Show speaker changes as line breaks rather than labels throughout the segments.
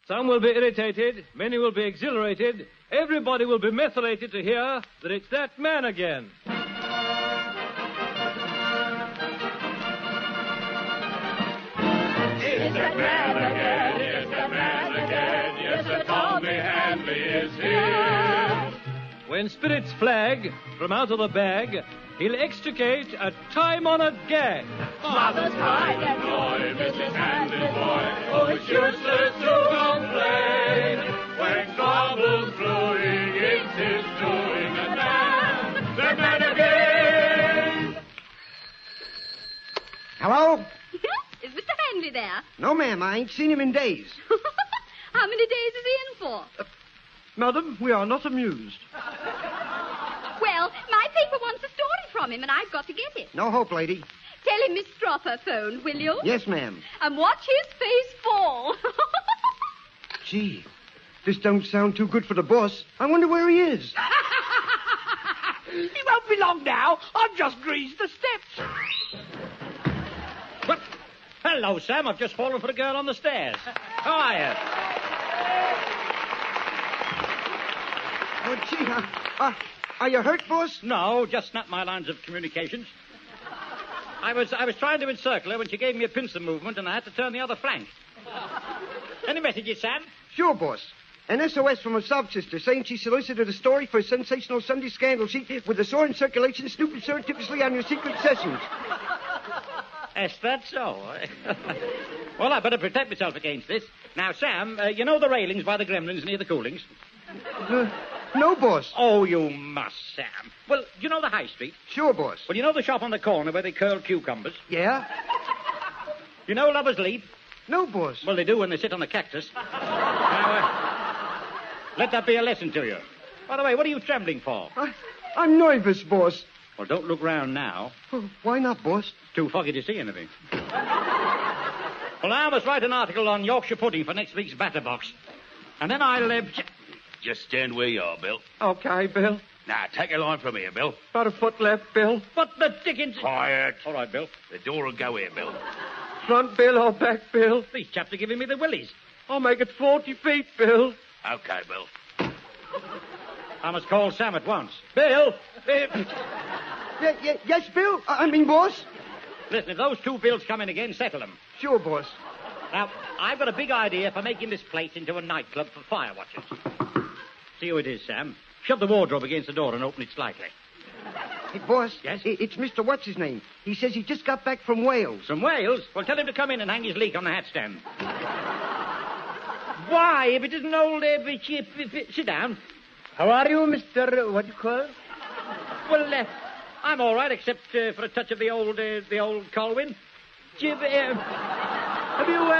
Some will be irritated, many will be exhilarated, everybody will be methylated to hear that it's that man again.
It's that man again, it's that man again, yes, the Tommy Hanley is here.
When spirits flag from out of the bag, he'll extricate a time-honored gag.
Mother's pride and joy, Mrs. Hanley's boy, oh, it's useless to complain. When trouble's brewing, it's his doing, that man again.
Hello?
Is Mr. Hanley there?
No, ma'am, I ain't seen him in days.
How many days is he in for?
Madam, we are not amused.
Well, my paper wants a story from him, and I've got to get it.
No hope, lady.
Tell him Miss Stropper phoned, will you?
Yes, ma'am.
And watch his face fall.
Gee, this don't sound too good for the boss. I wonder where he is.
He won't be long now. I've just greased the steps.
What? Hello, Sam. I've just fallen for a girl on the stairs. How are you?
Oh, gee, are you hurt, boss?
No, just snapped my lines of communications. I was trying to encircle her when she gave me a pincer movement, and I had to turn the other flank. Any messages, Sam?
Sure, boss. An SOS from a sob-sister saying she solicited a story for a sensational Sunday scandal sheet with the sore in circulation, snooping surreptitiously on your secret sessions.
Is that so? Well, I better protect myself against this. Now, Sam, you know the railings by the gremlins near the Coolings?
No, boss.
Oh, you must, Sam. Well, you know the High Street?
Sure, boss.
Well, you know the shop on the corner where they curl cucumbers?
Yeah?
You know Lover's Leap?
No, boss.
Well, they do when they sit on the cactus. Now, let that be a lesson to you. By the way, what are you trembling for?
I'm nervous, boss.
Well, don't look round now.
Oh, why not, boss?
Too foggy to see anything. Well, I must write an article on Yorkshire pudding for next week's batter box. And then I'll...
Just stand where you are, Bill.
Okay, Bill.
Now, take a line from here, Bill.
About a foot left, Bill.
What the dickens...
Quiet.
All right, Bill.
The door will go here, Bill.
Front, Bill, or back, Bill?
These chaps are giving me the willies.
I'll make it 40 feet, Bill.
Okay, Bill.
I must call Sam at once. Bill!
Yes, Bill? I mean, boss?
Listen, if those two bills come in again, settle them.
Sure, boss.
Now, I've got a big idea for making this place into a nightclub for fire watchers. See who it is, Sam. Shove the wardrobe against the door and open it slightly.
Hey, boss.
Yes?
It's Mr. What's-his-name. He says he just got back from Wales.
From Wales? Well, tell him to come in and hang his leak on the hat stand. Why, if it isn't old... sit down.
How are you, Mr. What do you call?
Well, I'm all right, except for a touch of the old Colwyn. Have you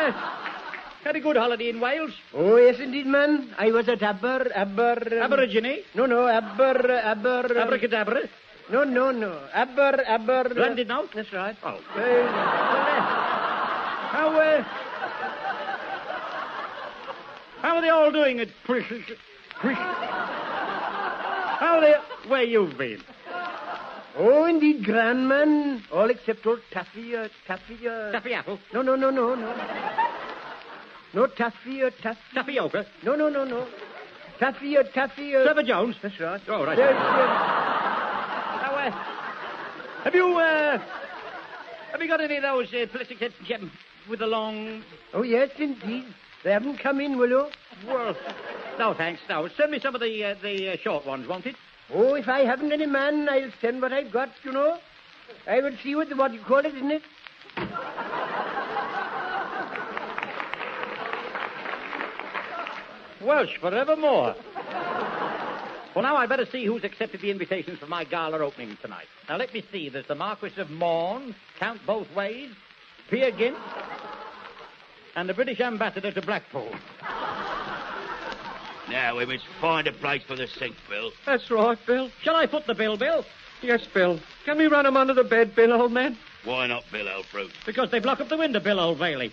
had a good holiday in Wales?
Oh, yes, indeed, man. I was at
Aborigine?
No,
Abracadabra?
No.
Landed now?
That's right.
Oh. How are they all doing at How are they... Where you've been?
Oh, indeed, grand man. All except old Taffy.
Taffy Apple?
No. No, Taffy.
Tapioca?
No. Taffy.
Trevor Jones?
That's right.
Oh, right. Now, have you got any of those plastic heads with the long...
Oh, yes, indeed. They haven't come in, will you?
Well, no, thanks. No, send me some of the short ones, won't it?
Oh, if I haven't any man, I'll send what I've got, you know. I will see what you call it, isn't it?
Welsh forevermore. Well, now I'd better see who's accepted the invitations for my gala opening tonight. Now, let me see. There's the Marquis of Morn, Count Bothways, Peer Gynt, and the British ambassador to Blackpool.
Now, we must find a place for the sink, Bill.
That's right, Bill.
Shall I foot the bill, Bill?
Yes, Bill. Can we run him under the bed, Bill, old man?
Why not, Bill Elfruit?
Because they block up the window, Bill, Old Bailey.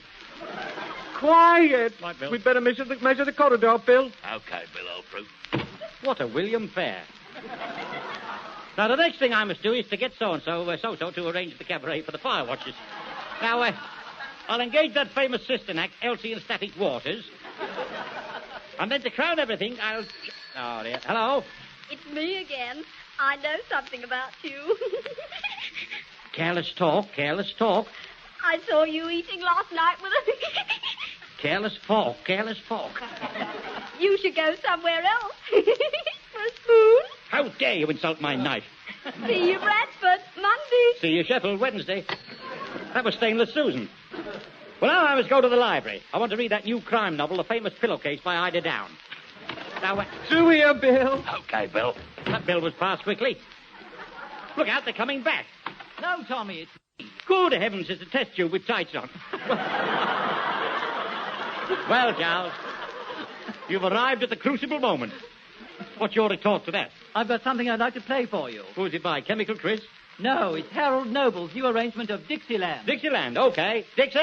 Quiet.
Right, Bill.
We'd better measure the corridor, Bill.
Okay, Bill Elfruit.
What a William Fair. Now, the next thing I must do is to get so-and-so, so-so, to arrange the cabaret for the fire watchers. Now, I'll engage that famous sister act, Elsie and Static Waters. And then to crown everything, I'll... Oh, dear. Hello?
It's me again. I know something about you.
Careless talk, careless talk.
I saw you eating last night with a...
Careless fork, careless fork.
You should go somewhere else. For a spoon.
How dare you insult my knife?
See you, Bradford, Monday.
See you, Sheffield, Wednesday. That was Stainless Susan. Well, now I must go to the library. I want to read that new crime novel, The Famous Pillowcase by Ida Down. Now,
Through here, Bill.
Okay, Bill.
that bill was passed quickly. Look out, they're coming back.
No, Tommy, it's...
Good heavens, it's a test tube with tights on. Well, Charles, you've arrived at the crucible moment. What's your retort to that?
I've got something I'd like to play for you.
Who's it by, Chemical Chris?
No, it's Harold Noble's new arrangement of Dixieland.
Dixieland, okay. Dixie!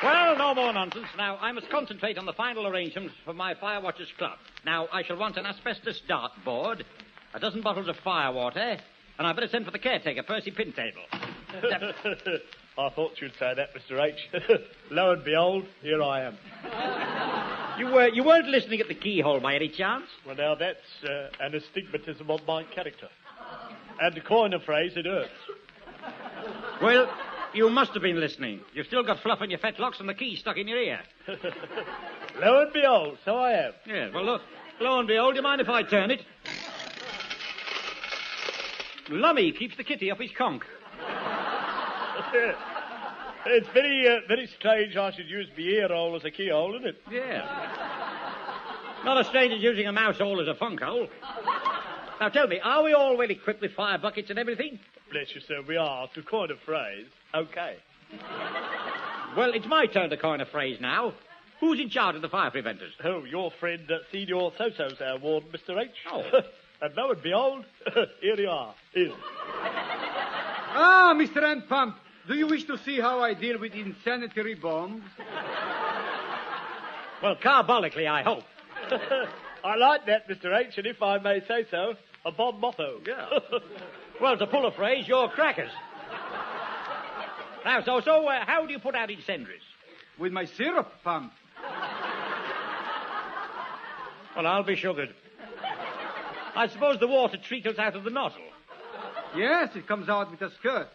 Well, no more nonsense. Now, I must concentrate on the final arrangements for my Fire Watchers Club. Now, I shall want an asbestos dart board, a dozen bottles of firewater, And I'd better send for the caretaker, Percy Pintable.
I thought you'd say that, Mr. H. Lo and behold, here I am.
You weren't listening at the keyhole by any chance?
Well, now, that's an astigmatism of my character. And to coin a phrase, it hurts.
Well, you must have been listening. You've still got fluff in your fetlocks and the key stuck in your ear.
Lo and behold, so I am.
Yeah, well, look, lo and behold, do you mind if I turn it? Lummy keeps the kitty off his conch.
It's very strange I should use my ear hole as a keyhole, isn't it?
Yeah. Not as strange as using a mouse hole as a funk hole. Now, tell me, are we all well equipped with fire buckets and everything?
Bless you, sir, we are. To coin a phrase, okay.
Well, it's my turn to coin a phrase now. Who's in charge of the fire preventers?
Oh, your friend, Senior So-So's our warden, Mr. H.
Oh.
And lo and behold, here you are. Here.
Ah, Mr. Hand Pump, do you wish to see how I deal with insanitary bombs?
Well, carbolically, I hope.
I like that, Mr. H, and if I may say so, a bomb motto.
Yeah. Well, to pull a phrase, you're crackers. Now, so, how do you put out incendiaries?
With my syrup pump.
Well, I'll be sugared. I suppose the water trickles out of the nozzle.
Yes, it comes out with a skirt.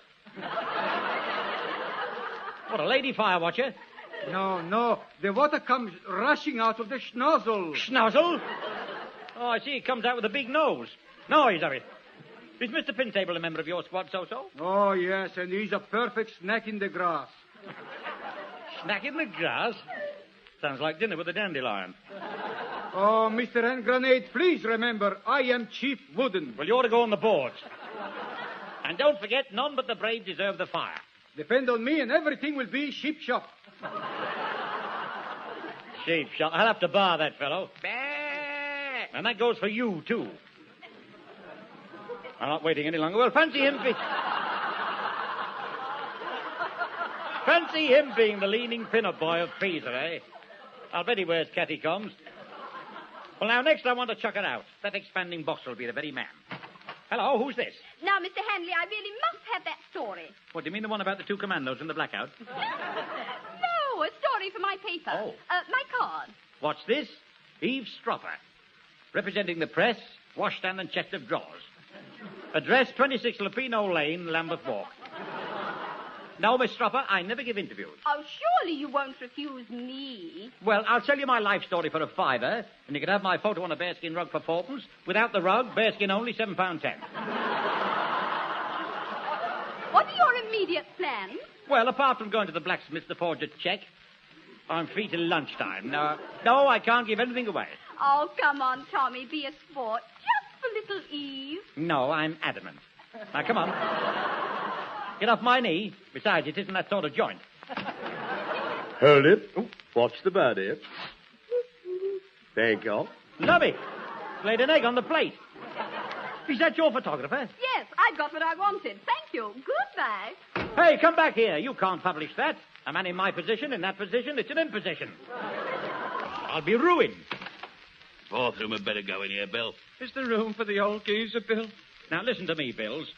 What, a lady fire watcher?
No, the water comes rushing out of the schnozzle.
Schnozzle? Oh, I see, it comes out with a big nose. Noise of it. Is Mr. Pintable a member of your squad, so-so?
Oh, yes, and he's a perfect snack in the grass.
Snack in the grass? Sounds like dinner with a dandelion.
Oh, Mr. Hand Grenade, please remember, I am Chief Wooden.
Well, you ought to go on the boards. And don't forget, none but the brave deserve the fire.
Depend on me and everything will be ship-shop.
Sheep shop. I'll have to bar that fellow. And that goes for you, too. I'm not waiting any longer. Well, fancy him being the leaning pin-up boy of Pisa, eh? I'll bet he wears catacombs. Well, now, next I want to chuck it out. That expanding box will be the very man. Hello, who's this?
Now, Mr. Hanley, I really must have that story.
What, do you mean the one about the two commandos in the blackout?
No, a story for my paper.
Oh.
My card.
What's this? Eavesdropper. Representing the press, washstand and chest of drawers. Address 26 Lupino Lane, Lambeth Walk. No, Miss Stropper, I never give interviews.
Oh, surely you won't refuse me.
Well, I'll sell you my life story for $5, and you can have my photo on a bearskin rug for 4p. Without the rug, bearskin only, £7.10.
What are your immediate plans?
Well, apart from going to the blacksmith to forge a check, I'm free till lunchtime. No, I can't give anything away.
Oh, come on, Tommy, be a sport. Just for little Eve.
No, I'm adamant. Now, come on. Get off my knee. Besides, it isn't that sort of joint.
Hold it. Oh, what's the matter? There you go.
Lovely. Laid an egg on the plate. Is that your photographer?
Yes, I got what I wanted. Thank you. Goodbye.
Hey, come back here. You can't publish that. A man in my position, in that position, it's an imposition. I'll be ruined.
Bathroom had better go in here, Bill.
Is there room for the old geezer, Bill?
Now, listen to me, Bills.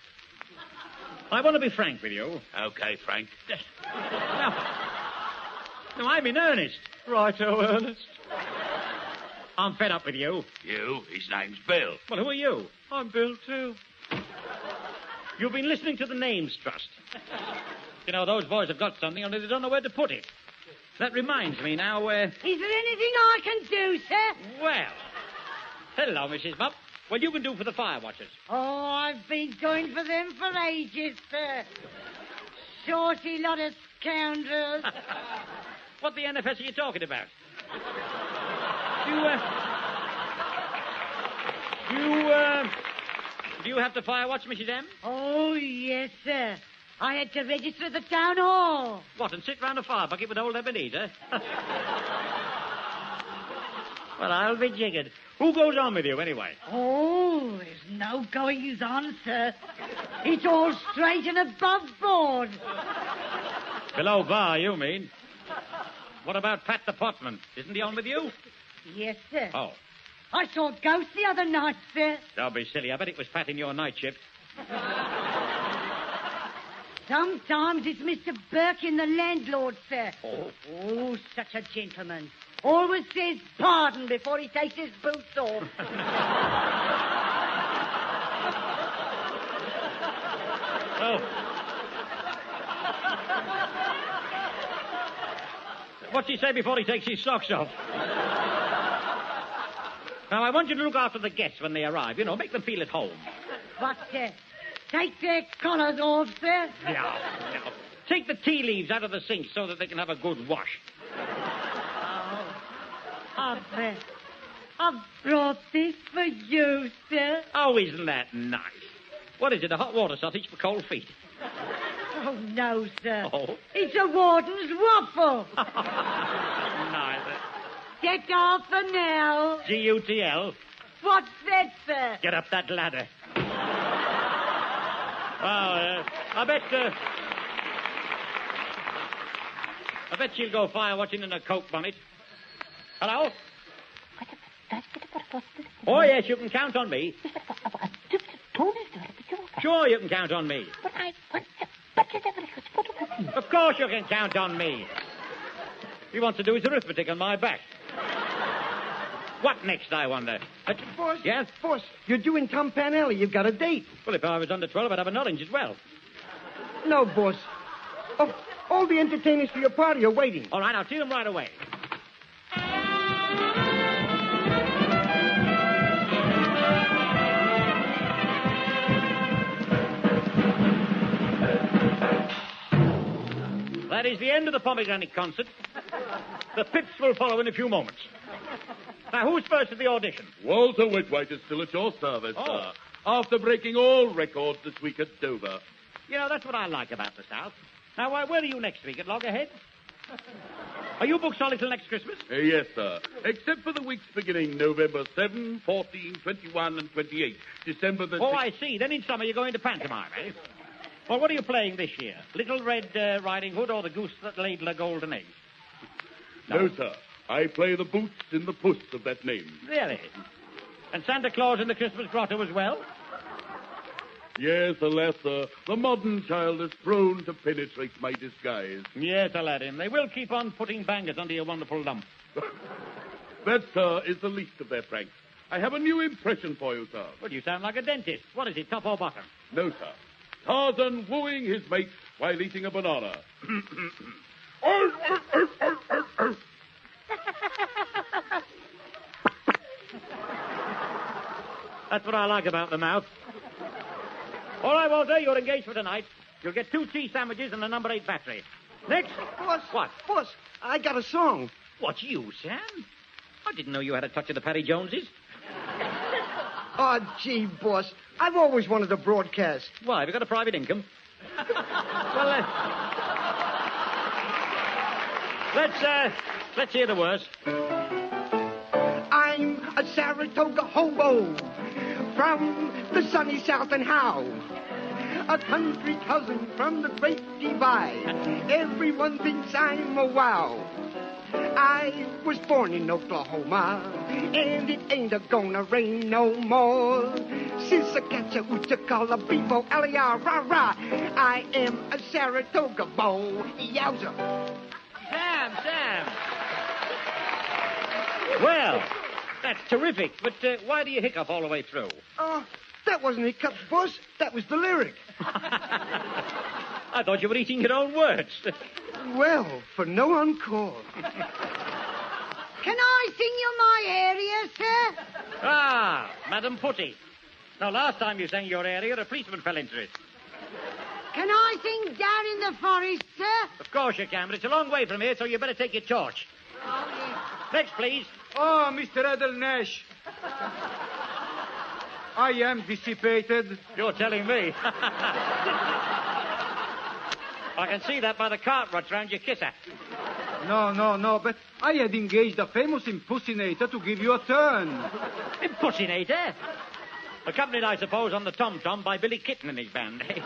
I want to be frank with you.
Okay, Frank.
No, I'm in earnest.
Righto, Ernest.
I'm fed up with you.
You? His name's Bill.
Well, who are you?
I'm Bill, too.
You've been listening to the Names Trust. You know, those boys have got something, only they don't know where to put it. That reminds me now,
Is there anything I can do, sir?
Well, hello, Mrs. Bupp. What you can do for the fire watchers?
Oh, I've been doing for them for ages, sir. Shorty lot of scoundrels.
What the NFS are you talking about? Do you have to fire watch, Mrs. M?
Oh, yes, sir. I had to register at the town hall.
What, and sit round a fire bucket with old Ebenezer? Well, I'll be jiggered. Who goes on with you, anyway?
Oh, there's no goings on, sir. It's all straight and above board.
Below bar, you mean? What about Pat the Potman? Isn't he on with you?
Yes, sir.
Oh.
I saw ghosts the other night, sir.
Don't be silly. I bet it was Pat in your night shift.
Sometimes it's Mr. Birkin, the landlord, sir. Oh, such a gentleman. Always says pardon before he takes his boots off.
Oh. What's he say before he takes his socks off? Now, I want you to look after the guests when they arrive. You know, make them feel at home.
What, take their collars off, sir?
Yeah. Take the tea leaves out of the sink so that they can have a good wash.
I've brought this for you, sir.
Oh, isn't that nice? What is it, a hot water sausage for cold feet?
Oh, no, sir.
Oh?
It's a warden's waffle.
Nice.
Get off for now.
G-U-T-L.
What's that, sir?
Get up that ladder. Well, I bet she'll go fire watching in a coat bonnet. Hello? Oh, yes, you can count on me. Sure, you can count on me. Of course you can count on me. He wants to do his arithmetic on my back. What next, I wonder?
Boss?
Yes?
Boss, you're due in Tom Panelli. You've got a date.
Well, if I was under 12, I'd have an orange as well.
No, boss. Oh, all the entertainers for your party are waiting.
All right, I'll see them right away. That is the end of the pomegranate concert. The pips will follow in a few moments. Now, who's first at the audition?
Walter Whitwhite is still at your service, sir. After breaking all records this week at Dover.
You know, that's what I like about the South. Now, where are you next week? At Loggerhead? Are you booked solid till next Christmas?
Yes, sir. Except for the weeks beginning November 7, 14, 21, and 28. December the...
Oh, I see. Then in summer you're going to pantomime, eh? Well, what are you playing this year? Little Red Riding Hood or the Goose That Laid the Golden Egg?
No, sir. I play the boots in the puss of that name.
Really? And Santa Claus in the Christmas Grotto as well?
Yes, alas, sir. The modern child is prone to penetrate my disguise.
Yes, Aladdin. They will keep on putting bangers under your wonderful lump.
That, sir, is the least of their pranks. I have a new impression for you, sir.
Well, you sound like a dentist. What is it, top or bottom?
No, sir. Tarzan wooing his mate while eating a banana.
That's what I like about the mouth. All right, Walter, you're engaged for tonight. You'll get 2 cheese sandwiches and a number 8 battery. Next.
Boss.
What?
Boss, I got a song.
What, you, Sam? I didn't know you had a touch of the Paddy Joneses.
Oh, gee, boss. I've always wanted to broadcast.
Why, have you got a private income? Well, let's hear the words.
I'm a Saratoga hobo from the sunny South, and how? A country cousin from the Great Divide. Everyone thinks I'm a wow. I was born in Oklahoma, and it ain't a-gonna rain no more. Sisakacha, Uchakala, Bevo, Aliyah, rah-rah. I am a Saratoga boy. Yowza.
Sam. Well, that's terrific, but why do you hiccup all the way through?
That wasn't a hiccup, boss. That was the lyric.
I thought you were eating your own words.
Well, for no encore.
Can I sing you my area, sir?
Ah, Madam Putty. Now, last time you sang your area, a policeman fell into it.
Can I sing Down in the Forest, sir?
Of course you can, but it's a long way from here, so you better take your torch.
Oh, yes.
Next, please.
Oh, Mr. Edel Nash. I am dissipated.
You're telling me. I can see that by the cart ruts round your kisser.
No, but I had engaged a famous impersonator to give you a turn.
Impersonator? Accompanied, I suppose, on the tom-tom by Billy Kitten and his band, eh?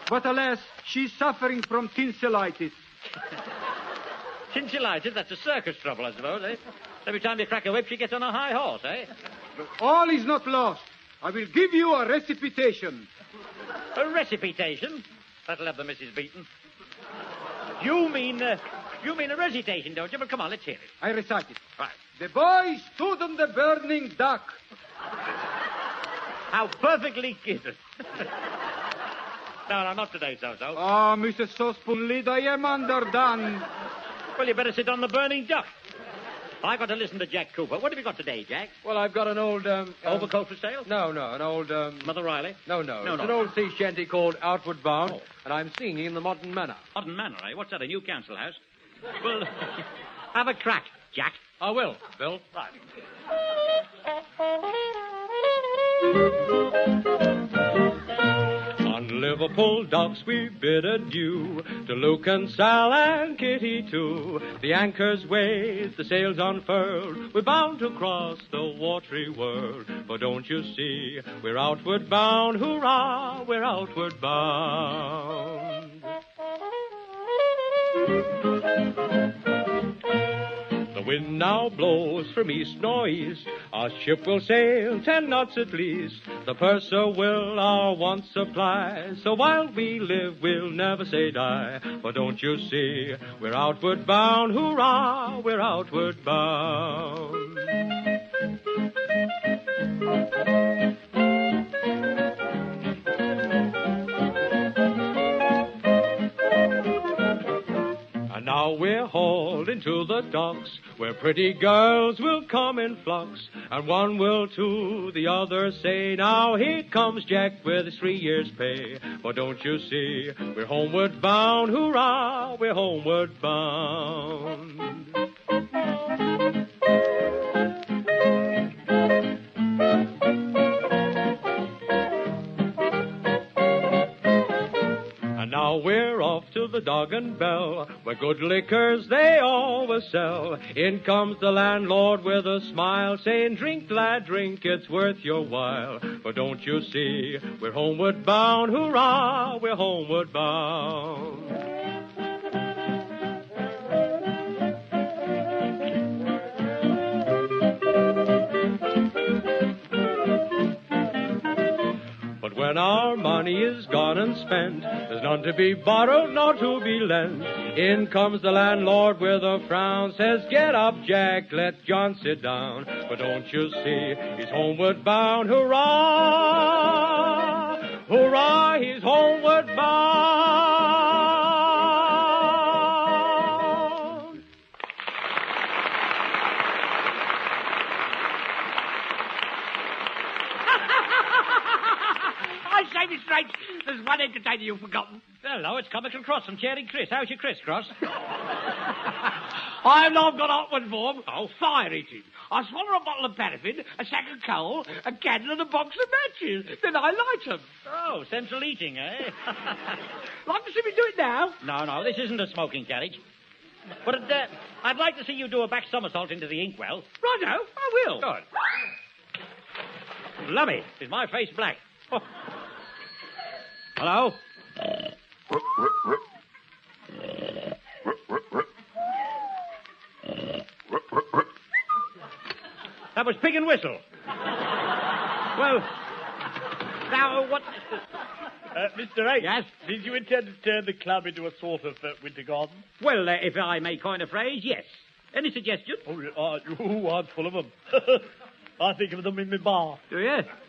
But alas, she's suffering from tinselitis.
Tinselitis? That's a circus trouble, I suppose, eh? Every time you crack a whip, she gets on a high horse, eh?
All is not lost. I will give you a recitation.
A recitation? That'll have the missus beaten. You mean a recitation, don't you? But come on, let's hear it.
I recite it.
Right.
The boy stood on the burning dock.
How perfectly given. No, not today, so-so.
Ah, Mrs. Saucepoon-Lid, I am underdone.
Well, you better sit on the burning duck. I got to listen to Jack Cooper. What have you got today, Jack?
Well, I've got an old...
Overcoat for sale?
No, an old...
Mother Riley?
No. It's an old sea shanty called Outward Bound, and I'm singing in the modern manner.
Modern Manor, eh? What's that, a new council house? Well, have a crack, Jack.
I will, Bill.
Right.
On Liverpool docks we bid adieu to Luke and Sal and Kitty too. The anchor's weighed, the sails unfurled, we're bound to cross the watery world. But don't you see, we're outward bound, hurrah, we're outward bound. The wind now blows from east northeast. Our ship will sail 10 knots at least. The purser will our wants supply. So while we live, we'll never say die. For don't you see, we're outward bound, hurrah, we're outward bound. Now we're hauled into the docks, where pretty girls will come in flocks, and one will to the other say, now here comes Jack with his 3 years' pay. For don't you see, we're homeward bound, hurrah, we're homeward bound. Now we're off to the Dog and Bell, where good liquors they always sell. In comes the landlord with a smile, saying, drink, lad, drink, it's worth your while. For don't you see, we're homeward bound, hurrah, we're homeward bound. When our money is gone and spent, there's none to be borrowed nor to be lent. In comes the landlord with a frown, says, get up, Jack, let John sit down. But don't you see, he's homeward bound, hurrah, hurrah, he's homeward bound.
I say, Mr. H, there's one entertainer you've forgotten.
Hello, it's Comical Cross from Charing Chris. How's your Chris, Cross?
I've not got hot one for 'em. Oh, fire eating. I swallow a bottle of paraffin, a sack of coal, a candle and a box of matches. Then I light 'em.
Oh, central eating, eh?
Like to see me do it now?
No, this isn't a smoking carriage. But I'd like to see you do a back somersault into the inkwell.
Righto, I will.
Good. Lummy, is my face black? Oh. Hello? That was Pig and Whistle. Well, now what...
Mr. H.
Yes?
Did you intend to turn the club into a sort of winter garden?
Well, if I may coin a phrase, yes. Any suggestions?
I'm full of them. I think of them in my bath.
Do you?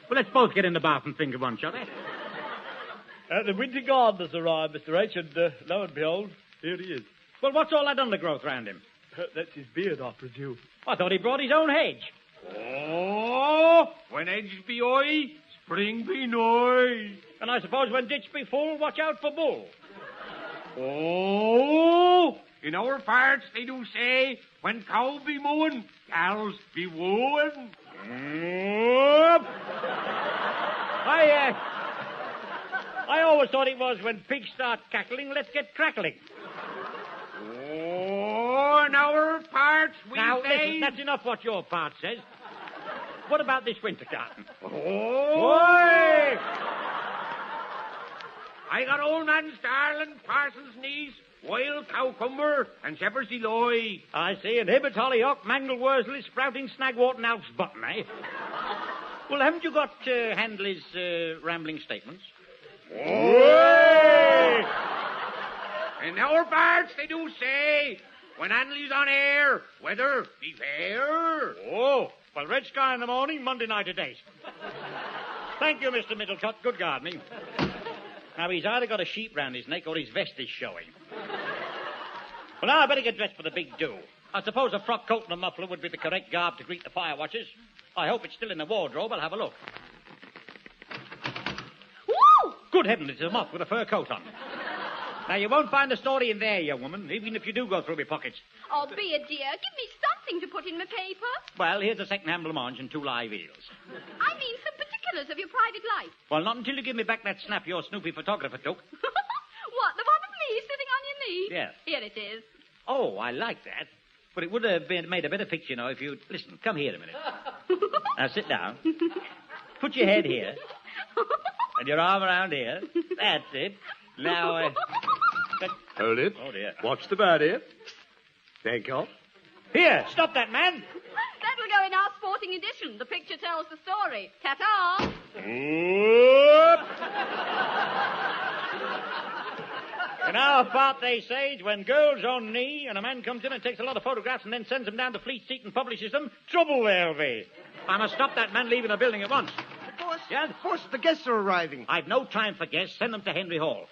Well, let's both get in the bath and think of one, shall we?
The winter garden has arrived, Mr. H., and lo and behold, here he is.
Well, what's all that undergrowth round him?
That's his beard, I presume.
I thought he brought his own hedge.
Oh, when edge be high, spring be nigh.
And I suppose when ditch be full, watch out for bull.
Oh, in our parts they do say, when cow be mooing, cows be wooing.
I always thought it was when pigs start cackling, let's get crackling.
Oh, in our parts we
now,
say...
listen, that's enough what your part says. What about this winter garden?
Oh! I got old man Starlin, Parsons' niece, wild cowcumber, and shepherd's Eloy.
I see, and Hibbert Hollyhock, Mangle Worsley, Sprouting Snagwort, and Alf's Button, eh? Well, haven't you got Handley's rambling statements?
Way! In our parts, they do say, when Handley's on air, weather be fair.
Oh, well, red sky in the morning, Monday night at 8. Thank you, Mr. Middlecut. Good gardening. Now, he's either got a sheep round his neck or his vest is showing. Well, now I better get dressed for the big do. I suppose a frock coat and a muffler would be the correct garb to greet the fire watchers. I hope it's still in the wardrobe. I'll have a look.
Woo!
Good heavens, it's a moth with a fur coat on. Now, you won't find a story in there, young woman, even if you do go through my pockets.
Oh, be a dear. Give me something to put in my paper.
Well, here's a second-hand blancmange and 2 live eels.
I mean some particulars of your private life.
Well, not until you give me back that snap your Snoopy photographer took.
What, the one of me sitting on your knee?
Yes.
Here it is.
Oh, I like that. But it would have made a better picture, you know, if you'd... Listen, come here a minute. Now, sit down. Put your head here. And your arm around here. That's it. Now,
Hold it.
Oh, dear.
What's the birdie? Thank you.
Here, stop that, man.
That'll go in our sporting edition. The picture tells the story. Ta-ta.
In our part, they say, it's when girls on knee and a man comes in and takes a lot of photographs and then sends them down to Fleet Street and publishes them, trouble there'll be. I must stop that man leaving the building at once.
Boss,
Yeah?
boss, the guests are arriving.
I've no time for guests. Send them to Henry Hall.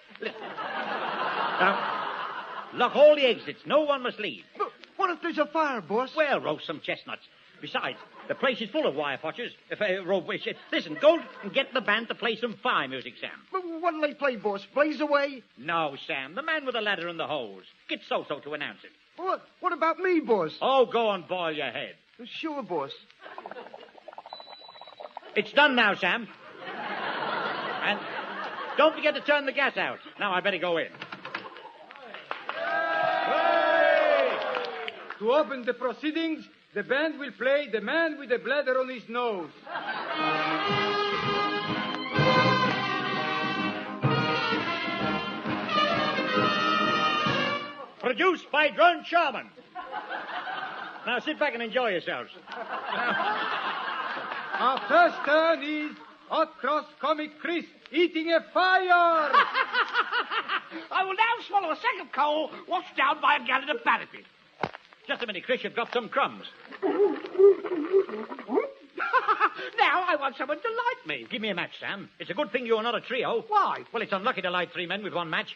Now, lock all the exits. No one must leave.
But what if there's a fire, boss?
Well, roast some chestnuts. Besides, the place is full of wire watchers. Listen, go and get the band to play some fire music, Sam.
But what'll they play, boss? Blaze away?
No, Sam. The man with the ladder and the hose. Get So-So to announce it.
What about me, boss?
Oh, go and boil your head.
Sure, boss.
It's done now, Sam. And don't forget to turn the gas out. Now I better go in.
To open the proceedings, the band will play The Man with the Bladder on His Nose.
Produced by Drone Sharman. Now sit back and enjoy yourselves.
Our first turn is Hot Cross Comic Chris eating a fire.
I will now swallow a sack of coal washed down by a gallon of paraffin.
Just a minute, Chris, you've got some crumbs.
Now I want someone to light me.
Give me a match, Sam. It's a good thing you're not a trio.
Why?
Well, it's unlucky to light 3 men with 1 match.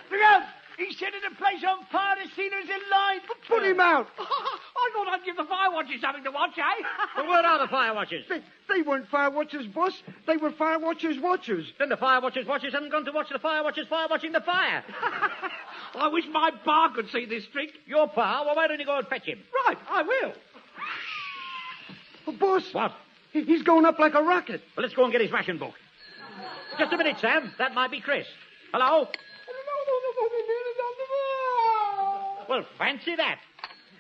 Look out! He's setting the place on fire as soon as in line.
Put him out.
I thought I'd give the fire watchers something to watch, eh?
Well, where are the fire watchers?
They weren't fire watchers, boss. They were fire watchers watchers.
Then the fire watchers haven't gone to watch the fire watchers fire watching the fire.
I wish my pa could see this trick.
Your pa? Well, why don't you go and fetch him?
Right, I will.
Oh, boss.
What?
He's going up like a rocket.
Well, let's go and get his ration book. Just a minute, Sam. That might be Chris. Hello? Well, fancy that.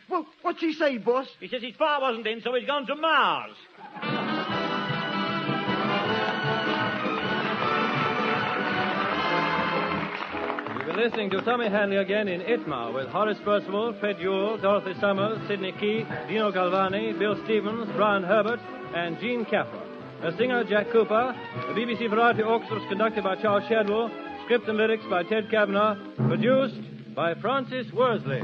Well, what's he say, boss?
He says his pa wasn't in, so he's gone to Mars.
You've been listening to Tommy Hanley again in ITMA with Horace Percival, Fred Ewell, Dorothy Summers, Sidney Keith, Dino Galvani, Bill Stevens, Brian Herbert, and Gene Caffra. A singer, Jack Cooper. The BBC Variety Orchestra was conducted by Charles Shadwell. Script and lyrics by Ted Kavanagh. Produced by Francis Worsley.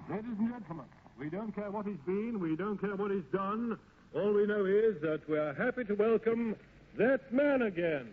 Ladies and gentlemen, we don't care what he's been, we don't care what he's done. All we know is that we're happy to welcome that man again.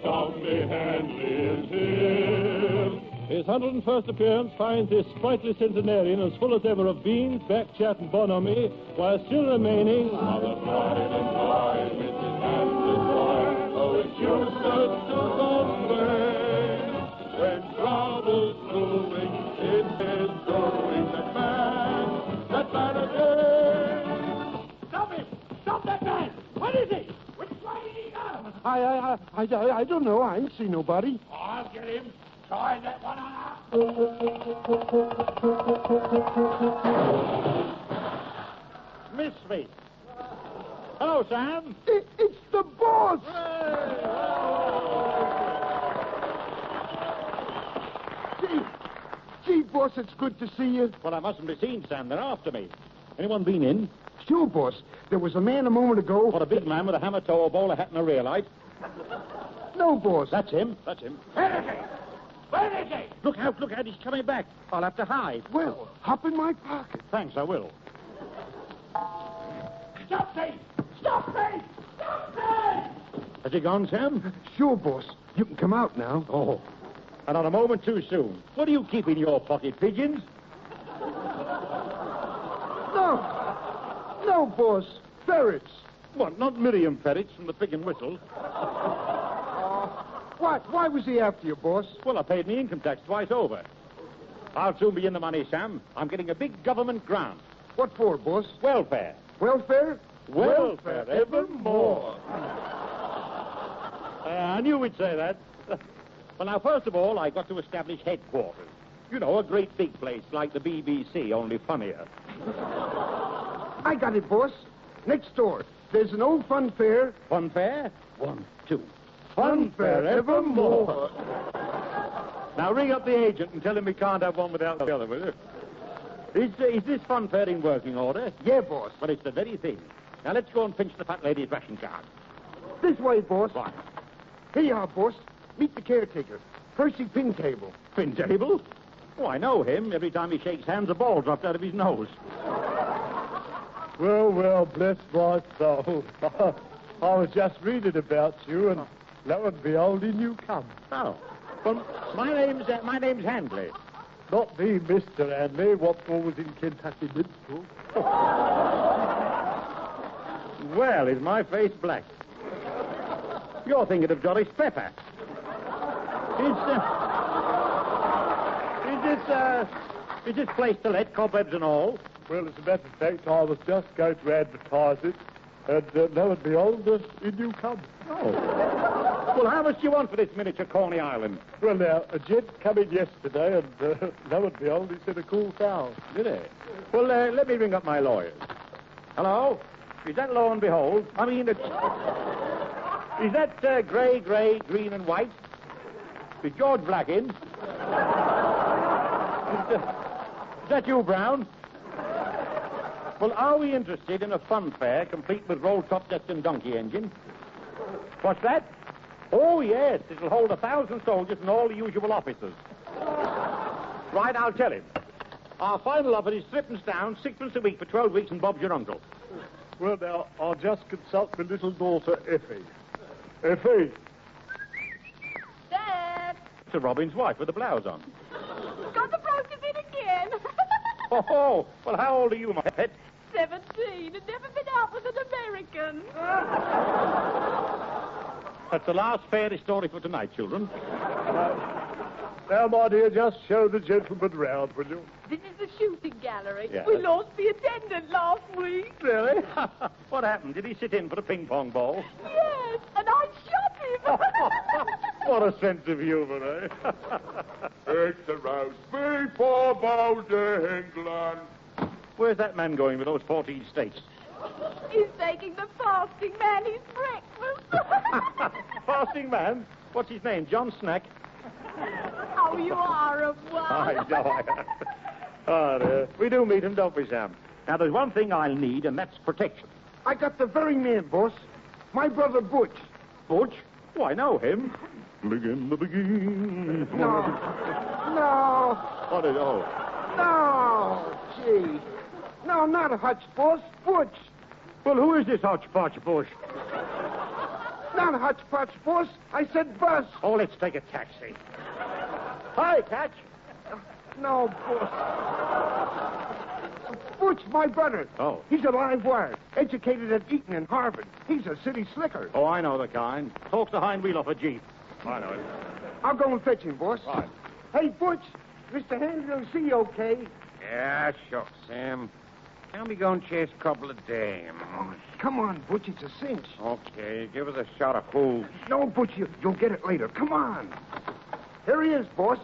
Tommy Hanley is here.
His 101st appearance finds this sprightly centenarian as full as ever of beans, back chat, and bonhomie, while still remaining...
On the pride and joy, Mrs. Hanley's boy, oh, it's useless to complain. When trouble's brewing, it is brewing that man again.
Stop him! Stop that man! What is he? Which way did he go?
I
I don't know. I ain't seen nobody.
I'll get him. Try that one on.
Miss me. Hello, Sam.
It's the boss. Gee, boss, it's good to see you.
Well, I mustn't be seen, Sam. They're after me. Anyone been in?
Sure, boss. There was a man a moment ago.
What, a big man with a hammer toe, a bowler hat, and a rear light?
No, boss.
That's him. That's him.
Where is he? Where is he?
Look out, he's coming back. I'll have to hide.
Well, hop in my pocket.
Thanks, I will.
Stop me! Stop me! Stop me!
Has he gone, Sam?
Sure, boss. You can come out now.
Oh, and not a moment too soon. What do you keep in your pocket, pigeons?
No, boss. Ferrets.
What, not Miriam ferrets from the Pig and Whistle?
What? Why was he after you, boss?
Well, I paid me income tax twice over. I'll soon be in the money, Sam. I'm getting a big government grant.
What for, boss?
Welfare.
Welfare?
Welfare evermore. I knew we'd say that. Well, now, first of all, I got to establish headquarters. You know, a great big place like the BBC, only funnier.
I got it, boss. Next door. There's an old fun fair.
Fun fair? 1, 2.
Fun fair evermore.
Now, ring up the agent and tell him we can't have one without the other, will you? Is this fun fair in working order?
Yeah, boss.
Well, it's the very thing. Now, let's go and pinch the fat lady's ration card.
This way, boss.
Right.
Here you are, boss. Meet the caretaker. Percy Pintable.
Pintable? Oh, I know him. Every time he shakes hands, a ball drops out of his nose.
Well, bless my soul. I was just reading about you, and lo and behold, in you come.
Oh. Well, my name's Handley.
Not me, Mr. Handley, what for was in Kentucky Minstrel.
Well, is my face black? You're thinking of Doris Pepper. Is this place to let, cobwebs and all?
Well, as a matter of fact, I was just going to advertise it, and lo and behold, in you come.
Oh. Well, how much do you want for this miniature Coney Island?
Well, now, a gent come in yesterday, and lo and behold, he said a cool cow.
Did he? Well, let me ring up my lawyers. Hello? Is that lo and behold? I mean, is that grey, green, and white? Is George Black in? Is that you, Brown? Well, are we interested in a fun fair complete with roll-top deck and donkey engine? What's that? Oh, yes. It'll hold 1,000 soldiers and all the usual officers. Right, I'll tell him. Our final offer is threepence down, 6pence a week for 12 weeks, and Bob's your uncle.
Well, now, I'll just consult my little daughter, Effie. Effie.
Dad!
It's a Robin's wife with a blouse on.
Got the brokers in again.
Oh, well, how old are you, my pet?
17 and never been out with an American.
That's the last fairy story for tonight, children.
Now, my dear, just show the gentleman round, will you?
This is the shooting gallery.
Yes.
We lost the attendant last week.
Really? What happened? Did he sit in for a ping-pong ball?
Yes, and I shot him.
What a sense of humor, eh?
It's the roast beef for both England.
Where's that man going with those 14 steaks?
He's taking the fasting man his breakfast.
Fasting man? What's his name? John Snack?
Oh, you are a one.
I know. Oh, dear. We do meet him, don't we, Sam? Now, there's one thing I'll need, and that's protection.
I got the very man, boss. My brother Butch.
Butch? Oh, I know him. Begin the beginning.
No. No.
What is oh?
No. Gee. No, not a Hutch, boss. Butch.
Well, who is this hodgepodge bush?
Not a Hutch-Potch, boss. I said bus.
Oh, let's take a taxi. Hi, Catch.
No, boss. Butch, my brother.
Oh.
He's a live wire. Educated at Eton and Harvard. He's a city slicker.
Oh, I know the kind. Talks the hind wheel off a Jeep. I know it.
I'll go and fetch him, boss.
Right.
Hey, Butch. Mr. Handley will see you okay.
Yeah, sure, Sam. Now we go and chase a couple of dames.
Oh, come on, Butch, it's a cinch.
Okay, give us a shot of who.
No, Butch, you'll get it later. Come on. Here he is, boss.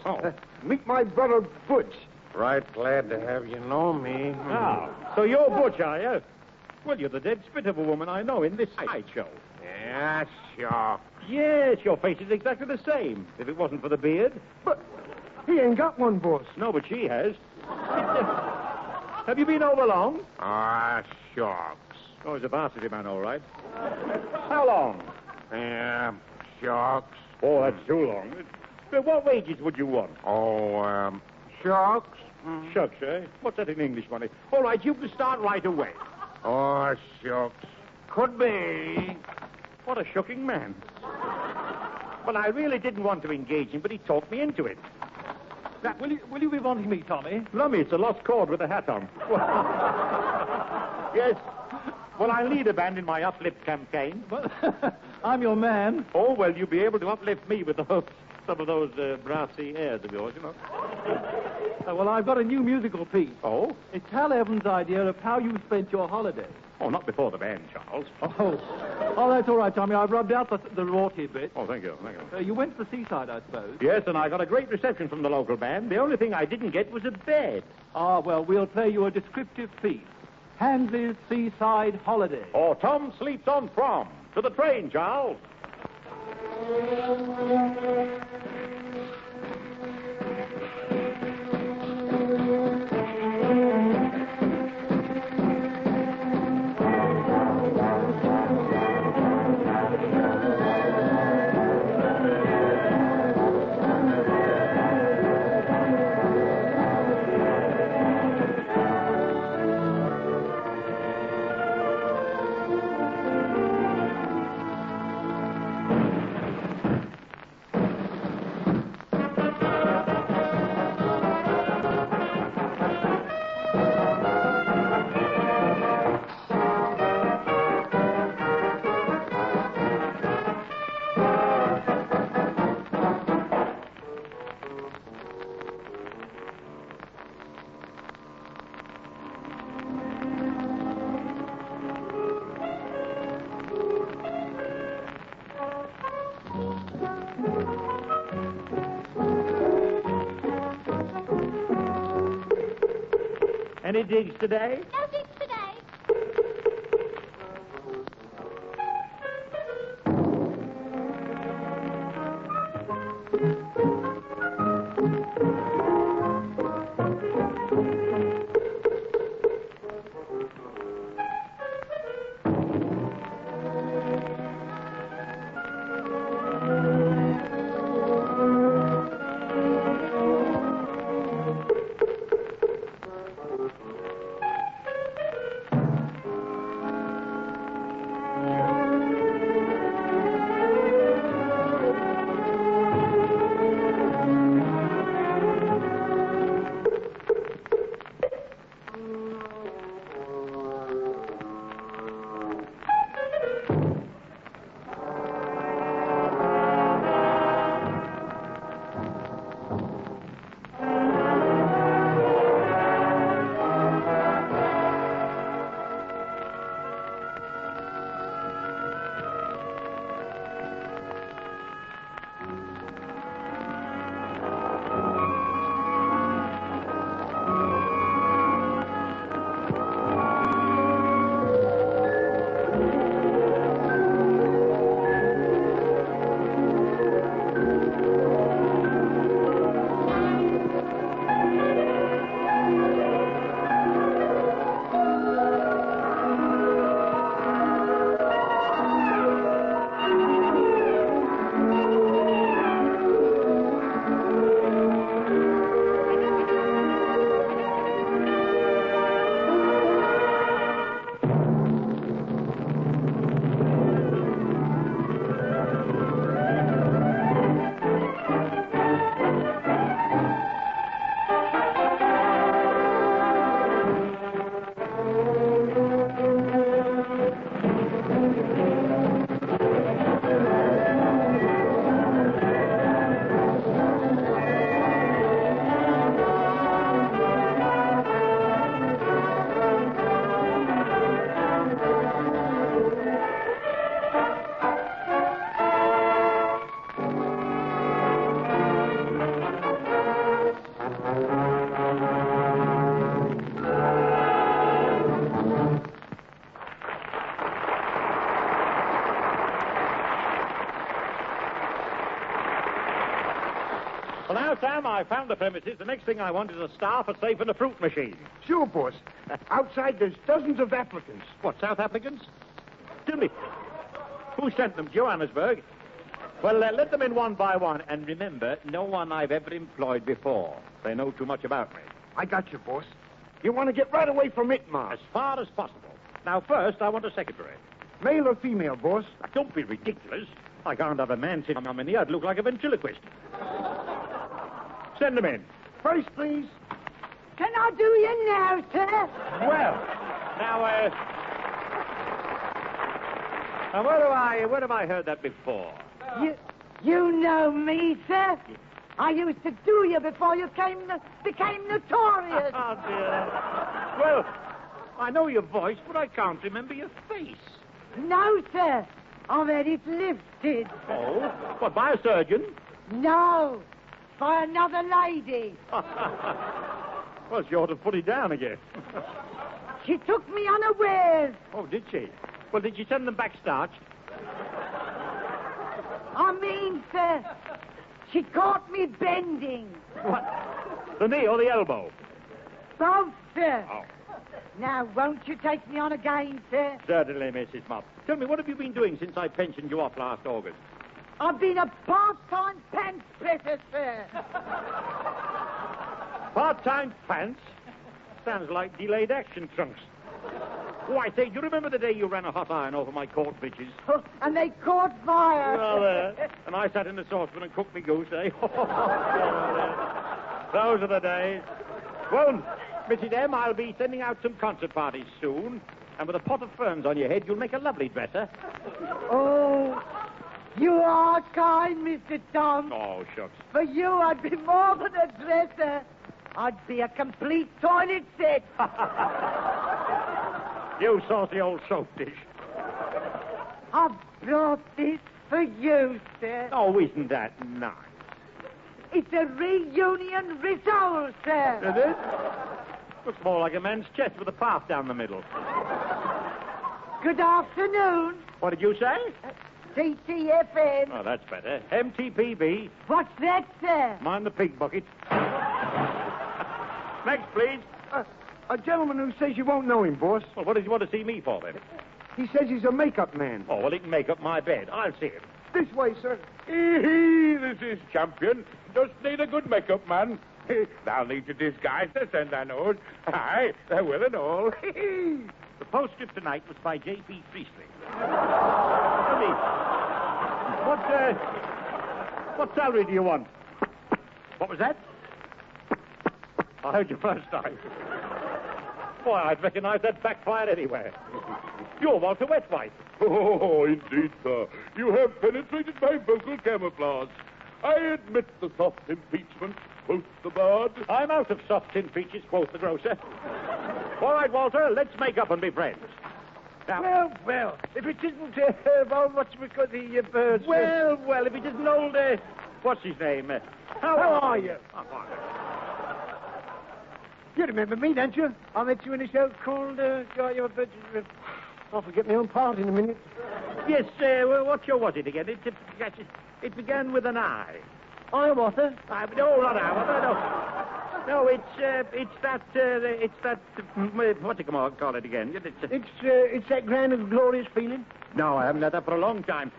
Meet my brother, Butch.
Right glad to have you know me.
Ah, so you're Butch, are you? Well, you're the dead spit of a woman I know in this sideshow.
Yeah, sure.
Yes, your face is exactly the same, if it wasn't for the beard.
But he ain't got one, boss.
No, but she has. Have you been over long?
Ah, shucks.
Oh, he's a varsity man, all right. How long?
Yeah, shucks.
Oh, that's too long. But what wages would you want?
Oh, shucks.
Shucks, eh? What's that in English, money? All right, you can start right away.
Oh, shucks. Could be.
What a shocking man. Well, I really didn't want to engage him, but he talked me into it.
Will you be wanting me, Tommy?
Lummy, it's a lost chord with a hat on. Yes. Well, I'll lead a band in my uplift campaign.
Well, I'm your man.
Oh, well, you'll be able to uplift me with some of those brassy airs of yours, you know.
Well, I've got a new musical piece.
Oh?
It's Hal Evans' idea of how you spent your holiday.
Oh, not before the band, Charles.
Oh, that's all right, Tommy. I've rubbed out the rorty bit.
Oh, thank you.
You went to the seaside, I suppose.
Yes, and I got a great reception from the local band. The only thing I didn't get was a bed.
Ah, well, we'll play you a descriptive piece. Hansley's Seaside Holiday.
Oh, Tom sleeps on prom. To the train, Charles. Any digs today?
No digs today.
I found the premises. The next thing I want is a staff, a safe, and a fruit machine.
Sure, boss. Outside, there's dozens of applicants.
What, South Africans? Tell me, who sent them? Johannesburg? Well, let them in one by one. And remember, no one I've ever employed before. They know too much about me.
I got you, boss. You want to get right away from ITMA.
As far as possible. Now, first, I want a secretary.
Male or female, boss?
Now, don't be ridiculous. I can't have a man sitting on me. I'd look like a ventriloquist. Send them in.
First, please.
Can I do you now, sir?
Well, now, where have I heard that before?
You know me, sir. I used to do you before you became notorious.
Oh, dear. Well, I know your voice, but I can't remember your face.
No, sir. I've had it lifted.
Oh? What, by a surgeon?
No, by another lady.
Well, she ought to put it down again.
She took me unawares.
Oh, did she? Well, did you send them back starched?
I mean, sir, she caught me bending.
What? The knee or the elbow?
Both, sir.
Oh.
Now, won't you take me on again, sir?
Certainly, Mrs. Mott. Tell me, what have you been doing since I pensioned you off last August?
I've been a part-time pants presser, sir.
Part-time pants? Sounds like delayed action trunks. Oh, I say, do you remember the day you ran a hot iron over my court breeches?
And they caught fire.
Well, and I sat in the saucepan and cooked me goose, eh? Those are the days. Well, Mrs. M, I'll be sending out some concert parties soon. And with a pot of ferns on your head, you'll make a lovely dresser.
Oh, you are kind, Mr. Tom.
Oh, shucks.
For you, I'd be more than a dresser. I'd be a complete toilet set.
You saucy old soap dish.
I've brought this for you, sir.
Oh, isn't that nice?
It's a reunion risole, sir.
Is it? Looks more like a man's chest with a path down the middle.
Good afternoon.
What did you say?
TTFN.
Oh, that's better. MTPB.
What's that, sir?
Mind the pig bucket. Next, please.
A gentleman who says you won't know him, boss.
Well, what does he want to see me for, then?
He says he's a makeup man.
Oh, well, he can make up my bed. I'll see him.
This way, sir.
This is Champion. Just need a good makeup man. They'll need to disguise us, and I know it. Aye, they will and all.
The postscript tonight was by J.P. Priestley. Tell me, what salary do you want? What was that? I heard you first time. Boy, I'd recognize that backfire anywhere. You're Walter Wetwhite.
Oh, indeed, sir. You have penetrated my vocal camouflage. I admit the soft impeachment, quoth the bard.
I'm out of soft tin peaches, quoth the grocer. All right, Walter, let's make up and be friends. Now,
Well, if it isn't, what's because the birds...
well, if it isn't old, what's his name?
How are you? You remember me, don't you? I met you in a show called, I'll forget my own part in a minute.
Yes, what show was it again? It began with an I.
Iwatha?
No, not Iwatha, no, it's that, what do you call it again?
It's that grand and glorious feeling.
No, I haven't had that for a long time.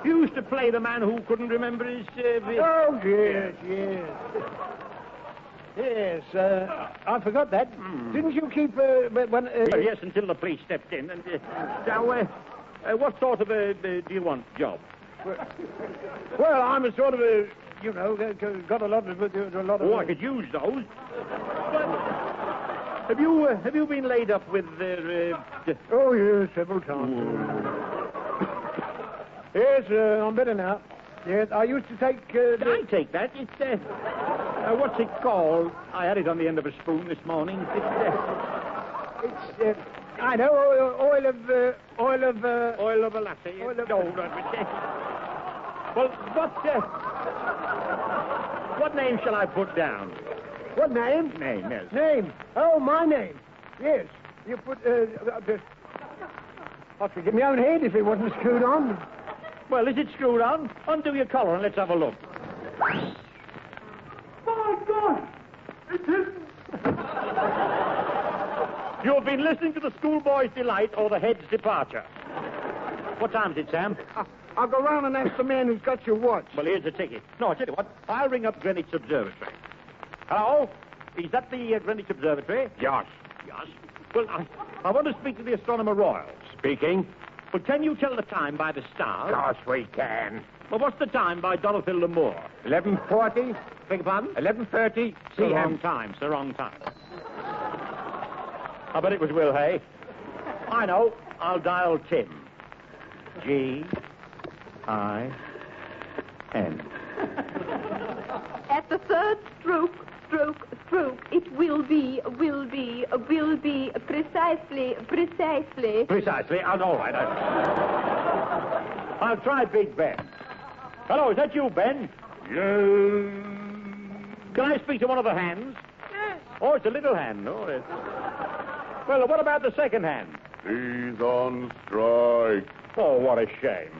You used to play the man who couldn't remember his...
Oh, yes. Yes, I forgot that. Didn't you keep,
Well, yes, until the police stepped in. And now, what sort of do you want job?
Well, I'm a sort of a, got a lot of...
Oh, I could use those. But have you been laid up with...
Oh, yes, several times. Yes, I'm better now. Yes, I used to take...
Did I take that? It's, what's it called? I had it on the end of a spoon this morning.
It's, I know, oil of a
lassie. No, not it. Well, what name shall I put down?
What name?
Name, yes.
Name? Oh, my name. Yes. You put, I'd forget my own head if it wasn't screwed on.
Well, is it screwed on? Undo your collar and let's have a look.
My God! It isn't.
You've been listening to the schoolboy's delight or the head's departure. What time is it, Sam?
I'll go round and ask the man who's got your watch.
Well, here's the ticket. No, I tell you what. I'll ring up Greenwich Observatory. Hello? Is that the Greenwich Observatory?
Yes.
Yes. Well, I want to speak to the Astronomer Royal.
Speaking.
Well, can you tell the time by the stars?
Of course we can.
Well, what's the time by Dorothy L'Amour?
11:40.
Beg your pardon?
11:30.
It's the wrong time. It's the wrong time. I bet it was Will Hay. I know. I'll dial Tim. G-I-N.
At the third stroke, it will be, precisely.
Precisely. All right. I'll try Big Ben. Hello, is that you, Ben?
Yes.
Can I speak to one of the hands?
Yes.
Oh, it's a little hand. Oh, it's... Well, what about the second hand?
He's on strike.
Oh, what a shame.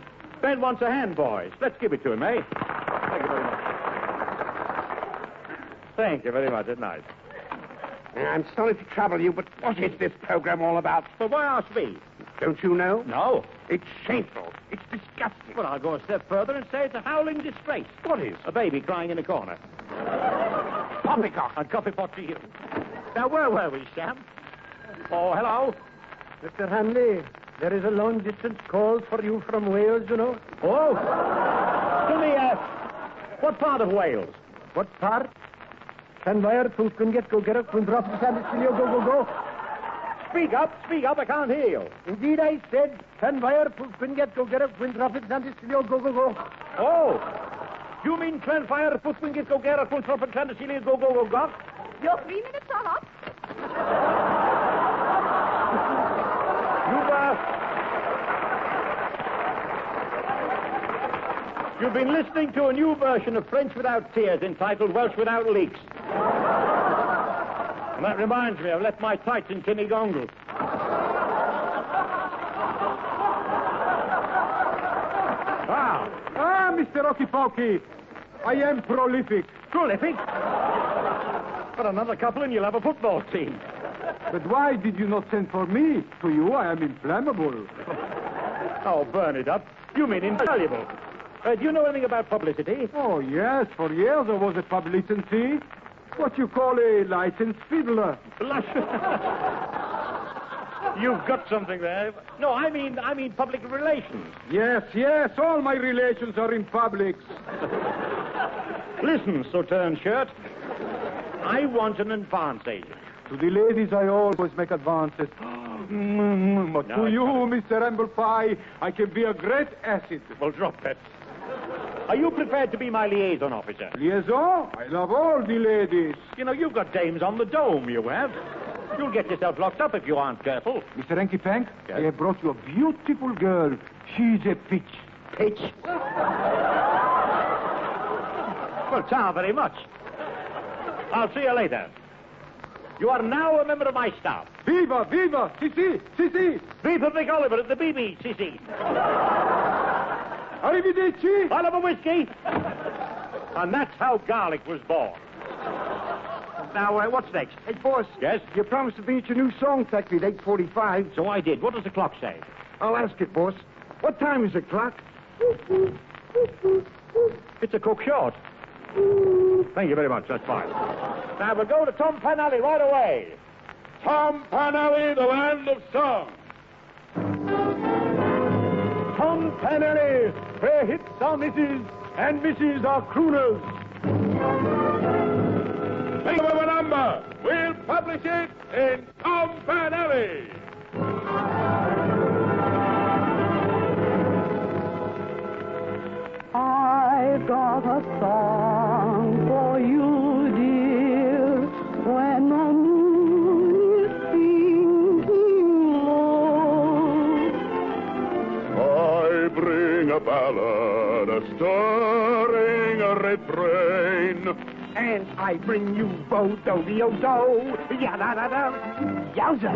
Ben wants a hand, boys. Let's give it to him, eh? Thank you very much. It's nice.
I'm sorry to trouble you, but what is this program all about?
Well, why ask me?
Don't you know?
No.
It's shameful. It's disgusting.
Well, I'll go a step further and say it's a howling disgrace.
What is?
A baby crying in a corner.
Poppycock.
A coffee pot to you. Now, where were we, Sam? Oh, hello.
Mr. Hanley, there is a long-distance call for you from Wales, you know.
Oh. To the, what part of Wales?
What part? Llanfair, Pwllgwyngyll, go get up, Gwynthropp, Llandyssilio, go.
Speak up, I can't hear you.
Indeed, I said, Llanfair, Pwllgwyngyll, go get up, Gwynthropp, Llandyssilio, go.
Oh. You mean Llanfair, Pwllgwyngyll, go get up, Gwynthropp, Llandyssilio, go.
Your 3 minutes are up.
You've been listening to a new version of French Without Tears entitled Welsh Without Leaks. And that reminds me, I've left my tights in Kinnigongle.
Mr. Okey-Pokey, I am prolific.
Prolific? But another couple and you'll have a football team.
But why did you not send for me? To you, I am inflammable.
Oh, burn it up. You mean invaluable. Do you know anything about publicity?
Oh, yes. For years I was a publicity. What you call a licensed fiddler.
You've got something there. No, I mean public relations.
Yes. All my relations are in public.
Listen, Sauterne Shirt. I want an advance agent.
To the ladies, I always make advances. But to you, Mr. Amble Pie, I can be a great asset.
Well, drop that. Are you prepared to be my liaison officer?
Liaison? I love all the ladies.
You know, you've got dames on the dome, you have. You'll get yourself locked up if you aren't careful.
Mr. Hanky-Pank, yes? I have brought you a beautiful girl. She's a pitch.
Pitch? Well, ciao very much. I'll see you later. You are now a member of my staff.
Viva! Sissi!
Viva Vic Oliver at the BBC.
Arrivederci!
I'll have a whiskey. And that's how garlic was born. Now, what's next?
Hey, boss.
Yes?
You promised to be at your new song factory at 8:45.
So I did. What does the clock say?
I'll ask it, boss. What time is the clock?
It's a cook short. Thank you very much. That's fine. Now, we'll go to Tom Panelli right away.
Tom Panelli, the land of song.
Tom Panelli, where hits are misses and misses are crooners.
Think of a number. We'll publish it in Tom Panelli.
I've got a song for you, dear, when the moon is sinking low.
I bring a ballad, a stirring a refrain.
And I bring you bo-do-de-o-do, ya-da-da-da, yowza.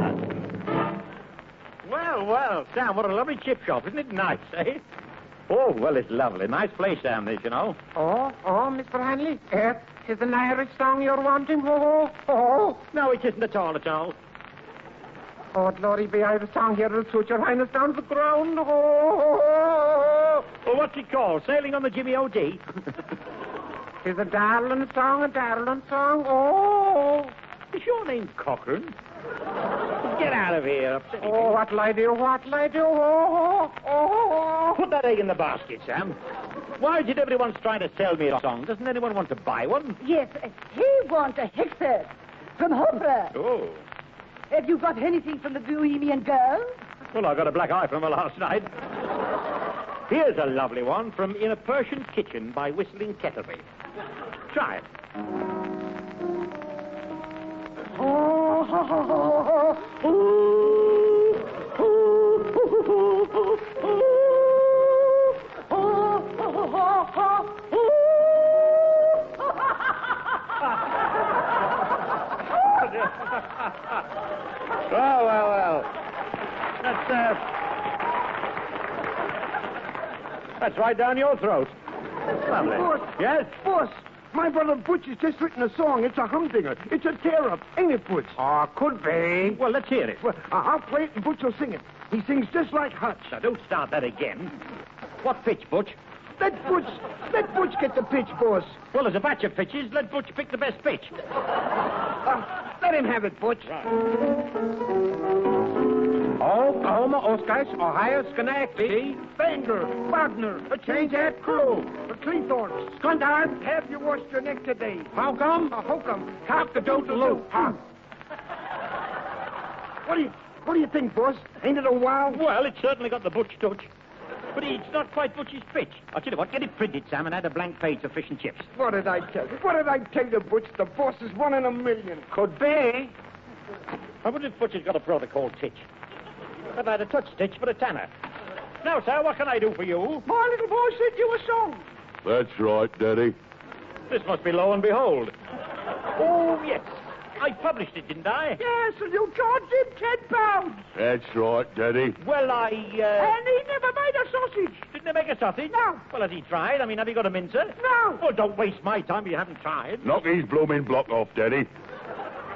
Well, Sam, what a lovely chip shop. Isn't it nice, eh? Oh, well, it's lovely. Nice place, Sam, this, you know.
Oh, Mr. Hanley. Is an Irish song you're wanting? Oh.
No, it isn't at all.
Oh, glory be, I have a song here that'll suit your highness down to the ground. Oh.
Well, what's it called? Sailing on the Jimmy O.D.?
It's a darling song. Oh.
Is your name Cochrane? Get out of here.
Oh, what'll I do? Oh.
Put that egg in the basket, Sam. Why did everyone try to sell me a song? Doesn't anyone want to buy one?
Yes, he wants a Hexer from Hopra.
Oh.
Have you got anything from the Bohemian Girl?
Well, I got a black eye from her last night. Here's a lovely one from In a Persian Kitchen by Whistling Kettleby. Try it. Well. That's right down your throat. Lovely.
Boss.
Yes?
Boss, my brother Butch has just written a song. It's a humdinger. It's a tear-up. Ain't it, Butch?
Oh, could be.
Well, let's hear it.
Well, I'll play it and Butch will sing it. He sings just like Hutch.
Now, don't start that again. What pitch, Butch?
Let Butch get the pitch, boss.
Well, there's a batch of pitches. Let Butch pick the best pitch.
Let him have it, Butch.
Right.
Oklahoma, Oskice, Ohio, Schenectady,
Bangor, Wagner, a change at crew, a Cleethorpes,
Scunthard.
have you washed your neck today?
How come?
Hokum.
Cock the doodle-oo.
What do you think, boss? Ain't it a wow?
Well, it's certainly got the Butch touch. But it's not quite Butch's pitch. I'll tell you what, get it printed, Sam, and add a blank page of fish and chips.
What did I tell you? Butch? The boss is 1 in a million.
Could be.
I wonder if Butch has got a brother called Titch. I've had a touch stitch for a tanner. Now, sir, what can I do for you?
My little boy sent you a song.
That's right, Daddy.
This must be Lo and Behold. Oh, yes. I published it, didn't I?
Yes, and you charged him £10.
That's right, Daddy.
Well,
And he never made a sausage.
Didn't they make a sausage?
No.
Well, has he tried? I mean, have you got a mincer?
No.
Well, don't waste my time if you haven't tried.
Knock his blooming block off, Daddy.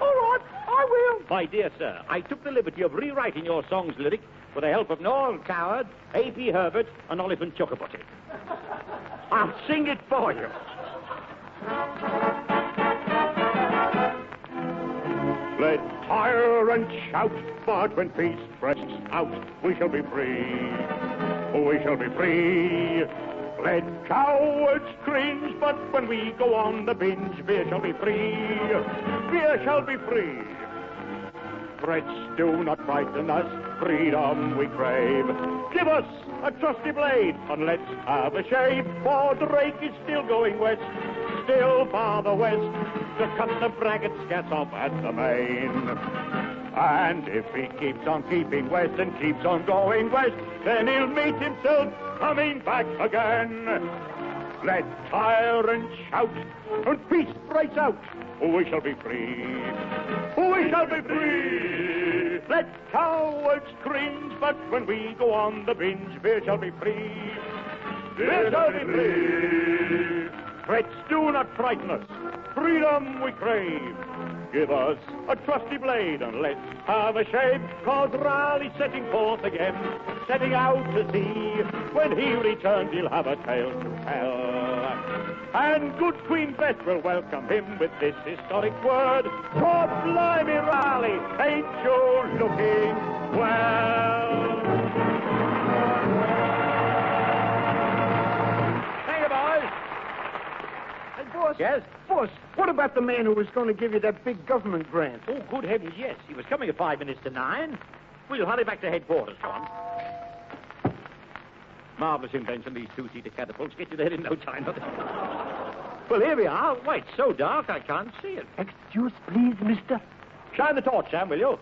All right, I will.
My dear sir, I took the liberty of rewriting your song's lyric with the help of Noel Coward, A.P. Herbert, and Oliphant Chocobotty. I'll sing it for you.
Let tyrants shout, but when peace breaks out, we shall be free. We shall be free. Let cowards cringe, but when we go on the binge, beer shall be free. Beer shall be free. Threats do not frighten us, freedom we crave. Give us a trusty blade, and let's have a shave, for Drake is still going west, still farther west, to cut the braggart scats off at the main. And if he keeps on keeping west and keeps on going west, then he'll meet himself coming back again. Let tyrants shout, and peace breaks out, we shall be free. We shall be free. Let cowards cringe, but when we go on the binge, beer shall be free. Beer shall be free. Threats do not frighten us, freedom we crave. Give us a trusty blade and let's have a shave, 'cause Raleigh's setting forth again, setting out to sea. When he returns, he'll have a tale to tell. And good Queen Beth will welcome him with this historic word. God blimey, Raleigh, ain't you looking well?
Thank you, boys.
Hey, boss.
Yes?
Boss, what about the man who was going to give you that big government grant?
Oh, good heavens, yes. He was coming at 5 minutes to 9. We'll hurry back to headquarters. Go on. Marvellous invention, these two-seater catapults. Get you there in no time. Well, here we are. Why, it's so dark I can't see it.
Excuse, please, mister.
Shine the torch, Sam, will you?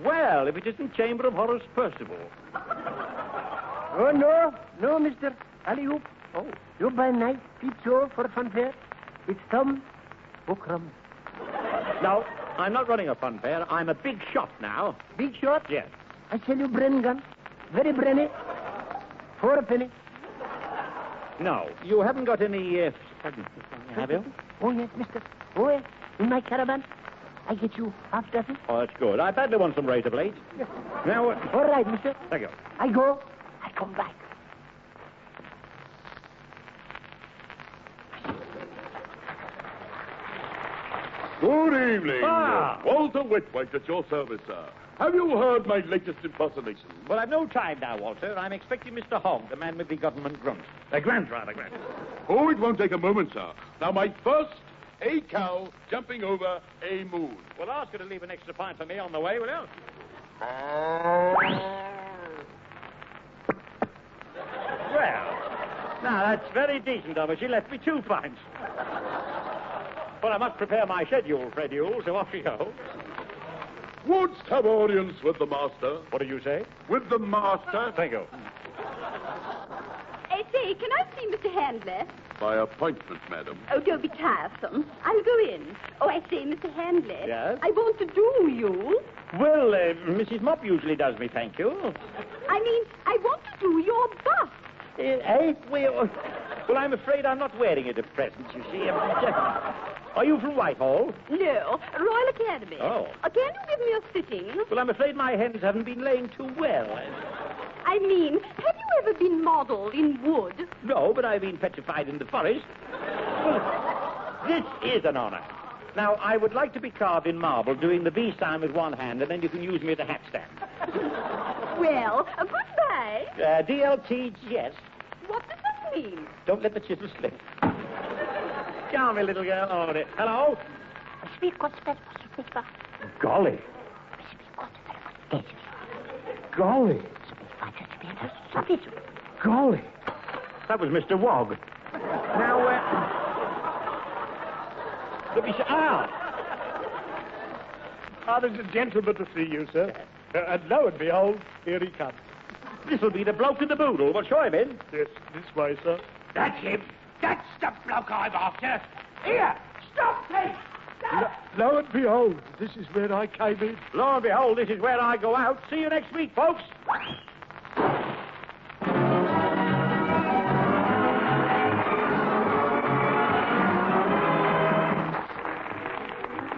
Well, if it isn't Chamber of Horrors Percival.
Oh, no, mister. Alley-oop. Oh, you buy nice pizza for a funfair? It's Tom Bukram.
No, I'm not running a fun fair. I'm a big shot now.
Big shot?
Yes.
I sell you Bren gun. Very Brenny. For a penny.
No. You haven't got any, have you?
Oh, yes, mister. Oh, yes. In my caravan, I get you half dozen.
Oh, that's good. I badly want some razor blades. Now,
All right, mister.
thank you.
I go. I come back.
Good evening.
Ah.
Walter Whitwaite at your service, sir. Have you heard my latest impersonation?
Well, I've no time now, Walter. I'm expecting Mr. Hogg, the man with the government grunt. Grant.
Oh, it won't take a moment, sir. Now, my first, a cow jumping over a moon.
Well, ask her to leave an extra pint for me on the way, will you? Well, now, that's very decent of her. She left me 2 pints. Well, I must prepare my schedule, Fred Yule, so off you go.
Wouldst have audience with the master?
What do you say?
With the master?
Thank you.
Say, can I see Mr. Handley?
By appointment, madam.
Oh, don't be tiresome. I'll go in. Oh, I say, Mr. Handley.
Yes?
I want to do you.
Well, Mrs. Mop usually does me, thank you.
I mean, I want to do your buff.
Well, I'm afraid I'm not wearing it at present, you see. Are you from Whitehall?
No, Royal Academy.
Oh.
Can you give me a sitting?
Well, I'm afraid my hens haven't been laying too well.
I mean, have you ever been modelled in wood?
No, but I've been petrified in the forest. Well, this is an honor. Now, I would like to be carved in marble, doing the V sign with one hand, and then you can use me as a hat stand.
Well, goodbye.
DLT, yes.
What does that mean?
Don't let the chisel slip. Charming little girl. Oh, there. Hello? Golly. Golly. Golly. That was Mr. Wogg. Now, let me see.
There's a gentleman to see you, sir. And lo and behold, here he comes.
This'll be the bloke in the boodle. Well, show him in.
Yes, this way, sir.
That's him. That's the bloke I'm after. Here, stop, please.
Lo and behold, this is where I came in.
Lo and behold, this is where I go out. See you next week, folks.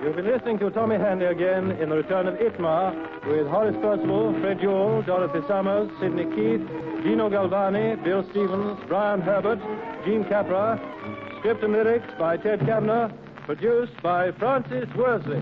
You've been listening to Tommy Hanley again in the return of ITMA with Horace Percival, Fred Yule, Dorothy Summers, Sidney Keith, Gino Galvani, Bill Stevens, Brian Herbert, Gene Capra. Script and lyrics by Ted Kavner. Produced by Francis Worsley.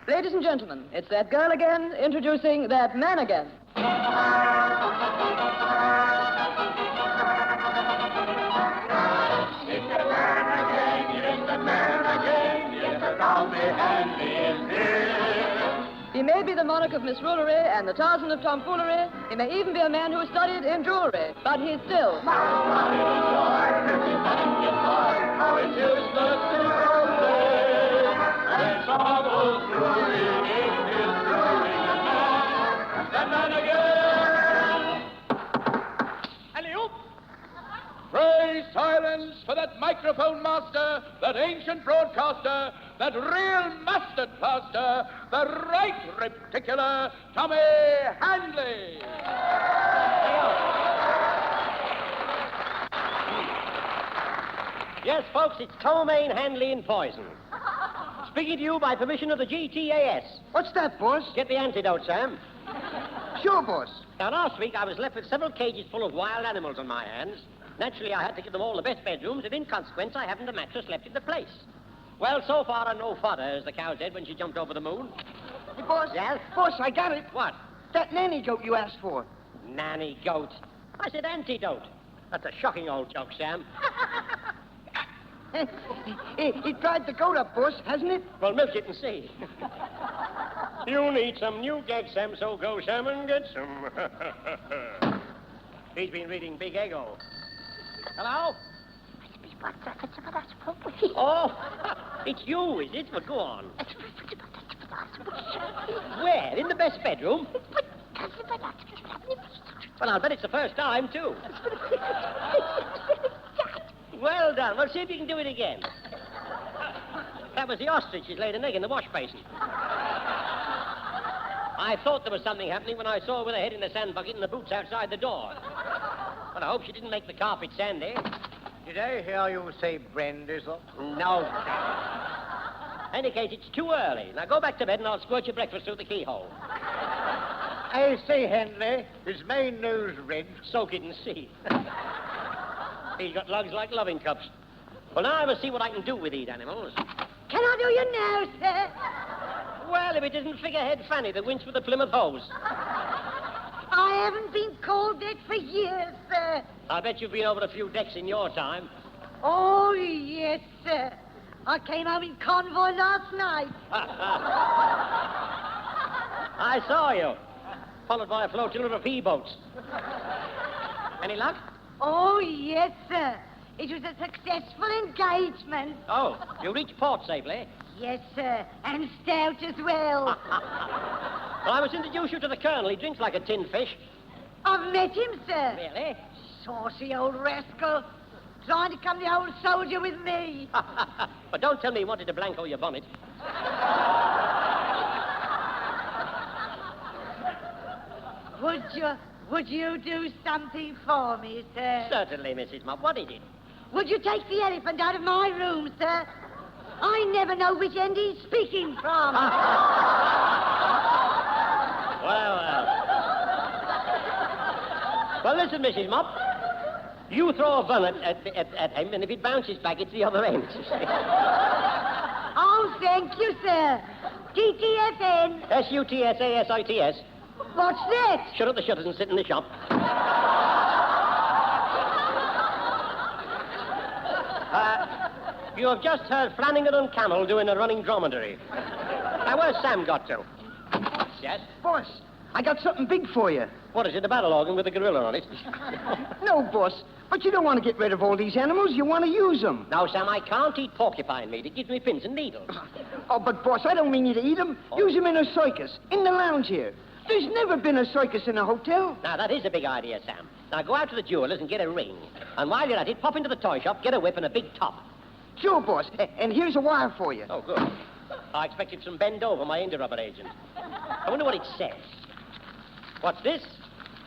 Ladies and gentlemen, it's that girl again introducing that man again. He may be the monarch of misrulery and the Tarzan of tomfoolery. He may even be a man who studied in jewelry, but he's still...
Pray silence for that microphone master, that ancient broadcaster, that real mustard plaster, the right reticular Tommy Handley.
Yes, folks, it's ptomaine Handley in poison. Speaking to you by permission of the GTAS.
What's that, boss?
Get the antidote, Sam.
Sure, boss.
Now, last week I was left with several cages full of wild animals on my hands. Naturally, I had to give them all the best bedrooms, and in consequence, I haven't a mattress left in the place. Well, so far, I'm no fodder, as the cow said when she jumped over the moon.
Hey, boss.
Yes?
Boss, I got it.
What?
That nanny goat you asked for.
Nanny goat. I said antidote. That's a shocking old joke, Sam.
He dried the goat up, boss, hasn't it?
Well, milk it and see. You need some new gag, Sam, so go, Sam, and get some. He's been reading Big Ego. Hello? Oh, it's you, is it? Well, go on. Where? In the best bedroom? Well, I'll bet it's the first time, too. Well done. Well, see if you can do it again. That was the ostrich. He's laid an egg in the wash basin. I thought there was something happening when I saw her with her head in the sand bucket and the boots outside the door. But I hope she didn't make the carpet sandy.
Did I hear you say brandy, sir?
No. In any case, it's too early. Now go back to bed and I'll squirt your breakfast through the keyhole.
I say, Henley, is my nose red?
Soak it and see. He's got lugs like loving cups. Well, now I must see what I can do with these animals.
Can I do your nose, sir?
Well, if it isn't Figurehead Fanny, the winch with the Plymouth hose.
I haven't been called that for years, sir.
I bet you've been over a few decks in your time.
Oh, yes, sir. I came home in convoy last night.
I saw you. Followed by a flotilla of he-boats. Any luck?
Oh, yes, sir. It was a successful engagement.
Oh, you reached port safely?
Yes, sir. And stout as well.
Well, I must introduce you to the Colonel. He drinks like a tin fish.
I've met him, sir.
Really?
Saucy old rascal. Trying to come the old soldier with me.
But don't tell me you wanted to blanco your bonnet.
Would you do something for me, sir?
Certainly, Mrs. Mop. What is it?
Would you take the elephant out of my room, sir? I never know which end he's speaking from.
Well, listen, Mrs. Mop. You throw a bun at him, and if it bounces back, it's the other end.
Oh, thank you, sir. TTFN.
SUTSASITS.
What's that?
Shut up the shutters and sit in the shop. You have just heard Flanagan and Camel doing a running dromedary. Now, where's Sam got to? Yes?
Boss, I got something big for you.
What is it, a battle organ with a gorilla on it?
No, boss, but you don't want to get rid of all these animals. You want to use them.
Now, Sam, I can't eat porcupine meat. It gives me pins and needles.
Oh, but, boss, I don't mean you to eat them. Use them in a circus, in the lounge here. There's never been a circus in a hotel.
Now, that is a big idea, Sam. Now, go out to the jeweller's and get a ring. And while you're at it, pop into the toy shop, get a whip and a big top.
Sure, boss. And here's a wire for you.
Oh, good. I expected some bend over, my India rubber agent. I wonder what it says. What's this?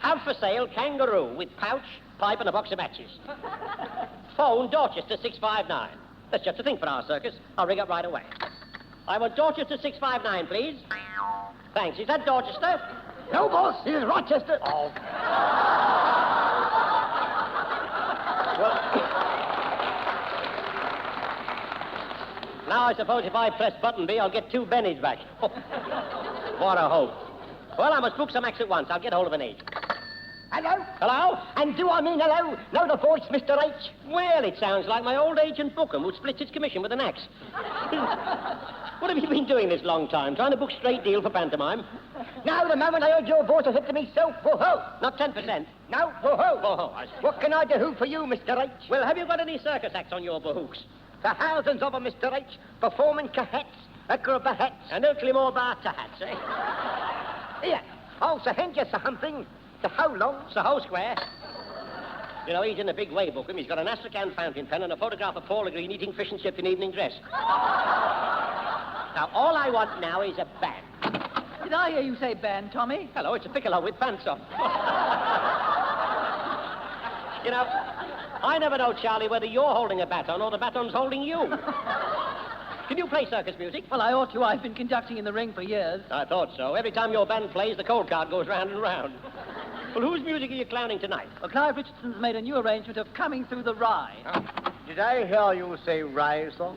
Have for sale kangaroo with pouch, pipe, and a box of matches. Phone Dorchester 659. That's just a thing for our circus. I'll ring up right away. I want Dorchester 659, please. Thanks. Is that Dorchester?
No, boss. It is Rochester.
Oh. Now, I suppose if I press button B, I'll get 2 bennies back. What a hope. Well, I must book some acts at once. I'll get hold of an agent.
Hello?
Hello?
And do I mean hello? Know the voice, Mr. H?
Well, it sounds like my old agent Bookham, who splits his commission with an axe. What have you been doing this long time? Trying to book straight deal for pantomime?
Now, the moment I heard your voice, I said to myself, ho-ho.
Not 10%.
No, ho-ho.
Ho-ho, I see.
What can I do for you, Mr. H?
Well, have you got any circus acts on your bahooks?
The thousands of them, Mr. H, performing cahats, acrobats.
And hopefully more bar hats, eh?
Here, I'll send you something. So how long?
So how square? You know, he's in a big way, Bookham. He's got an Astrakhan fountain pen and a photograph of Paula Green eating fish and chips in evening dress. Now, all I want now is a band.
Did I hear you say band, Tommy?
Hello, it's a piccolo with pants off. You know, I never know, Charlie, whether you're holding a baton or the baton's holding you. Can you play circus music?
Well, I ought to. I've been conducting in the ring for years.
I thought so. Every time your band plays, the cold card goes round and round. Well, whose music are you clowning tonight?
Well, Clive Richardson's made a new arrangement of Coming Through the Rye.
Did I hear you say rye, sir?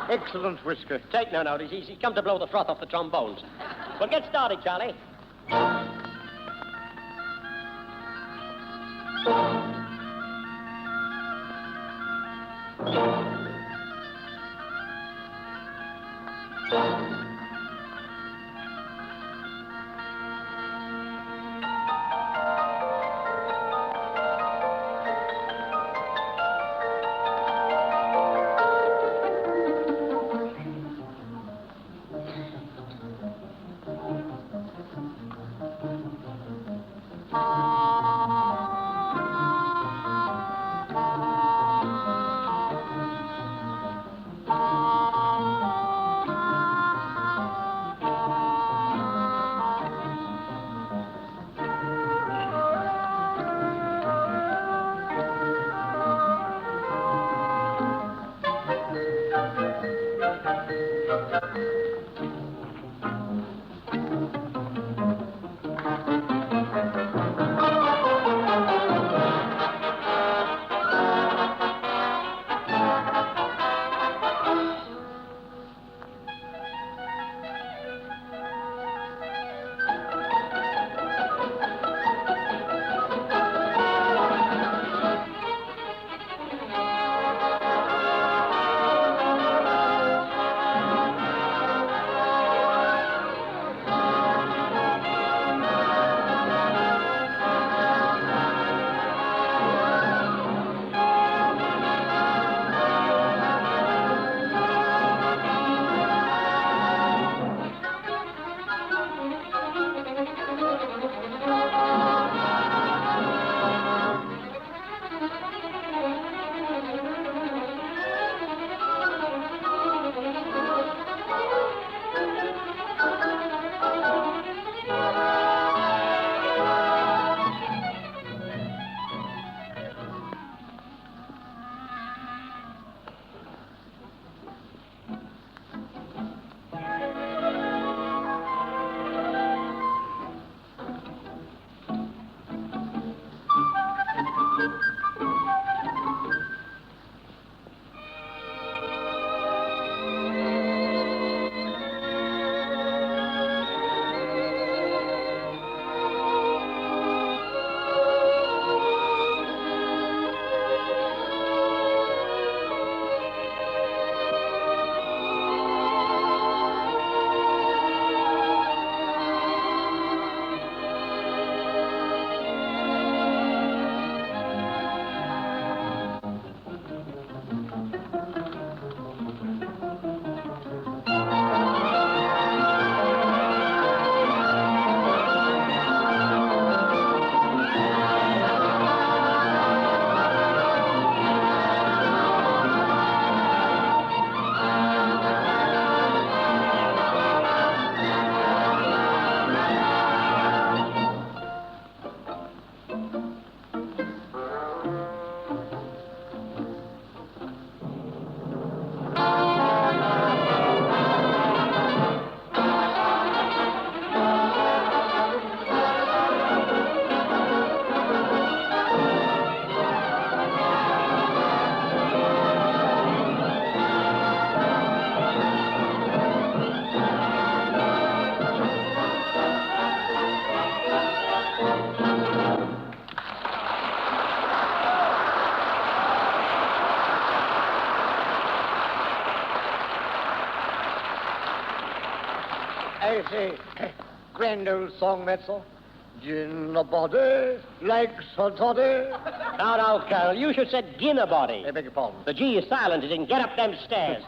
Excellent whisker.
Take no notice. He's come to blow the froth off the trombones. Well, get started, Charlie.
I say, grand old song, that's all. Gin a body, legs a toddy.
No, Carol, you should say gin a body.
I beg your pardon.
The G is silent. It didn't get up them stairs.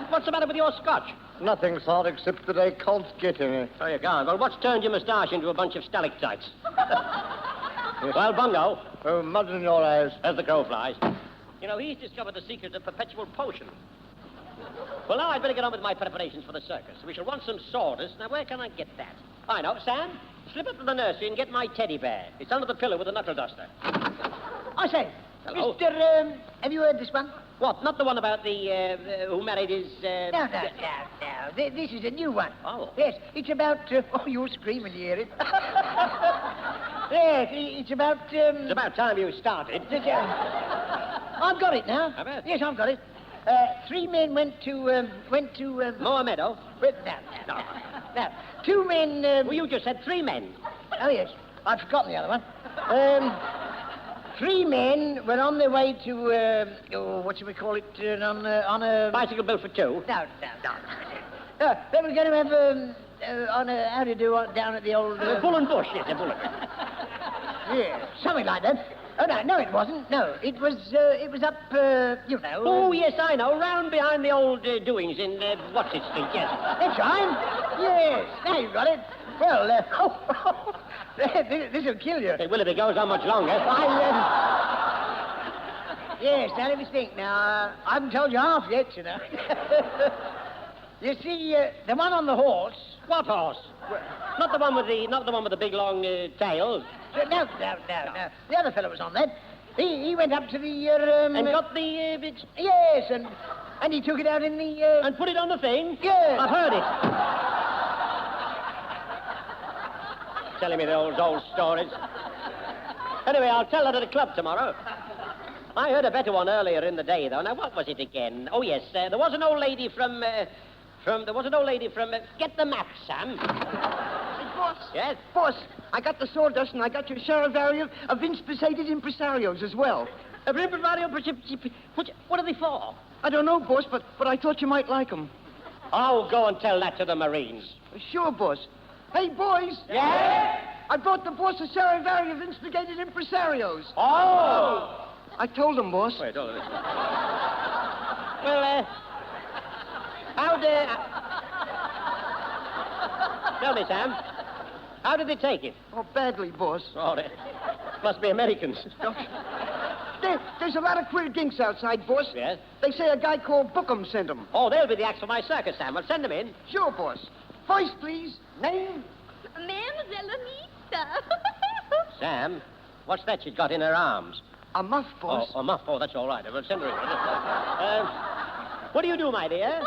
What's the matter with your scotch?
Nothing, sir, except that I can't get any.
Oh, you can't. Well, what's turned your moustache into a bunch of stalactites? Well, Bungo.
Oh, mud in your eyes.
As the crow flies. You know, he's discovered the secret of perpetual potion. Well, now I'd better get on with my preparations for the circus. We shall want some sawdust. Now, where can I get that? I know. Sam, slip up to the nursery and get my teddy bear. It's under the pillow with a knuckle duster.
I say,
Hello?
Mr. Have you heard this one?
What? Not the one about the, who married his,
No. This is a new one.
Oh.
Yes, it's about... oh, you'll scream when you hear it. Yes, it's about...
It's about time you started.
I've got it now.
Have you?
Yes, I've got it. 3 men went to...
Moor Meadow?
No. 2 men...
Well, you just said 3 men.
Oh, yes. I'd forgotten the other one. 3 men were on their way to, what shall we call it, on a...
Bicycle built for 2?
No. They were going to have, on a, how do you do, down at the old...
Bull and Bush, yes, a bullet.
Yeah, something like that. Oh, no, it wasn't. No, it was up, you know...
Oh, yes, I know, round behind the old doings in, what's-it street, yes.
That's right. Yes, now you've got it. Well, this'll kill you.
It will if it goes on much longer.
Yes, now let me think. Now, I haven't told you half yet, you know. You see, the one on the horse...
What horse? Not the one with the big long tail.
No. The other fellow was on that. He went up to the...
and got the...
Yes, and he took it out in the...
And put it on the thing?
Yes.
I've heard it. Telling me the old stories. Anyway, I'll tell that at the club tomorrow. I heard a better one earlier in the day, though. Now, what was it again? Oh, yes, there was an old lady from... get the map, Sam.
Boss.
Yes?
Boss, I got the sawdust and I got your Saravario of Inspirated Impresarios as well.
What are they for?
I don't know, boss, but I thought you might like them.
Oh, go and tell that to the Marines.
Sure, boss. Hey, boys.
Yeah?
I brought the boss a Saravario of Instigated Impresarios.
Oh!
I told him, boss.
Wait, hold on. Well, tell me, Sam, how did they take it?
Oh, badly, boss.
Oh, they must be Americans.
There's a lot of queer dinks outside, boss.
Yes?
They say a guy called Bookham sent them.
Oh, they'll be the acts for my circus, Sam. Well, send them in.
Sure, boss. Voice, please. Name?
Mademoiselle Anita.
Sam, what's that she's got in her arms?
A muff, boss.
Oh, a muff. Oh, that's all right. Well, send her in. What do you do, my dear?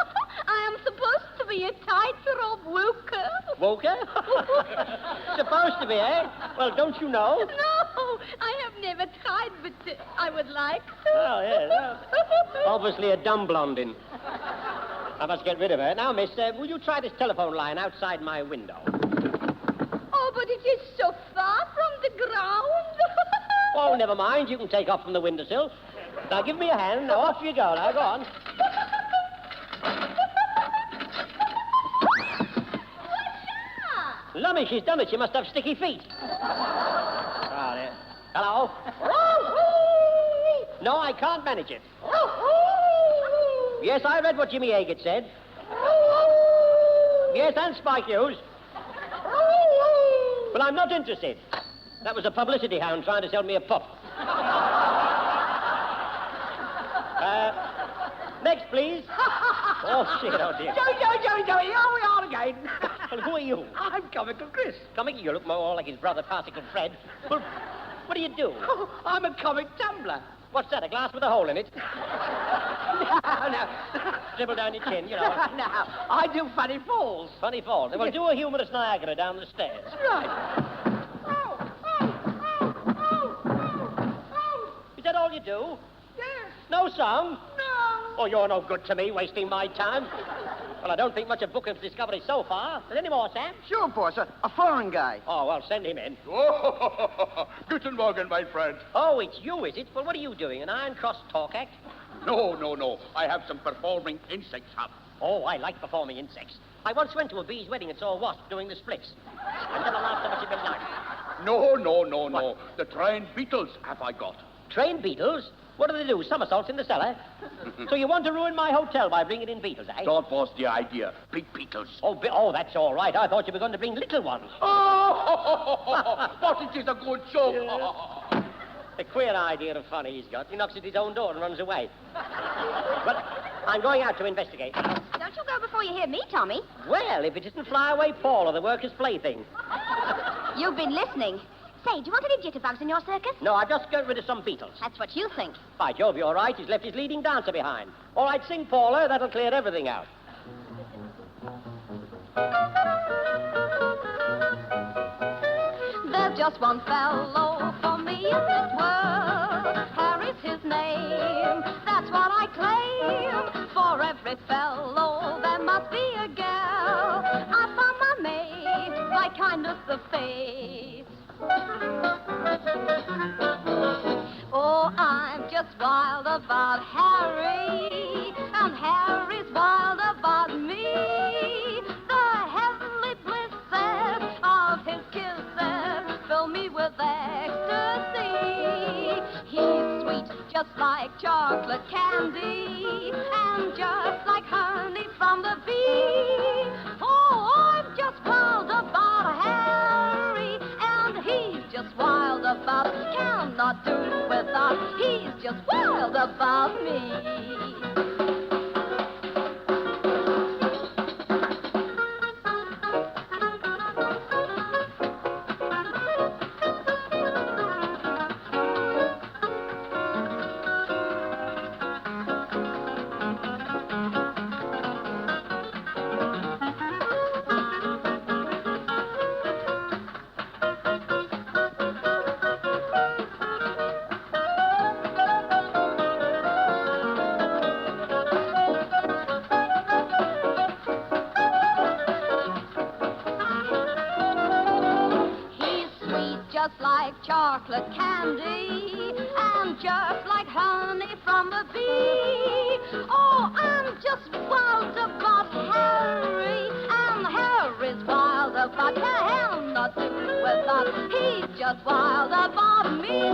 I am supposed to be a tightrope walker.
Walker? Supposed to be, eh? Well, don't you know?
No, I have never tried, but I would like to.
Oh, yes. Well, obviously a dumb blondin. I must get rid of her. Now, miss, will you try this telephone line outside my window?
Oh, but it is so far from the ground.
Oh, never mind. You can take off from the windowsill. Now, give me a hand. Now, off you go. Now, go on. Lummy, she's done it. She must have sticky feet. Oh, there. Hello? No, I can't manage it. Yes, I read what Jimmy Haggett said. Yes, and Spike Hughes. But I'm not interested. That was a publicity hound trying to sell me a pup. Next, please. Oh, shit, oh, dear.
Joey, here we are again.
Well, who are you?
I'm Comical Chris.
Comic? You look more like his brother, Farcical Fred. Well, what do you do?
Oh, I'm a comic tumbler.
What's that, a glass with a hole in it?
No.
Dribble down your chin, you know.
No, I do funny falls.
Funny falls. Well, do a humorous Niagara down the stairs.
Right.
Is that all you do?
Yes.
No song?
No.
Oh, you're no good to me, wasting my time. Well, I don't think much of Bookham's discovery so far. Is there any more, Sam?
Sure, boss. A foreign guy.
Oh, well, send him in.
Oh, Guten Morgen, my friend.
Oh, it's you, is it? Well, what are you doing, an Iron Cross talk act?
No. I have some performing insects up.
Oh, I like performing insects. I once went to a bee's wedding and saw a wasp doing the splits. I never laughed so much in my life.
No. The trained beetles have I got.
Trained beetles? What do they do? Somersaults in the cellar? So you want to ruin my hotel by bringing in beetles, eh?
That was the idea. Big beetles.
Oh, that's all right. I thought you were going to bring little ones.
Oh, but it is a good joke.
Yeah. A queer idea of fun he's got. He knocks at his own door and runs away. Well, I'm going out to investigate.
Don't you go before you hear me, Tommy.
Well, if it isn't Flyaway Paul or the workers' plaything.
You've been listening. Say, do you want any jitterbugs in your circus?
No, I've just got rid of some beetles.
That's what you think.
By Jove, you're right. He's left his leading dancer behind. All right, sing, Paula. That'll clear everything out.
There's just one fellow for me in this world. Harry's his name. That's what I claim. For every fellow, there must be a girl. I found my mate by kindness of fate. Oh, I'm just wild about Harry, and Harry's wild about me. The heavenly blisses of his kisses fill me with ecstasy. He's sweet, just like chocolate candy, and just like honey from the bee. Oh, I'm just wild about Harry, and he's just wild about, cannot do without. He's just wild about me. Just like chocolate candy, and just like honey from the bee. Oh, I'm just wild about Harry, and Harry's wild about him. Not do without, he's just wild about me.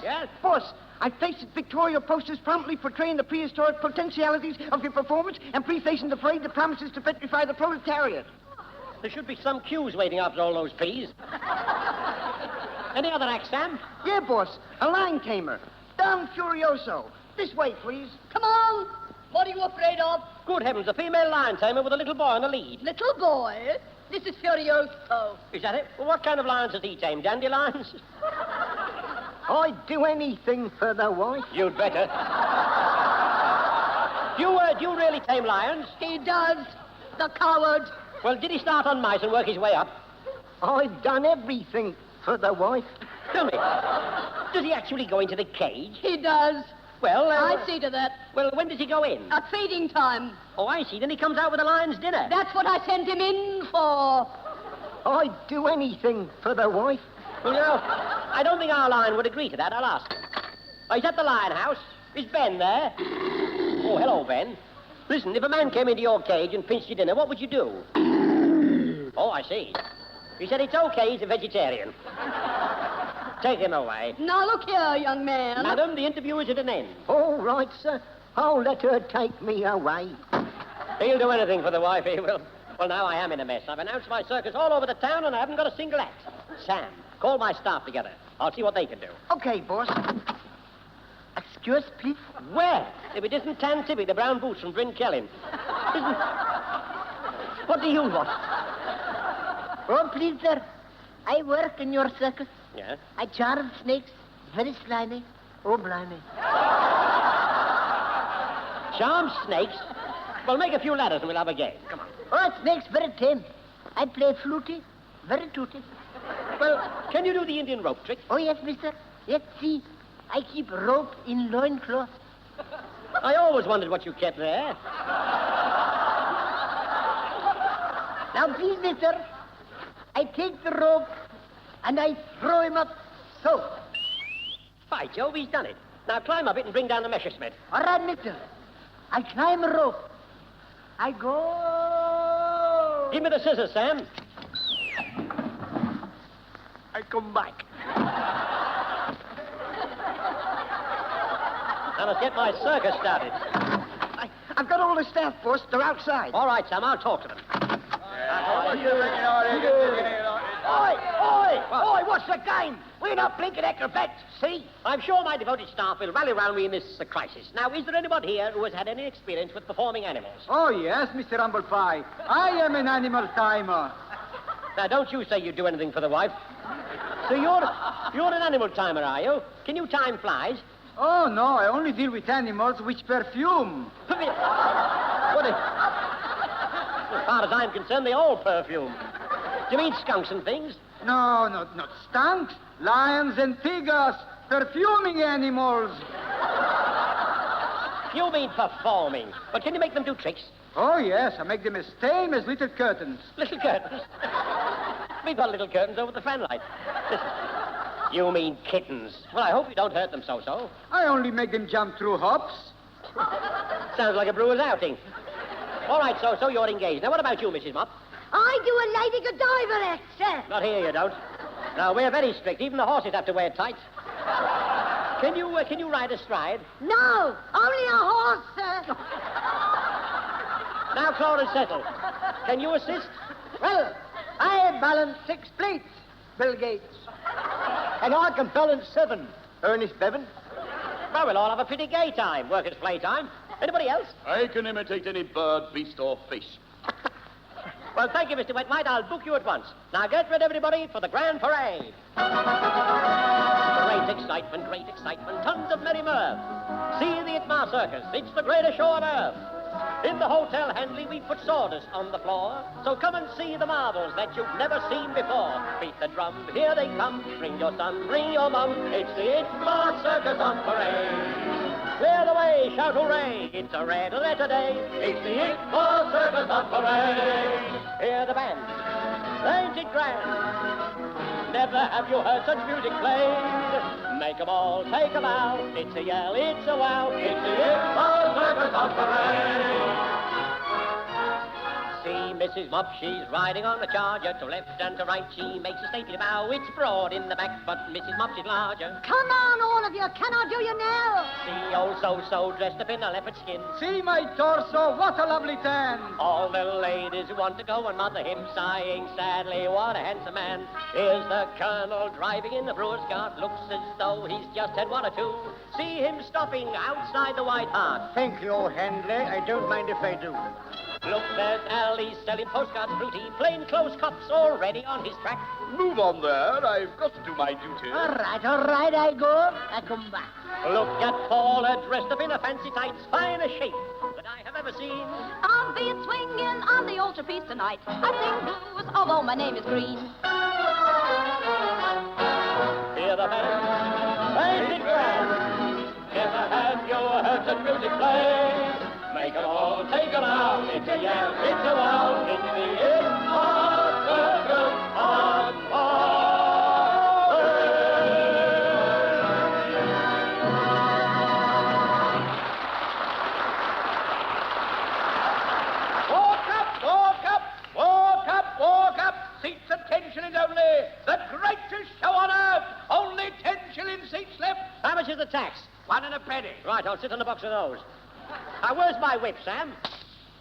Yes? Boss, I pasted pictorial posters promptly portraying the prehistoric potentialities of your performance and prefacing the parade that promises to petrify the proletariat.
There should be some cues waiting after all those peas. Any other acts, Sam?
Yeah, boss. A line tamer. Don Furioso. This way, please.
Come on. What are you afraid of?
Good heavens, a female lion tamer with a little boy in the lead.
Little boy? This is Furioso.
Is that it? Well, what kind of lions does he tame? Dandelions?
I'd do anything for the wife.
You'd better. Do you really tame lions?
He does. The coward.
Well, did he start on mice and work his way up?
I've done everything for the wife.
Tell me, does he actually go into the cage?
He does.
Well,
I see to that.
Well, when does he go in?
At feeding time.
Oh, I see. Then he comes out with the lion's dinner.
That's what I sent him in for.
I'd do anything for the wife.
Well, no, I don't think our lion would agree to that. I'll ask. Oh, he's at the lion house. Is Ben there? Oh, hello, Ben. Listen, if a man came into your cage and pinched your dinner, what would you do? Oh, I see. He said it's okay, he's a vegetarian. Take him away.
Now, look here, young man.
Madam, the interview is at an end.
All right, sir. I'll let her take me away.
He'll do anything for the wife, he will. Well, now I am in a mess. I've announced my circus all over the town, and I haven't got a single act. Sam, call my staff together. I'll see what they can do.
Okay, boss. Excuse, please?
Where? If it isn't Tan Tippy, the brown boots from Bryn Kelly. What do you want?
Oh, please, sir. I work in your circus.
Yeah?
I charm snakes. Very slimy. Oh, blimey.
Charm snakes? Well, make a few ladders and we'll have a game. Come on.
Oh, snakes very tame. I play fluty. Very tooty.
Well, can you do the Indian rope trick?
Oh, yes, mister. Let's see. I keep rope in loincloth.
I always wondered what you kept there.
Now, please, mister, I take the rope and I throw him up so.
By Jove, he's done it. Now climb up it and bring down the Messerschmitt.
All right, mister. I climb a rope. I go.
Give me the scissors, Sam.
I come back.
I must get my circus started.
I've got all the staff, boss. They're outside.
All right, Sam, I'll talk to them.
Oi, what's the game? We're not blinking acrobats, see?
I'm sure my devoted staff will rally round me in this crisis. Now, is there anyone here who has had any experience with performing animals?
Oh, yes, Mr. Humble Pie. I am an animal timer.
Now, don't you say you do anything for the wife. So you're an animal timer, are you? Can you time flies?
Oh, no, I only deal with animals which perfume.
What as far as I'm concerned, they all perfume. Do you mean skunks and things?
No, not skunks. Lions and tigers. Perfuming animals.
You mean performing. But can you make them do tricks?
Oh, yes. I make them as tame as little curtains.
Little curtains? We've got little curtains over the fanlight. Listen, you mean kittens. Well, I hope you don't hurt them so-so.
I only make them jump through hops.
Sounds like a brewer's outing. All right, so you're engaged. Now, what about you, Mrs. Mop?
I do a Lady Godiva act, sir.
Not here, you don't. Now, we're very strict. Even the horses have to wear tights. Can you ride astride?
No, only a horse, sir.
Now, Claude, settle. Can you assist?
Well, I balance 6 plates, Bill Gates. And I can balance 7, Ernest Bevan.
Well, we'll all have a pretty gay time. Workers' playtime. Anybody else?
I can imitate any bird, beast, or fish.
Well, thank you, Mr. Wetmite. I'll book you at once. Now, get ready, everybody, for the grand parade. Great excitement, tons of merry mirth. See the ITMA circus. It's the greatest show on earth. In the Hotel Handley, we put sawdust on the floor. So come and see the marvels that you've never seen before. Beat the drum, here they come. Bring your son, bring your mum. It's the ITMA circus on parade. Clear the way, shout hooray. It's a red letter day. It's the ITMA circus on parade. Hear the band. Ain't it grand? Never have you heard such music played. Make 'em all take a bow. It's a yell, it's a wow. It's the ITMA circus on parade. See Mrs. Mop, she's riding on a charger. To left and to right she makes a stately bow. It's broad in the back, but Mrs. Mop's is larger.
Come on, all of you. Can I do you now?
See old so-so dressed up in a leopard skin.
See my torso, what a lovely tan.
All the ladies who want to go and mother him, sighing sadly, what a handsome man. Here's the colonel driving in the brewer's cart. Looks as though he's just had 1 or 2. See him stopping outside the White Hart.
Thank you, Handley. I don't mind if I do.
Look, there's Alley selling postcards, fruity, plain clothes cops already on his track.
Move on there. I've got to do my duty.
All right, I go. I come back.
Look at Paula dressed up in a fancy tights, fine a shape that I have ever seen.
I'll be swinging on the altarpiece tonight. I sing blues, although my name is Green.
Hear the band, ain't it grand? Never have you heard such music play. Make 'em all take 'em out. It's a yell, it's a wow. It's the ITMA circus on
Walk up. Seats at 10 shillings only. The greatest show on earth. Only 10 shilling seats left.
How much is the tax?
1 and a penny.
Right, I'll sit on a box of those. Now, where's my whip, Sam?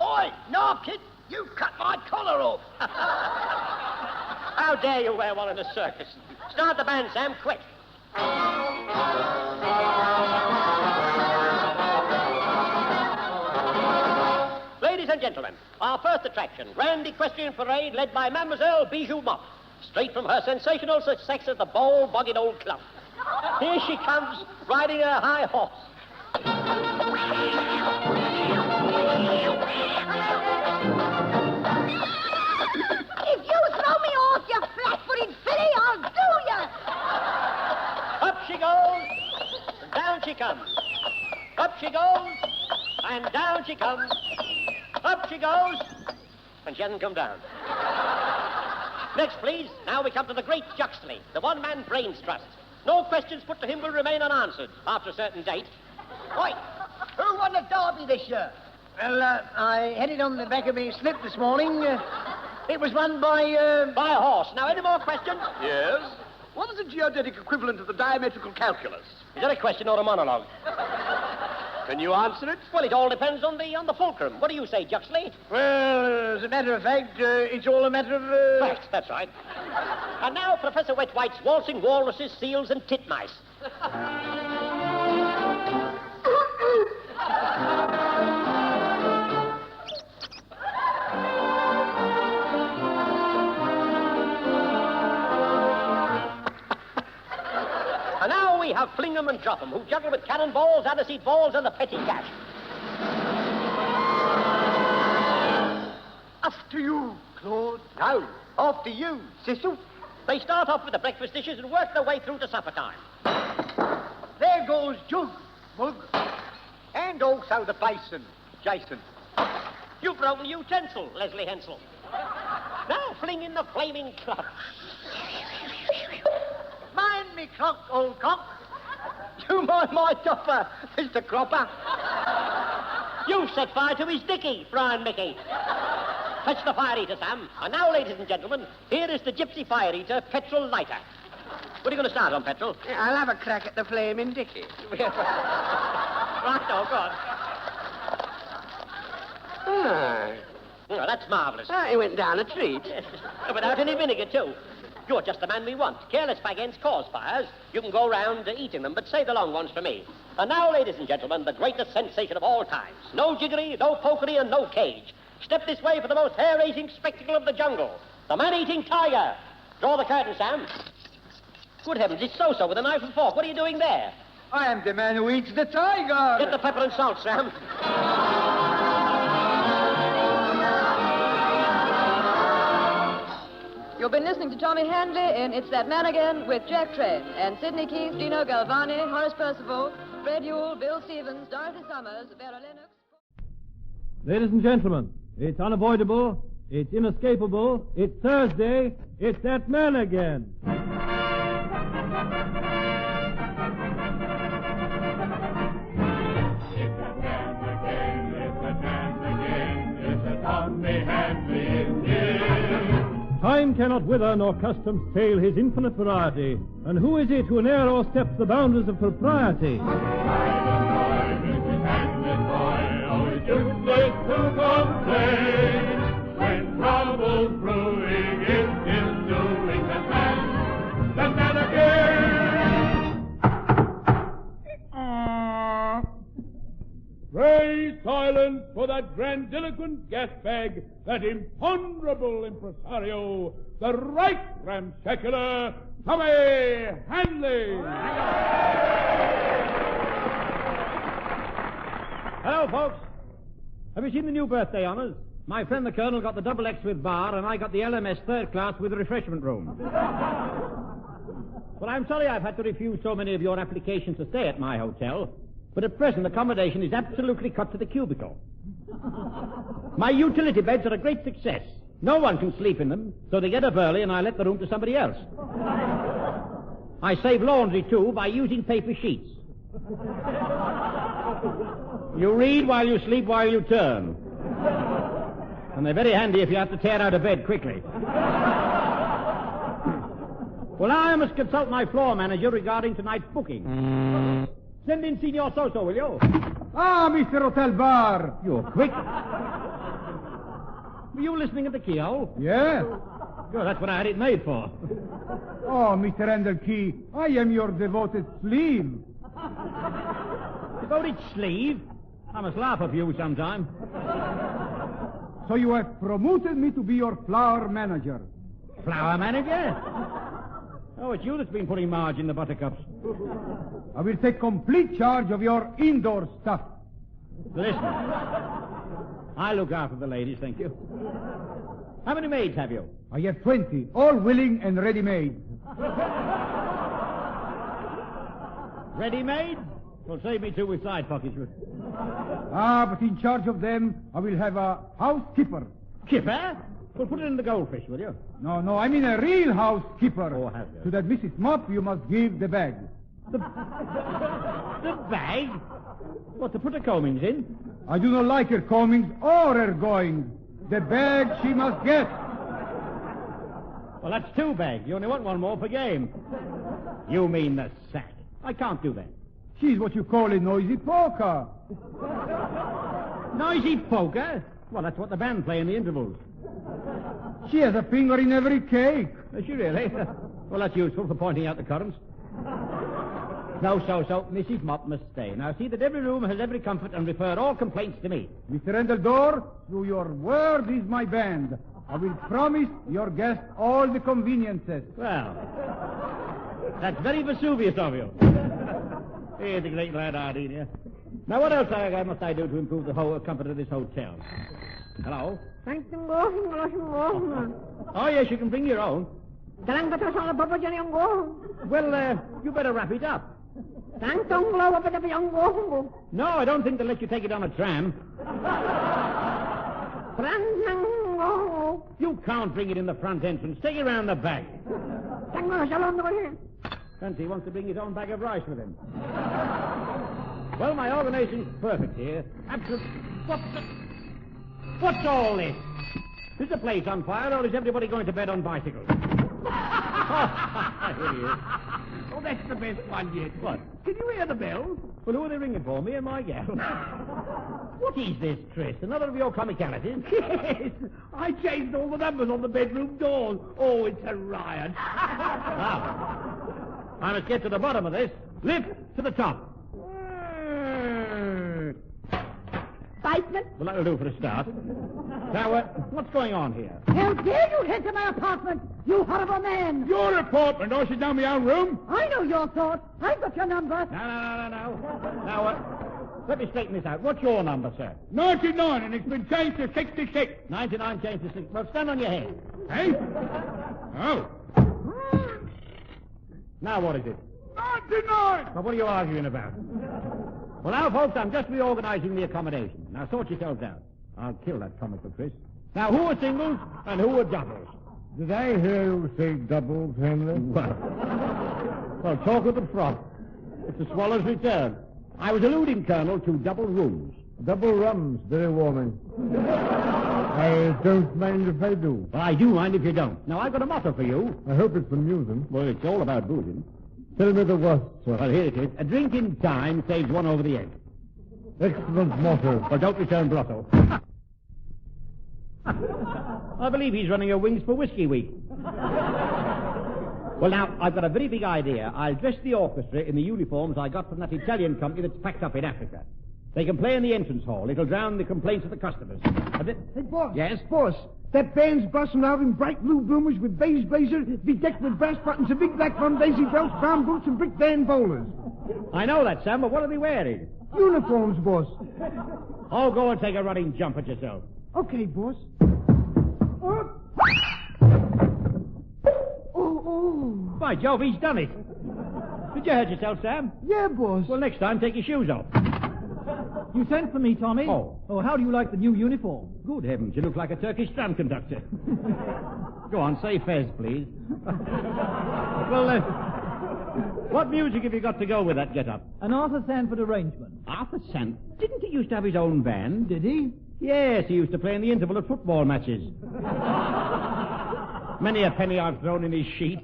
Oi, no, kid. You cut my collar off.
How dare you wear one in a circus? Start the band, Sam, quick. Ladies and gentlemen, our first attraction, Grand Equestrian Parade led by Mademoiselle Bijou Mop, straight from her sensational success as the bold-bogged old club. Here she comes, riding her high horse.
If you throw me off, you flat-footed filly, I'll do you.
Up she goes, and down she comes. Up she goes, and down she comes. Up she goes, and she hasn't come down. Next, please. Now we come to the great Juxley, the one-man brains trust. No questions put to him will remain unanswered after a certain date.
Oi, who won the derby this year? Well, I had it on the back of my slip this morning. It was won by...
By a horse. Now, any more questions?
Yes? What is the geodetic equivalent of the diametrical calculus?
Is that a question or a monologue?
Can you answer it?
Well, it all depends on the fulcrum. What do you say, Juxley?
Well, as a matter of fact, it's all a matter of...
Fact, that's right. And now, Professor Wet-White's waltzing walruses, seals, and titmice. And now we have Fling 'em and Drop 'em, who juggle with cannonballs, aniseed balls, and the petty cash.
After you, Claude. Now, after you, Cecil.
They start off with the breakfast dishes and work their way through to supper time.
There goes Jug, Mug. And also the basin, Jason.
You've broken the utensil, Leslie Hensel. Now fling in the flaming clock.
Mind me clock, old cock. You mind my topper, Mr. Cropper.
You set fire to his dicky, Brian Mickey. Fetch the fire eater, Sam. And now, ladies and gentlemen, here is the gypsy fire eater, petrol lighter. What are you going to start on, petrol?
I'll have a crack at the flaming dicky.
Right, oh, God. Oh, that's marvellous.
He went down a treat.
Without any vinegar, too. You're just the man we want. Careless fagends cause fires. You can go round eating them, but save the long ones for me. And now, ladies and gentlemen, the greatest sensation of all times. No jiggery, no pokery, and no cage. Step this way for the most hair-raising spectacle of the jungle. The man-eating tiger. Draw the curtain, Sam. Good heavens, it's So-So with a knife and fork. What are you doing there?
I am the man who eats the tiger.
Get the pepper and salt, Sam.
You've been listening to Tommy Handley in It's That Man Again with Jack Train and Sidney Keith, Dino Galvani, Horace Percival, Fred Ewell, Bill Stevens, Dorothy Summers, Vera Lennox.
Ladies and gentlemen, it's unavoidable, it's inescapable, it's Thursday, it's That Man Again. Time cannot wither, nor customs fail his infinite variety. And who is it who ne'er o'ersteps the boundaries of propriety?
Useless to complain when trouble's brewing, it is doing that man again.
Pray silence for that grandiloquent gas-bag, that imponderable impresario, the right ramshackler, Tommy Handley.
Hello, folks. Have you seen the new birthday honors? My friend the Colonel got the double X with bar, and I got the LMS third class with refreshment room. Well, I'm sorry I've had to refuse so many of your applications to stay at my hotel, but at present accommodation is absolutely cut to the cubicle. My utility beds are a great success. No one can sleep in them, so they get up early and I let the room to somebody else. I save laundry, too, by using paper sheets. You read while you sleep while you turn. And they're very handy if you have to tear out of bed quickly. Well, I must consult my floor manager regarding tonight's booking. Send in Signor So-So, will you?
Ah, Mr. Hotel Bar.
You're quick. Were you listening at the keyhole?
Yes.
Good, that's what I had it made for.
Oh, Mr. Endelkey, I am your devoted sleeve.
Devoted sleeve? I must laugh at you sometime.
So you have promoted me to be your flower manager.
Flower manager? Oh, it's you that's been putting Marge in the buttercups.
I will take complete charge of your indoor stuff.
Listen, I look after the ladies, thank you. How many maids have you?
I have 20, all willing and ready-made.
Ready-made? Well, save me two with side pockets.
Ah, but in charge of them, I will have a housekeeper.
Kipper? Well, put it in the goldfish, will you?
No, I mean a real housekeeper.
Oh, have you?
To that Mrs. Mop, you must give the bag.
The bag? What, to put her combings in?
I do not like her combings or her goings. The bag she must get.
Well, that's 2 bags. You only want 1 more per game. You mean the sack. I can't do that.
She's what you call a noisy poker.
Noisy poker? Well, that's what the band play in the intervals.
She has a finger in every cake.
Is she really? Well, that's useful for pointing out the currents. No, so, Mrs. Mop must stay. Now, see that every room has every comfort and refer all complaints to me.
Mr. Endeldor, through your word is my band. I will promise your guest all the conveniences.
Well, that's very Vesuvius of you. Here's a great lad, Ardenia. Now, what else must I do to improve the whole comfort of this hotel? Hello? Oh, yes, you can bring your own. Well, you better wrap it up. No, I don't think they'll let you take it on a tram. You can't bring it in the front entrance. Take it around the back. Fancy he wants to bring his own bag of rice with him. Well, my organization's perfect here. Absolute. What's all this? Is the place on fire, or is everybody going to bed on bicycles? Here he is.
Oh, that's the best one yet.
What?
Can you hear the bells?
Well, who are they ringing for? Me and my gal? What is this, Chris? Another of your comicalities?
Yes. I changed all the numbers on the bedroom doors. Oh, it's a riot.
Now, I must get to the bottom of this. Lift to the top.
Basement?
Well, that'll do for a start. Now, what's going on here?
How dare you enter my apartment, you horrible man!
Your apartment? I sit down in my own room.
I know your thoughts. I've got your number.
No. Now, let me straighten this out. What's your number, sir?
99, and it's been changed to 66.
99 changed to 6. Well, stand on your head.
Hey? Oh.
Now, what is it?
99!
Well, what are you arguing about? Well, now, folks, I'm just reorganizing the accommodation. Now, sort yourselves out. I'll kill that comical Chris. Now, who are singles and who are doubles?
Did I hear you say doubles, Henry?
Well, talk of the froth. It's a swallow's return. I was alluding, Colonel, to double rooms.
Double rums, very warming. I don't mind if I do.
Well, I do mind if you don't. Now, I've got a motto for you.
I hope it's amusing.
Well, it's all about boozing.
Tell me the worst, sir.
Well, here it is. A drink in time saves 1 over the egg.
Excellent motto.
Well, don't return Brotto. I believe he's running a Wings for Whiskey week. Well, now, I've got a very big idea. I'll dress the orchestra in the uniforms I got from that Italian company that's packed up in Africa. They can play in the entrance hall. It'll drown the complaints of the customers.
Hey, boss.
Yes?
Boss, that band's busting out in bright blue bloomers with beige blazers, bedecked with brass buttons, a big black from daisy belts, brown boots, and brick band bowlers.
I know that, Sam, but what are they wearing?
Uniforms, boss.
Oh, go and take a running jump at yourself.
Okay, boss. Oh.
By Jove, he's done it. Did you hurt yourself, Sam?
Yeah, boss.
Well, next time, take your shoes off.
You sent for me, Tommy?
Oh,
how do you like the new uniform?
Good heavens, you look like a Turkish tram conductor. Go on, say Fez, please. Well, what music have you got to go with that get-up?
An Arthur Sanford arrangement.
Arthur Sanford? Didn't he used to have his own band?
Did he?
Yes, he used to play in the interval of football matches. Many a penny I've thrown in his sheet.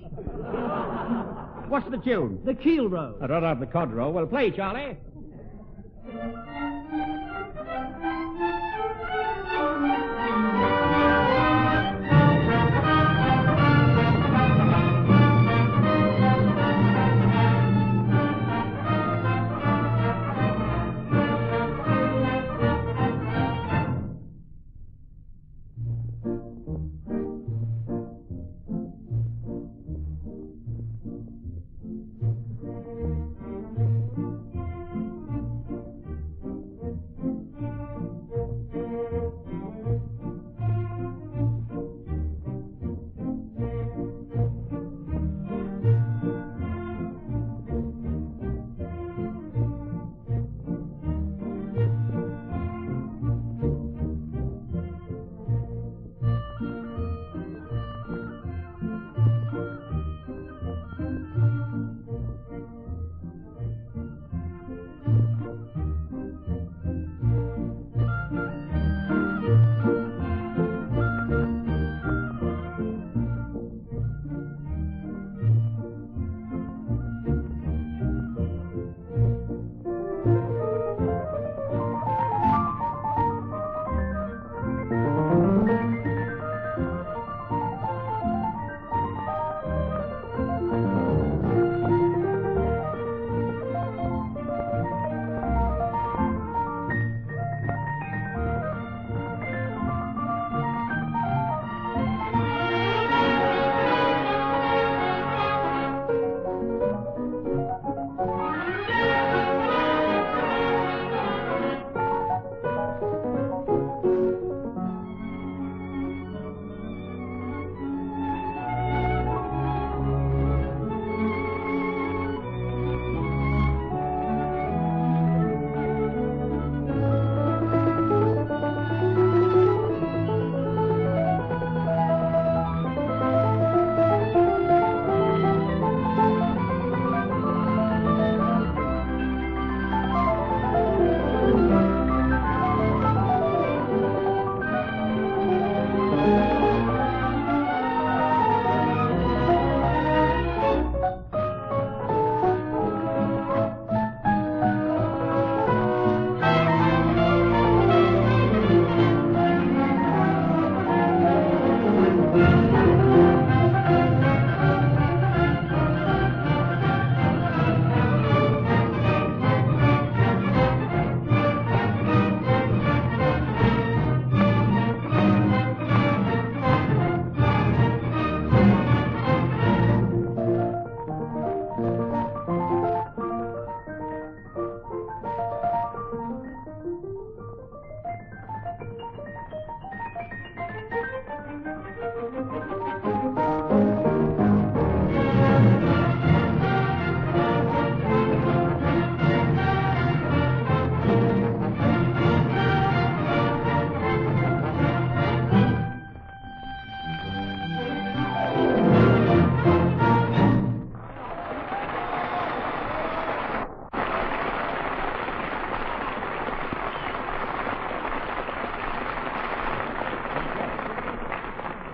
What's the tune?
The Keel Row.
I'd rather have the Cod Row. Well, play, Charlie.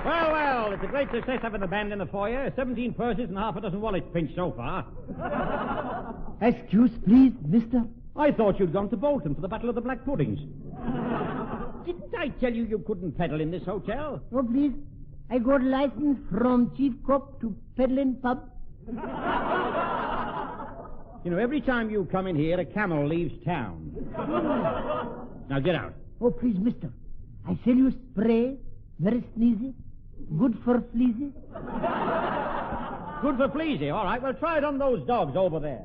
Well, well, it's a great success having the band in the foyer. 17 purses and half a dozen wallets pinched so far.
Excuse, please, mister.
I thought you'd gone to Bolton for the Battle of the Black Puddings. Didn't I tell you couldn't peddle in this hotel?
Oh, please. I got license from chief cook to peddling pub.
You know, every time you come in here, a camel leaves town. Now get out.
Oh, please, mister. I sell you spray, very sneezy, good for fleasy.
Good for fleasy, all right. Well, try it on those dogs over there.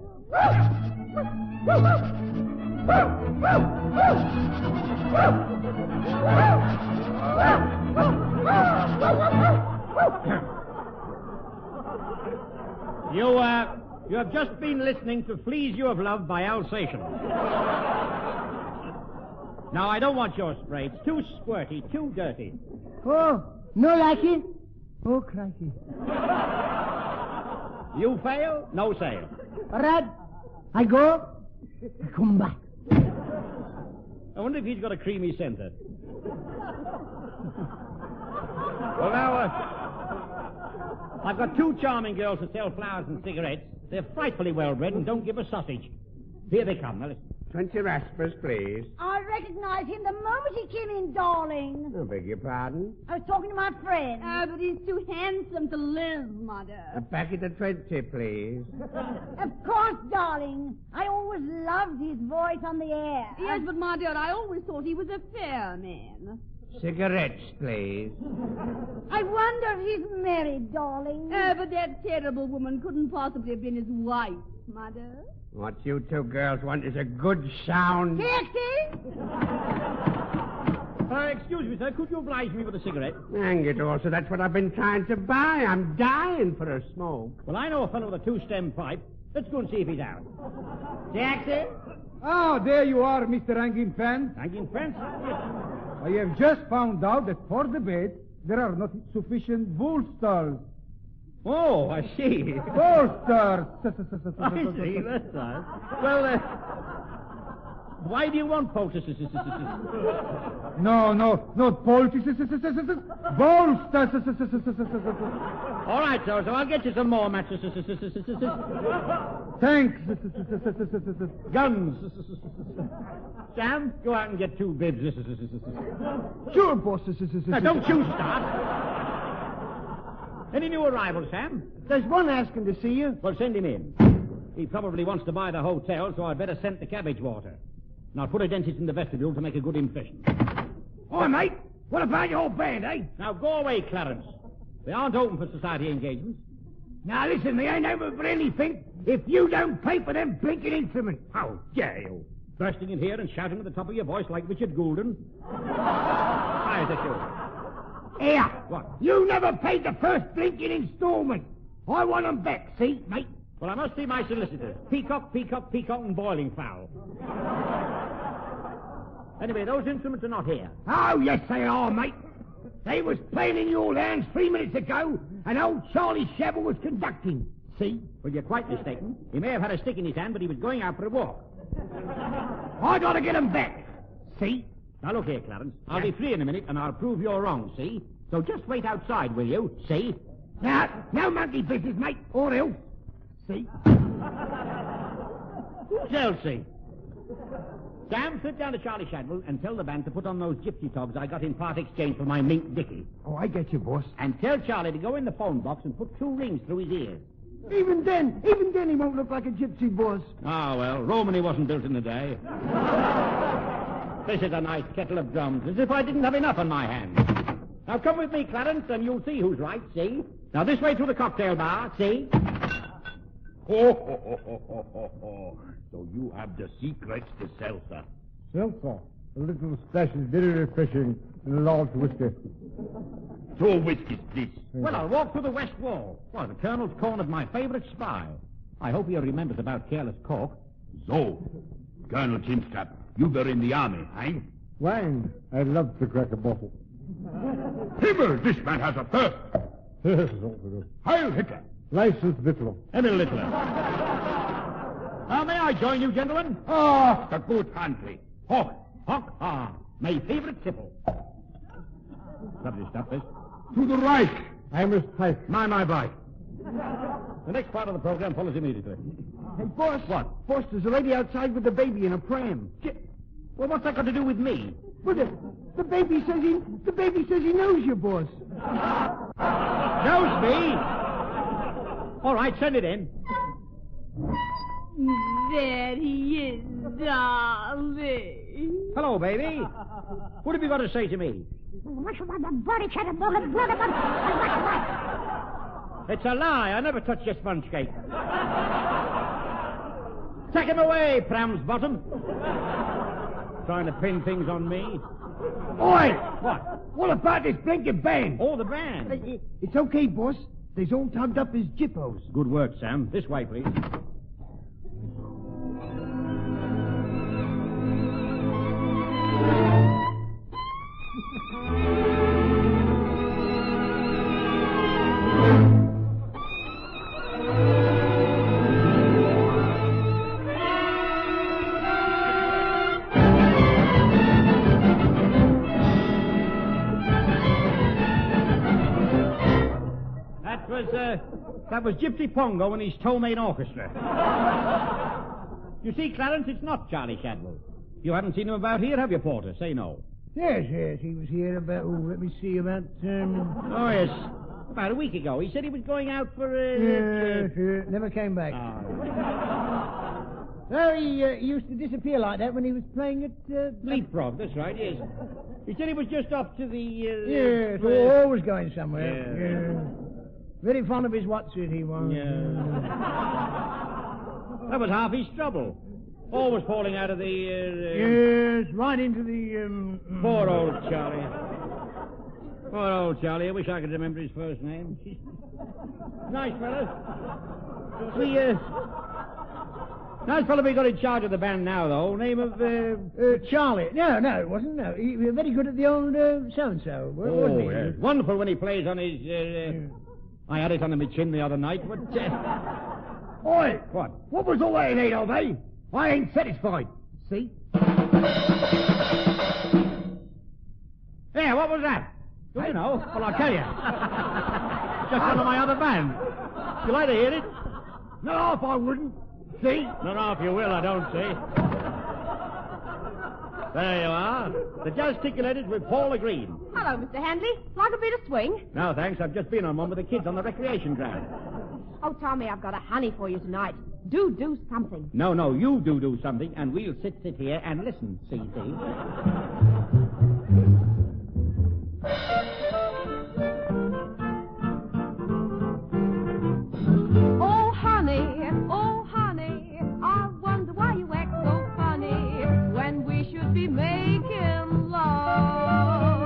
You have just been listening to Fleas You Have Loved by Alsatian. Now, I don't want your spray. It's too squirty, too dirty.
Oh, no like it? Oh, crikey.
You fail, no sale.
All right. I go, I come back.
I wonder if he's got a creamy centre. Well, now, I've got two charming girls to sell flowers and cigarettes. They're frightfully well-bred and don't give a sausage. Here they come. Now, listen.
20 raspers, please.
I recognize him the moment he came in, darling.
I beg your pardon?
I was talking to my friend.
But he's too handsome to live, Mother.
A packet of 20, please.
Of course, darling. I always loved his voice on the air.
Yes, but, my dear, I always thought he was a fair man.
Cigarettes, please.
I wonder if he's married, darling.
But that terrible woman couldn't possibly have been his wife, Mother.
What you two girls want is a good sound...
Taxi?
Excuse me, sir. Could you oblige me with a cigarette?
Hang it also. That's what I've been trying to buy. I'm dying for a smoke.
Well, I know a fellow with a two-stem pipe. Let's go and see if he's out. Taxi?
Ah, there you are, Mr. Hanging Fence.
Hanging Fence?
I have just found out that for the bed, there are not sufficient bolsters.
Oh, I see.
Bolsters!
I see, that's right. Well, why do you want poultices?
No, not poultices. Bolsters!
All right, so I'll get you some more mattresses.
Thanks.
Guns. Sam, go out and get two bibs.
Sure, boss.
Now, don't you start. Any new arrivals, Sam?
There's one asking to see you.
Well, send him in. He probably wants to buy the hotel, so I'd better scent the cabbage water. And I'll put a dentist in the vestibule to make a good impression.
Oi, mate. What about your band, eh?
Now, go away, Clarence. They aren't open for society engagements.
Now, listen, they ain't open for anything if you don't pay for them blinking instruments. How dare you?
Bursting in here and shouting at the top of your voice like Richard Goulden. Fire the show.
Here.
What?
You never paid the first blinking installment. I want 'em back, see, mate?
Well, I must see my solicitors. Peacock, and boiling fowl. Anyway, those instruments are not here.
Oh, yes, they are, mate. They was playing in your lands 3 minutes ago, and old Charlie Shabble was conducting. See?
Well, you're quite mistaken. He may have had a stick in his hand, but he was going out for a walk.
I gotta get 'em back. See?
Now, look here, Clarence. I'll be free in a minute, and I'll prove you're wrong, see? So just wait outside, will you? See?
Now, no monkey business, mate, or else. See?
Who's Elsie? Sam, sit down to Charlie Shadwell and tell the band to put on those gypsy togs I got in part exchange for my mink dicky.
Oh, I get you, boss.
And tell Charlie to go in the phone box and put 2 rings through his ears.
Even then he won't look like a gypsy, boss.
Ah, well, Romany wasn't built in a day. This is a nice kettle of drums, as if I didn't have enough on my hands. Now come with me, Clarence, and you'll see who's right, see? Now this way to the cocktail bar, see?
Oh. So you have the secrets to seltzer.
Seltzer? A little splash is very refreshing and a large whiskey.
2 whiskeys, please.
Well, I'll walk through the west wall. Well, the Colonel's cornered my favorite spy. I hope he remembers about careless cork.
So, Colonel Chinstrap, you were in the army, eh?
Wine. I'd love to crack a bottle.
Himmel, this man has a thirst.
Yes, also good.
Heil Hitler.
License Littler.
Emil Littler. Now, may I join you, gentlemen?
Ah, the good country.
Hock, my favorite tipple. Lovely stuff, this.
To the right.
I must take my bike. The next part of the program follows immediately.
Hey, boss.
What?
Boss, there's a lady outside with a baby in a pram.
Well, what's that got to do with me?
Well, the baby says he knows you, boss.
Knows me? All right, send it in.
There he is, darling.
Hello, baby. What have you got to say to me? It's a lie. I never touched your sponge cake. Take him away, Pram's bottom. Trying to pin things on me.
Oi!
What?
What about this blinking band?
Oh, the band.
It's okay, boss. They's all tugged up as jippos.
Good work, Sam. This way, please. That was Gypsy Pongo and his Tomaine Orchestra. You see, Clarence, it's not Charlie Shadwell. You haven't seen him about here, have you, Porter? Say no.
Yes, he was here about, let me see, about,
Oh, yes. About a week ago. He said he was going out for,
never came back.
Oh.
Well, he used to disappear like that when he was playing at,
Leapfrog, that's right, yes. He said he was just off to the,
yes, always going somewhere.
Yeah.
Very fond of his what's-it, he was.
Yeah. That was half his trouble. Always falling out of the...
yes, right into the...
Poor old Charlie. Poor old Charlie. I wish I could remember his first name. Nice fellow. Nice fellow we got in charge of the band now, though. Name of...
Charlie. No, it wasn't. No, he was very good at the old so-and-so. Wasn't he?
Yes. Wonderful when he plays on his... I had it under my chin the other night, but...
Oi!
What?
What was all that in of, eh? I ain't satisfied. See?
Yeah, what was that? I don't know. Well, I'll tell you. Just one of my other band. You like to hear it?
Not half I wouldn't. See?
Not half you will, I don't see. There you are. The Jazzticulators with Paula Green.
Hello, Mr. Handley. Like a bit of swing?
No, thanks. I've just been on one with the kids on the recreation ground.
Oh, Tommy, I've got a honey for you tonight. Do something.
No, you do something, and we'll sit here and listen, see?
Oh, honey, I wonder why you act so funny when we should be making love.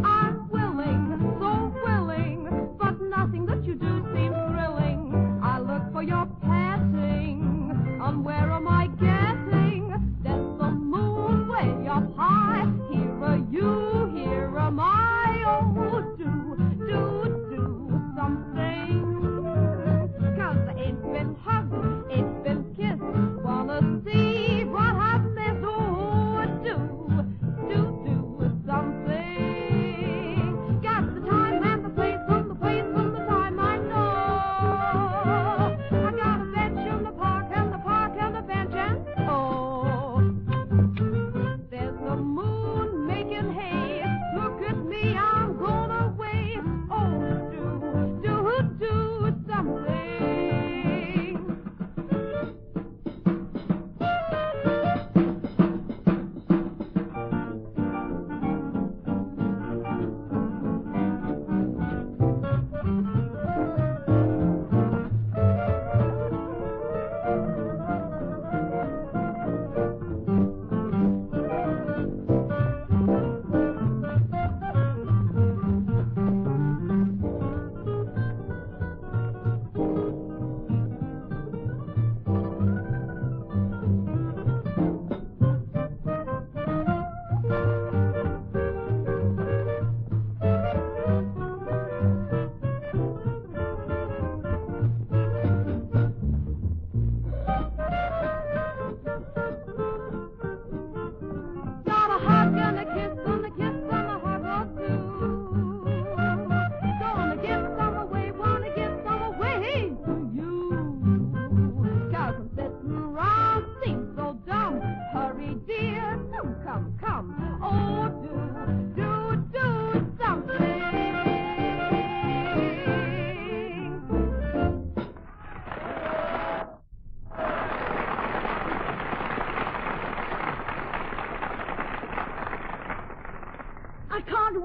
I'm willing, so willing, but nothing that you do seems thrilling. I look for your passing, and where am I getting? That's the moon way up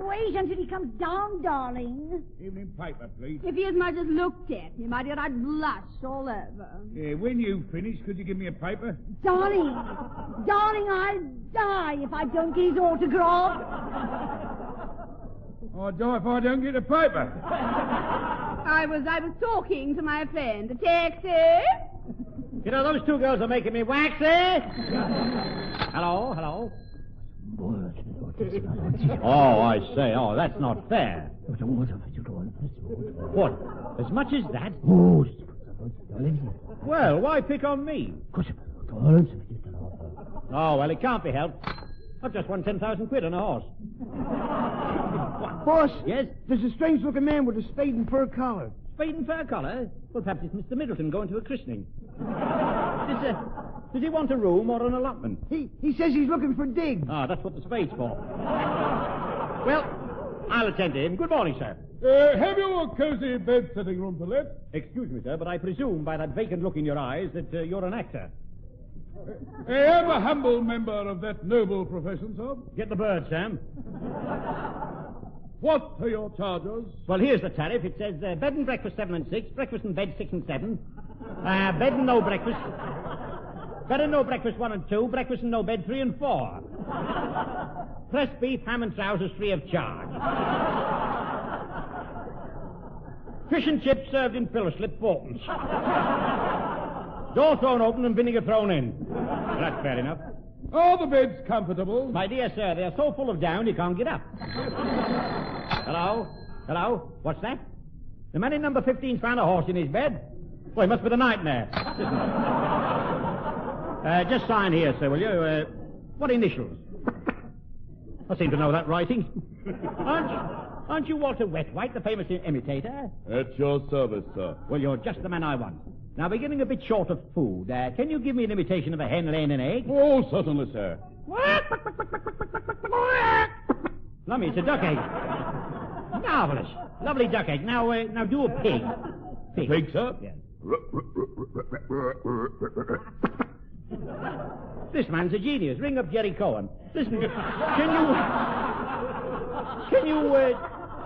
wait until he comes down, darling.
Evening paper, please.
If he as much as looked at me, my dear, I'd blush all over.
Yeah, when you finish, could you give me a paper?
Darling, I'll die if I don't get his autograph.
I'll die if I don't get a paper.
I was talking to my friend. A taxi?
You know, those two girls are making me waxy. Hello? Oh, I say. Oh, that's not fair. What? As much as that? Well, why pick on me? Oh, well, it can't be helped. I've just won 10,000 quid on a horse.
Boss?
Yes?
There's a strange-looking man with a spade and fur collar.
Spade and fur collar? Well, perhaps it's Mr. Middleton going to a christening. Does he want a room or an allotment?
He says he's looking for digs.
Ah, that's what the spade's for. Well, I'll attend to him. Good morning, sir.
Have you a cozy bed-sitting room to let?
Excuse me, sir, but I presume by that vacant look in your eyes that you're an actor.
I am a humble member of that noble profession, sir.
Get the bird, Sam.
What are your charges?
Well, here's the tariff. It says bed and breakfast 7 and 6, breakfast and bed 6 and 7, bed and no breakfast, bed and no breakfast 1 and 2, breakfast and no bed 3 and 4. Pressed beef, ham and trousers free of charge. Fish and chips served in pillow slip forms. Door thrown open and vinegar thrown in. That's fair enough.
Are the beds comfortable?
My dear sir, they're so full of down you can't get up. Hello? What's that? The man in number 15's found a horse in his bed? Well, he must be the nightmare. Just sign here, sir, will you? What initials? I seem to know that writing. Aren't you Walter Wetwhite, the famous imitator?
At your service, sir.
Well, you're just the man I want. Now, we're getting a bit short of food. Can you give me an imitation of a hen laying an egg?
Oh, certainly, sir.
Lummy, it's a duck egg. Marvelous. Lovely duck egg. Now do a pig.
Pig, sir?
Yes. This man's a genius. Ring up Jerry Cohen. Listen, can you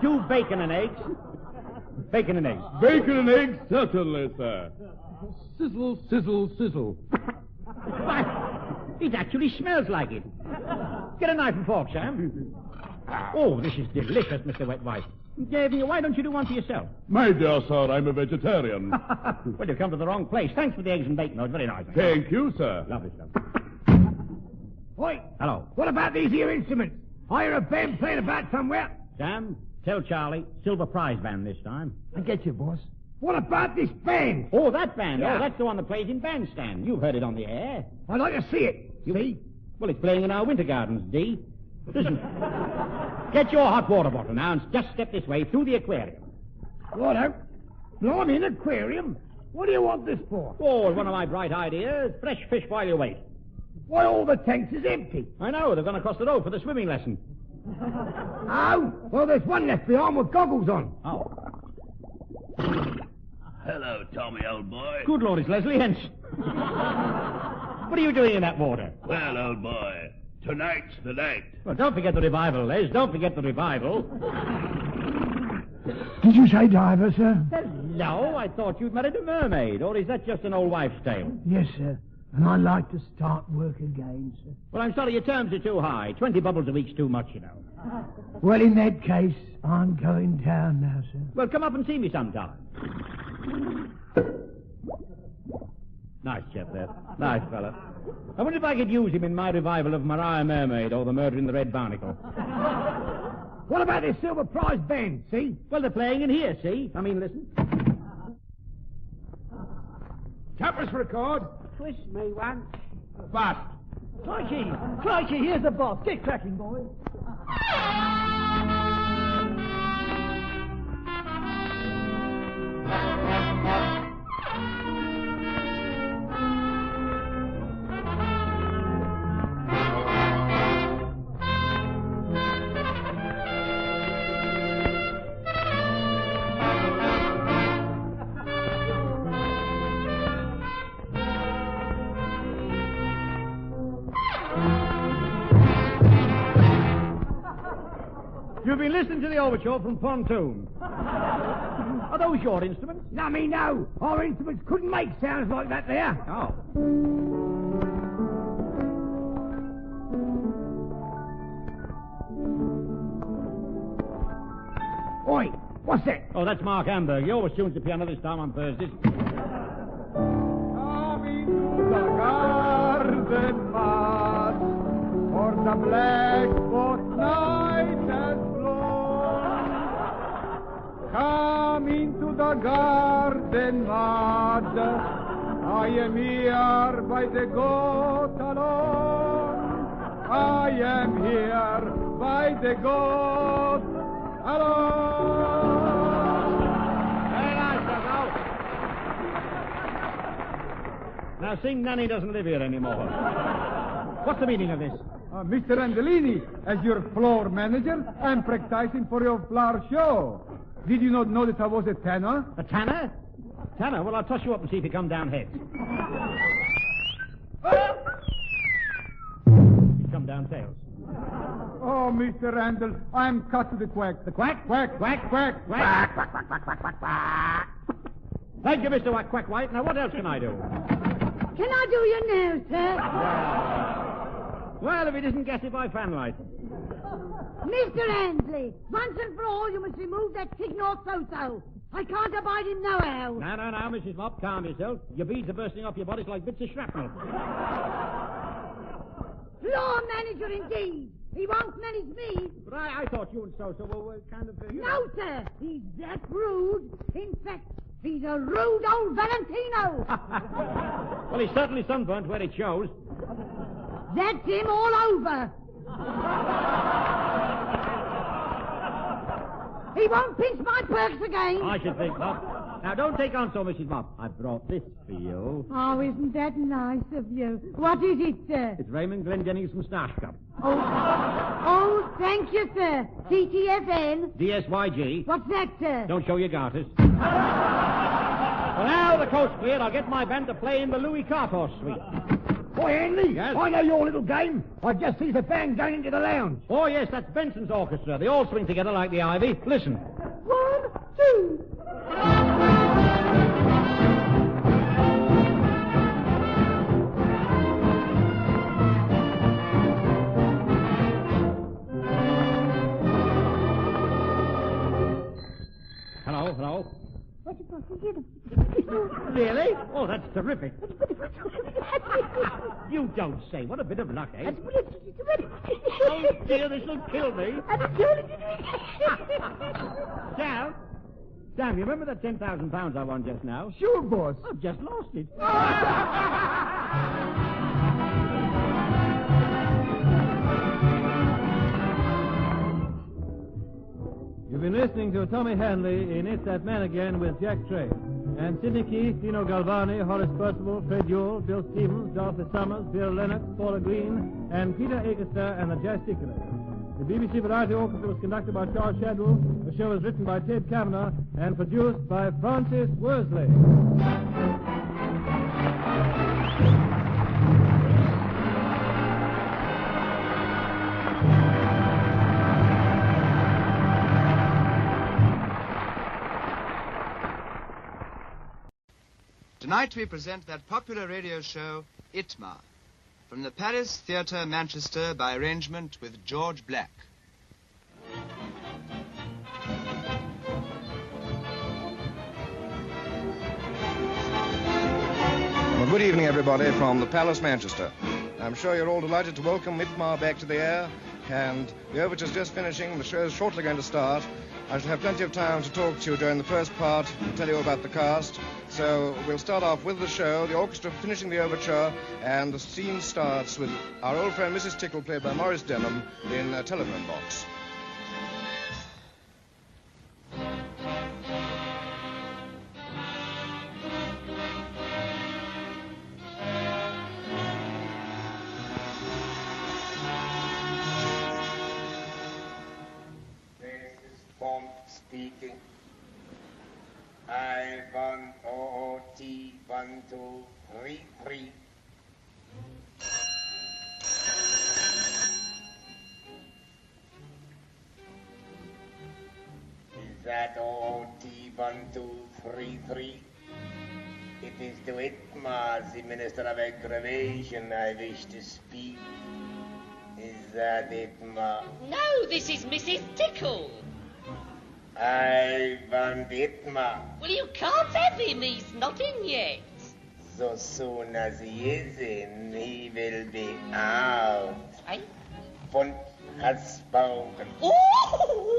do bacon and eggs? Bacon and eggs.
Bacon and eggs, certainly, sir. Sizzle, sizzle, sizzle.
Why, it actually smells like it. Get a knife and fork, Sam. Oh, this is delicious, Mr. Wetwhite. Why don't you do one for yourself?
My dear sir, I'm a vegetarian.
Well, you've come to the wrong place. Thanks for the eggs and bacon, though. It's very nice.
Thank you, sir.
Lovely stuff.
Oi!
Hello.
What about these here instruments? I hear a band playing about somewhere.
Sam, tell Charlie, silver prize band this time.
I get you, boss. What about this band?
Oh, that band.
Yeah.
Oh, that's the one that plays in bandstand. You've heard it on the air.
I'd like to see it. See?
Well, it's playing in our winter gardens, D. Listen, get your hot water bottle now and just step this way through the aquarium.
Righto. Blimey, an aquarium? What do you want this for?
Oh, one of my bright ideas. Fresh fish while you wait.
Why, all the tanks is empty.
I know. They're going across the road for the swimming lesson.
Oh? Well, there's one left behind with goggles on.
Oh.
Hello, Tommy, old boy.
Good Lord, it's Leslie Hens. What are you doing in that water?
Well, old boy, tonight's the night.
Well, don't forget the revival, Les. Don't forget the revival.
Did you say diver, sir?
No, I thought you'd married a mermaid. Or is that just an old wife's tale?
Yes, sir. And I'd like to start work again, sir.
Well, I'm sorry, your terms are too high. 20 bubbles a week's too much, you know.
Well, in that case, I'm going down now, sir.
Well, come up and see me sometime. Nice chap, there. Nice fella. I wonder if I could use him in my revival of Maria Mermaid or The Murder in the Red Barnacle.
What about this silver prize band, see?
Well, they're playing in here, see? I mean, listen.
Tappers for a chord.
Twist me one.
Fast.
Crikey, here's the boss. Get cracking, boys.
You've been listening to the overture from Pontoon. Are those your instruments?
No, me no. Our instruments couldn't make sounds like that there.
Oh.
Oi, what's that?
Oh, that's Mark Hamburg. He always tunes the piano this time on Thursdays.
Come into the garden, Mass, for the black boat night has blown. Come into the garden, Mad. I am here by the goat alone. I am here by the goat alone.
Very nice, Bucko. Now sing Nanny Doesn't Live Here anymore. What's the meaning of this?
Mr. Angelini, as your floor manager, I'm practicing for your flower show. Did you not know that I was a tenor?
A tanner? Tanner? Well, I'll toss you up and see if you come down heads. You come down tails.
Oh, Mr. Randall, I'm cut to the quack.
The quack?
Quack, quack, quack,
Quack, quack, quack, quack, quack, quack, quack. Thank you, Mr. Quack, Quack White. Now, what else can I do?
Can I do your nails, sir?
Well, if he doesn't guess it by fanlight.
Mr. Ansley, once and for all, you must remove that Signor So-So. I can't abide him nohow.
No, Mrs. Mop, calm yourself. Your beads are bursting off your bodies like bits of shrapnel.
Floor manager, indeed. He won't manage me.
But I thought you and So-So were kind of...
No, sir. He's that rude. In fact, he's a rude old Valentino.
Well, he's certainly sunburnt where it shows.
That's him all over. He won't pinch my perks again.
I should think not. Now, don't take on so, Mrs. Mop. I brought this for you.
Oh, isn't that nice of you? What is it, sir?
It's Raymond Glendenning's moustache cup.
Oh, thank you, sir. TTFN.
DSYG.
What's that, sir?
Don't show your garters. Well, now the coast's cleared. I'll get my band to play in the Louis Carthorse suite.
Boy, Henley,
yes?
I know your little game. I just see the band going into the lounge.
Oh, yes, that's Benson's orchestra. They all swing together like the ivy. Listen.
1, 2.
Hello? Really? Oh, that's terrific. You don't say. What a bit of luck, eh? Oh, dear, this will kill me. Sam, you remember that £10,000 I won just now?
Sure, boss.
I've just lost it.
You've been listening to Tommy Hanley in It's That Man Again with Jack Train. And Sidney Keith, Dino Galvani, Horace Percival, Fred Ewell, Bill Stevens, Dorothy Summers, Bill Lennox, Paula Green, and Peter Akerster and the Jazzticulars. The BBC Variety Orchestra was conducted by Charles Shadwell. The show was written by Ted Kavanagh and produced by Francis Worsley.
Tonight we present that popular radio show, ITMA, from the Paris Theatre, Manchester, by arrangement with George Black.
Well, good evening, everybody, from the Palace, Manchester. I'm sure you're all delighted to welcome ITMA back to the air, and the overture's just finishing. The show's shortly going to start. I shall have plenty of time to talk to you during the first part and tell you about the cast. So we'll start off with the show, the orchestra finishing the overture, and the scene starts with our old friend Mrs. Tickle, played by Maurice Denham, in a telephone box.
Speaking. I-1-0-T 1 2 3 3. that OT1233? It is to ITMA, the Minister of Aggravation, I wish to speak. Is that ITMA?
No, this is Mrs. Tickle.
I want ITMA.
Well, you can't have him. He's not in yet.
So soon as he is in, he will be out.
Eh?
Wunsch has spoken.
Oh!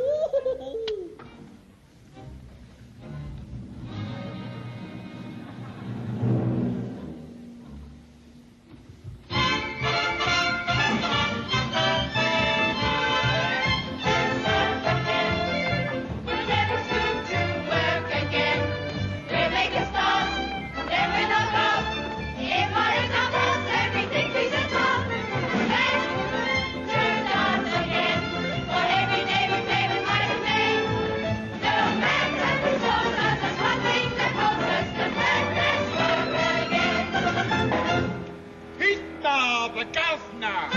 The governor!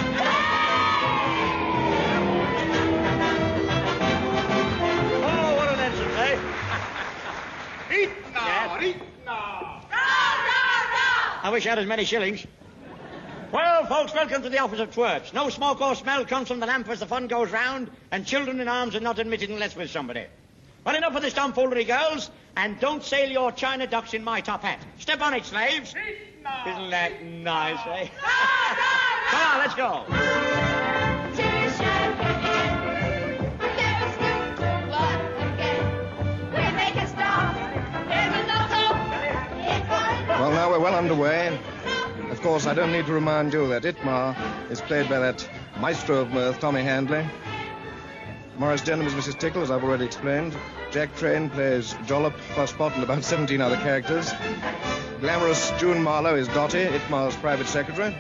Oh, what an entrance, eh? I wish I had as many shillings. Well, folks, welcome to the office of twerps. No smoke or smell comes from the lamp as the fun goes round, and children in arms are not admitted unless with somebody. Well, enough of this tomfoolery, girls, and don't sail your china ducks in my top hat. Step on it, slaves. Isn't that nice, eh? Come on, let's go.
Well, now we're well underway. Of course, I don't need to remind you that ITMA is played by that maestro of mirth, Tommy Handley. Morris Denham is Mrs. Tickle, as I've already explained. Jack Train plays Jollop, plus Spot, and about 17 other characters. Glamorous June Marlowe is Dottie, ITMA's private secretary.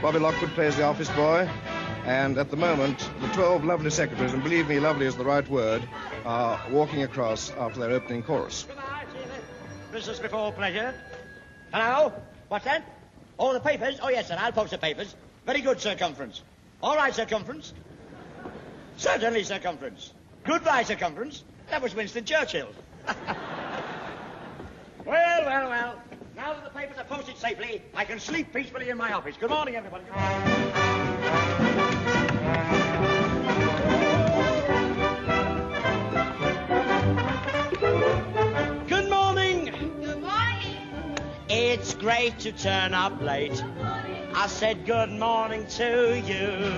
Bobby Lockwood plays the office boy. And at the moment, the 12 lovely secretaries, and believe me, lovely is the right word, are walking across after their opening chorus.
Business before pleasure. Hello? What's that? Oh, the papers? Oh, yes, sir, I'll post the papers. Very good, Circumference. All right, Circumference. Certainly, Circumference. Goodbye, Circumference. That was Winston Churchill. Well. Now that the papers are posted safely, I can sleep peacefully in my office. Good morning, everybody. Good morning.
Good morning.
It's great to turn up late. I said good morning to you.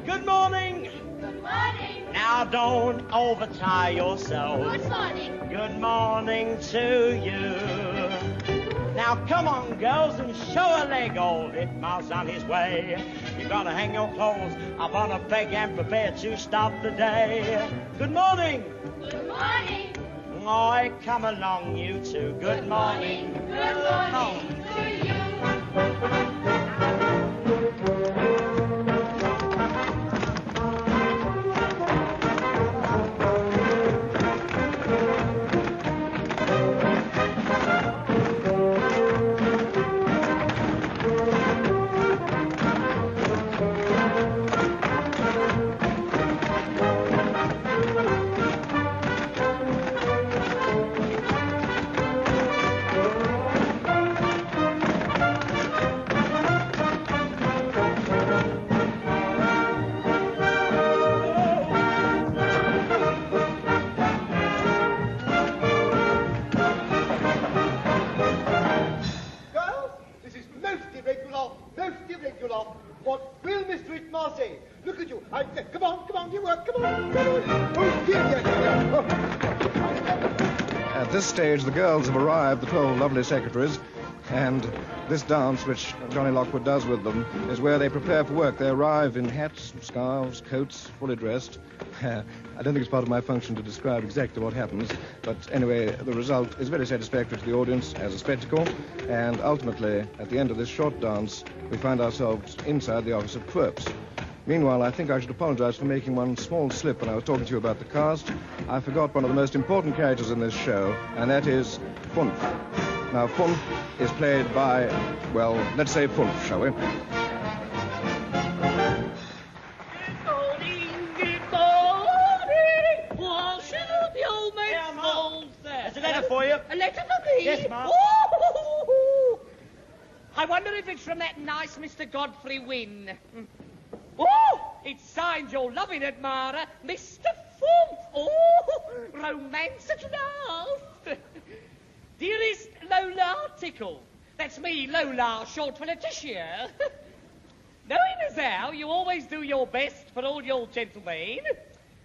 Good morning.
Good morning.
Now don't overtire yourself.
Good morning.
Good morning to you. Now come on, girls, and show a leg. Old ITMA's on his way. You gotta hang your clothes up on a peg and prepare to start the day. Good morning.
Good morning.
Oh, come along, you two. Good morning.
Good morning to you.
What will Mr. ITMA say? Look at you. Come on, you work, come on. Oh, here.
At this stage, the girls have arrived, the 12 lovely secretaries, and this dance, which Johnny Lockwood does with them, is where they prepare for work. They arrive in hats, scarves, coats, fully dressed. I don't think it's part of my function to describe exactly what happens, but anyway, the result is very satisfactory to the audience as a spectacle, and ultimately, at the end of this short dance, we find ourselves inside the office of twerps. Meanwhile, I think I should apologize for making one small slip when I was talking to you about the cast. I forgot one of the most important characters in this show, and that is Funf. Now, Funf is played by, well, let's say Funf, shall we?
Good morning. What should
A letter for me?
Yes, Ma'am.
Ooh! I wonder if it's from that nice Mr. Godfrey Wynne. Oh, it's signed your loving admirer, Mr. Fump. Oh, romance at last. Dearest Lola Tickle. That's me, Lola, short for Letitia. Knowing as how you always do your best for all your gentlemen,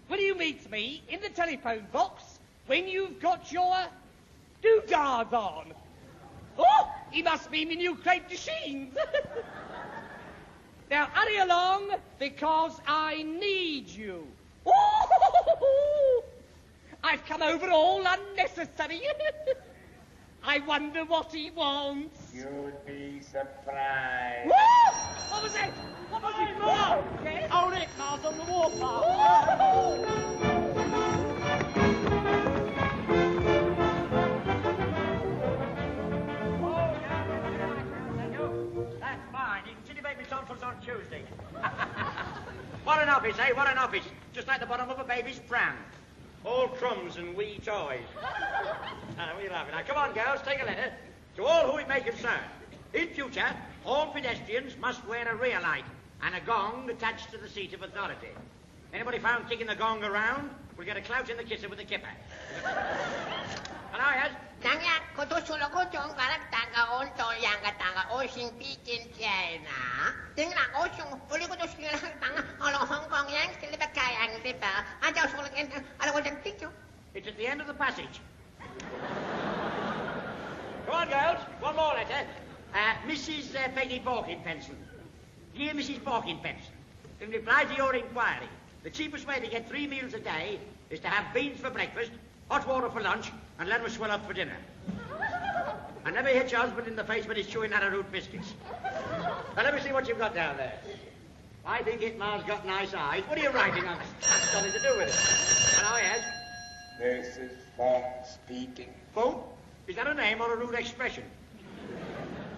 will you meet me in the telephone box when you've got your doodahs on? Oh, he must be my new crepe de chines. Now, hurry along, because I need you. Oh, I've come over all unnecessary. I wonder what he wants.
You'd be surprised.
Whoa! What was that? What was it? Oh, yes?
Hold it, Mars, on the warpath. That's fine. You can see the baby's tonsils on Tuesday. What an office, eh? What an office. Just like the bottom of a baby's pram. All crumbs and wee toys. What are you laughing at? Come on, girls, take a letter. To all who it may concern. In future, all pedestrians must wear a rear light and a gong attached to the seat of authority. Anybody found kicking the gong around will get a clout in the kisser with the kipper. And I has.
Tanga, kotosulo ko chong karak tanga on to yang katanga o sing pikin China. Tingnan ko sung uli ko to sila tanga along Hong Kong yang sila ba kaya ang diba? Andiyaw sulo ken ala ko jang picture.
It's at the end of the passage. Come on, girls. One more letter. Mrs. Peggy Borkin-Penson. Dear Mrs. Borkin-Penson, in reply to your inquiry, the cheapest way to get 3 meals a day is to have beans for breakfast, hot water for lunch, and let them swell up for dinner. And never hit your husband in the face when he's chewing arrowroot biscuits. Now, let me see what you've got down there. I think ITMA's got nice eyes. What are you writing on? That's nothing to do with it. And I had.
This is Funk speaking.
Funk? Is that a name or a rude expression?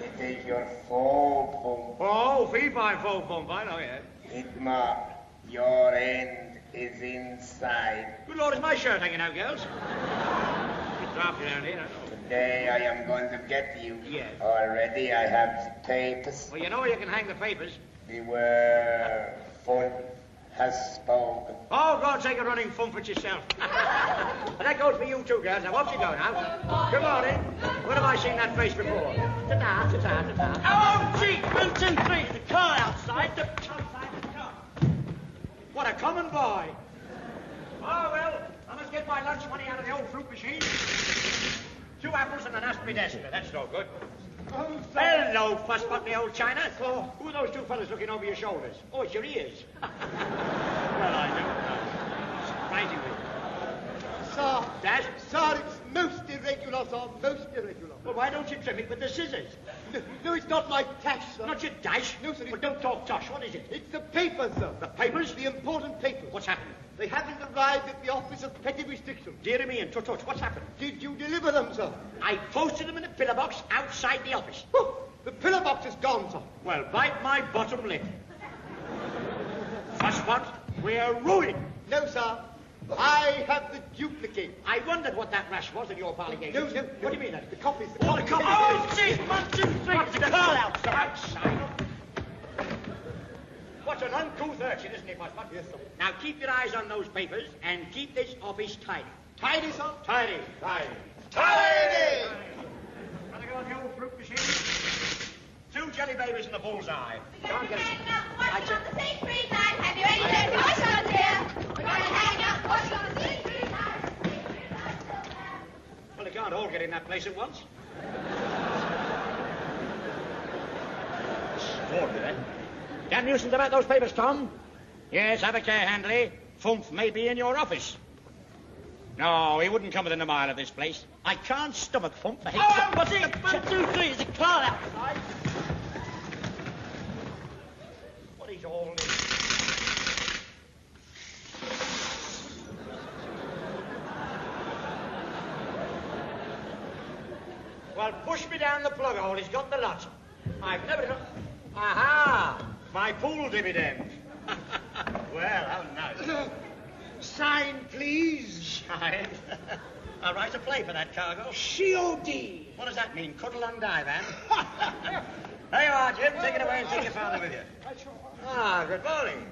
It is your phone.
Oh, fee-fi phone, I know, yeah.
ITMA, your end is inside.
Good Lord, is my shirt hanging out, girls? It's drafty around here, I know.
Today I am going to get you.
Yes.
Already I have the papers.
Well, you know where you can hang the papers.
Beware, Funk has spoken.
Oh, God's sake, a running fun for yourself. And that goes for you too, girls. Now, off you go now. Good morning. Where have I seen that face before? Ta-ta, ta-ta, ta-ta. Oh, gee, 1, 2, 3. The car outside. The car. What a common boy. Oh, well, I must get my lunch money out of the old fruit machine. 2 apples and an aspirin Esther. That's no good. Oh, hello, fusspot, the old China. Oh, who are those 2 fellas looking over your shoulders? Oh, it's your ears. Well, I don't know. Surprisingly.
Sir.
Dad?
Sir, it's most irregular, sir, most irregular.
Well, why don't you trim it with the scissors?
No, it's not my dash, sir.
Not your dash?
No, sir.
Well, don't talk tosh. What is it?
It's the papers, sir.
The papers?
The important papers.
What's happened?
They haven't arrived at the Office of Petty Restrictions.
Dear me and tut-tut, what's happened?
Did you deliver them, sir?
I posted them in a pillar box outside the office.
Oh, the pillar box is gone, sir.
Well, bite my bottom lip. Fusspot, we're ruined.
No, sir. I have the duplicate.
I wondered what that rash was in your parligation.
No.
What do you mean, then?
The copies.
Oh, the copies. Oh, gee, 1, 2, 3. What's the car outside? What an uncouth urchin, isn't it, Fusspot?
Yes, sir.
Now, keep your eyes on those papers and keep this office tidy.
Tidy, sir?
Tidy.
Tidy!
Wanna go on the old fruit machine? 2 jelly babies in the bullseye. Can't get it.
Washing on the same street line. Have you any dirty washing on here? We're going to hang up washing on the same street line.
Well, they can't all get in that place at once. Extraordinary. Damn nuisance about those papers, Tom. Yes, have a care, Handley. Fumf may be in your office. No, he wouldn't come within a mile of this place. I can't stomach Fumf.
Oh, what's it? 1, 2, 3. There's a car outside.
What is all this? Well, push me down the plug hole. He's got the lot. I've never done... Aha! My pool dividend. Well, how nice.
Sign, please.
Kind. I'll write a play for that cargo.
COD.
What does that mean? Cuddle and die, man. There you are, Jim. Take it away and take your father with you. Ah, good morning.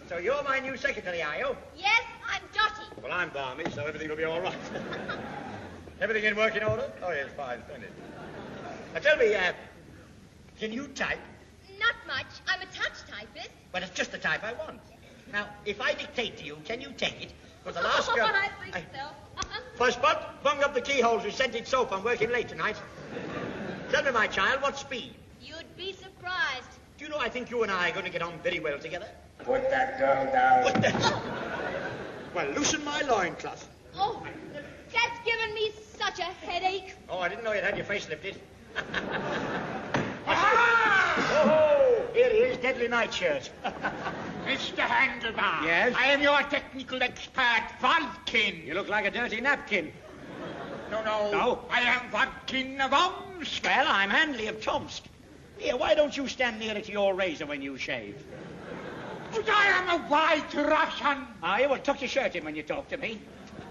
So you're my new secretary, are you?
Yes, I'm Dottie.
Well, I'm balmy, so everything will be all right. Everything in working order? Oh, yes, fine, splendid. Now, tell me, can you type?
Not much. I'm a touch typist.
Well, it's just the type I want. Now, if I dictate to you, can you take it? Because the last
Oh,
job...
I think so.
First spot, bung up the keyholes with scented soap. I'm working late tonight. Tell me, my child, what speed?
You'd be surprised.
Do you know, I think you and I are going to get on very well together.
Put that girl down.
What the... Well, loosen my loincloth.
Oh, that's given me such a headache.
Oh, I didn't know you'd had your face lifted. Oh, here he is, deadly nightshirt.
Mr. Handlebar.
Yes?
I am your technical expert, Vodkin.
You look like a dirty napkin.
No. I am Vodkin of Omsk.
Well, I'm Handley of Tomsk. Here, why don't you stand nearer to your razor when you shave?
But I am a white Russian.
Ah, you will tuck your shirt in when you talk to me.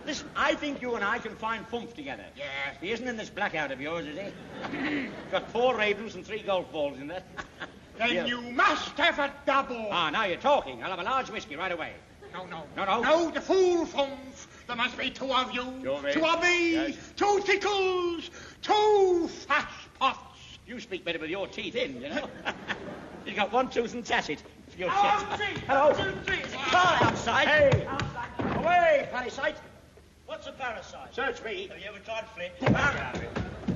Listen, I think you and I can find foomph together.
Yes.
He isn't in this blackout of yours, is he? Got 4 ravens and 3 golf balls in there.
Then you must have a double.
Ah, now you're talking. I'll have a large whiskey right away.
No.
No,
the fool foomph. There must be 2 of you.
2 of me.
2 of me.
Yes.
2 tickles. 2 fat pots.
You speak better with your teeth in, you know. You got 1 tooth and tacit. Your
Hello,
chest.
three.
Hello.
1, 2, 3.
Car outside.
Hey.
Away, parasite.
What's a parasite?
Search me.
Have you ever tried Flint?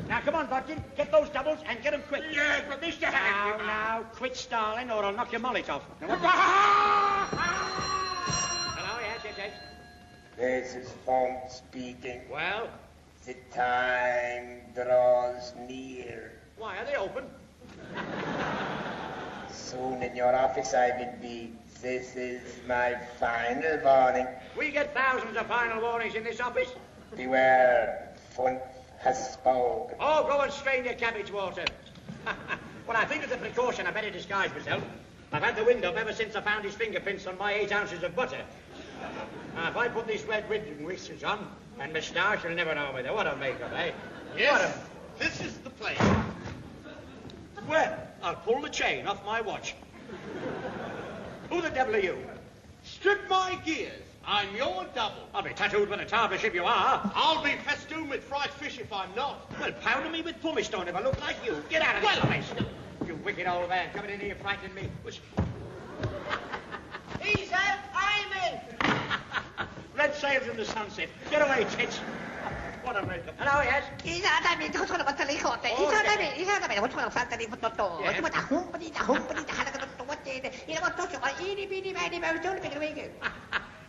Now, come on, Bodkin. Get those doubles and get them quick.
Yes, but Mr. Handlebar.
Now, quit stalling or I'll knock your mullet off. Now, what... Hello, yes.
This is Font speaking.
Well?
The time draws near.
Why, are they open?
Soon in your office I will be. This is my final warning.
We get thousands of final warnings in this office.
Beware, Font has spoken.
Oh, go and strain your cabbage water. Well, I think as a precaution I better disguise myself. I've had the wind up ever since I found his fingerprints on my 8 ounces of butter. Now, if I put this red wig and whiskers on and moustache, you'll never know me. What a makeup, eh?
Yes, this is the place.
Well, I'll pull the chain off my watch. Who the devil are you?
Strip my gears. I'm your double.
I'll be tattooed with a tarbush if you are.
I'll be festooned with fried fish if I'm not.
Well, powder me with pumice stone if I look like you. Get out of this place. You wicked old man, coming in here frightening me.
Easy, I'm in.
Red sails in the sunset. Get away, tits. What a makeup. Hello, yes?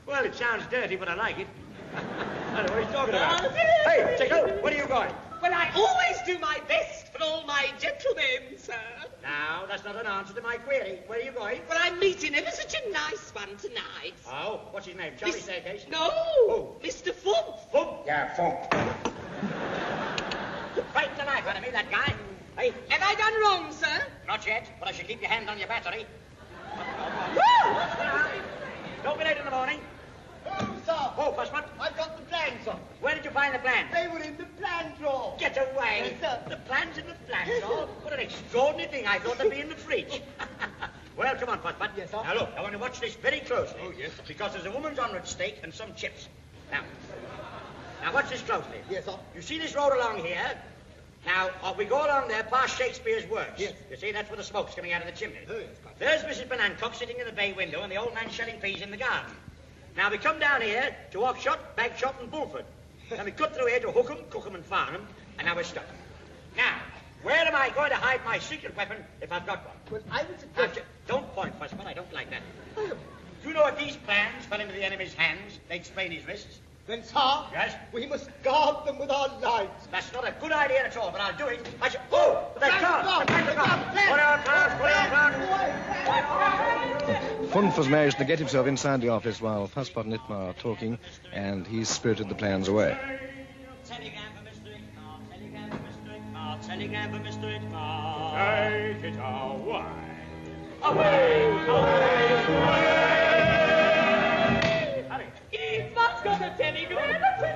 Well, it sounds dirty, but I like it. I don't know what he's talking about. Hey, Tickle, where are you going?
Well, I always do my best for all my gentlemen, sir.
Now, that's not an answer to my query. Where are you going?
Well, I'm meeting ever such a nice one tonight.
Oh, what's his name? Charlie Staircase?
No, Mr. Fump.
Fump?
Yeah, Fump.
Fight the knife out of me, that guy. Hey?
Have I done wrong, sir?
Not yet, but I should keep your hand on your battery. Don't be late in the morning.
Oh, sir.
Oh, Fussman.
I've got the plans, sir.
Where did you find the plans?
They were in the plan drawer.
Get away.
Yes, sir.
The plans in the plan drawer? What an extraordinary thing. I thought they'd be in the fridge. Well, come on, Fussman.
Yes, sir.
Now, look, I want to watch this very closely.
Oh, yes.
Because there's a woman's honour at stake and some chips. Now, watch this closely.
Yes, sir.
You see this road along here? Now, we go along there past Shakespeare's works.
Yes.
You see, that's where the smoke's coming out of the chimney.
Oh, yes,
There's Mrs. Benancock sitting in the bay window and the old man shelling peas in the garden. Now, we come down here to Oxshott, Bagshot and Bulford. Then we cut through here to Hookham, Cookham and Farnham, and now we're stuck. Now, where am I going to hide my secret weapon if I've got one?
Well, I would suggest...
Don't point, Fussman, I don't like that. Do you know if these plans fell into the enemy's hands, they'd sprain his wrists?
Then, sir,
yes?
We must guard them with our lives.
That's not a good idea at all, but I'll do it. Oh, they come!
Funf has managed to get himself inside the office while Fusspot and Itmar are talking, and he's spirited the plans away.
Telegram for Mr. Itmar, telegram for Mr. Itmar, telegram for Mr. Itmar.
Take it away.
Away, away, away. Itmar's got a telegram, a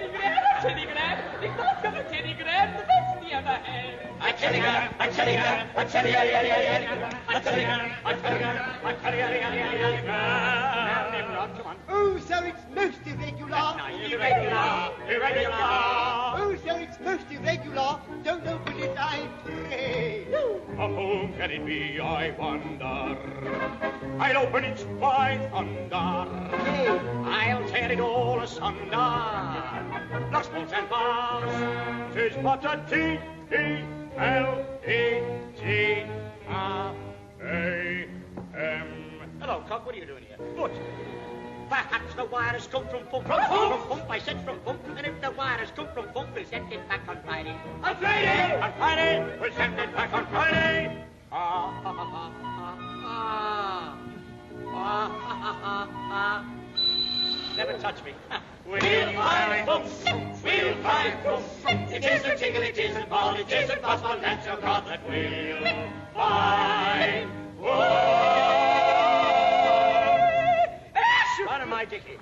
Oh, so it's most irregular.
Irregular.
Oh, so it's most irregular. Don't open it, I pray.
Of whom can it be, I wonder? I'll open it by thunder. I'll tear it all asunder. Locks, bolts, and bars. 'Tis but a T-E-L-E-T-R-A-M.
Hello, Cock, what are you doing here?
Good.
Perhaps the wires come from Funk. From Funk, I said from Funk. And if the wires come from Funk, we'll send it back on Friday.
On Friday! On Friday! We'll send it back on Friday!
Never touch me.
We'll find folks, we'll find folks. It isn't tickle, it isn't ball, it isn't possible, that's your God that we'll find folks.
Run of my dicky.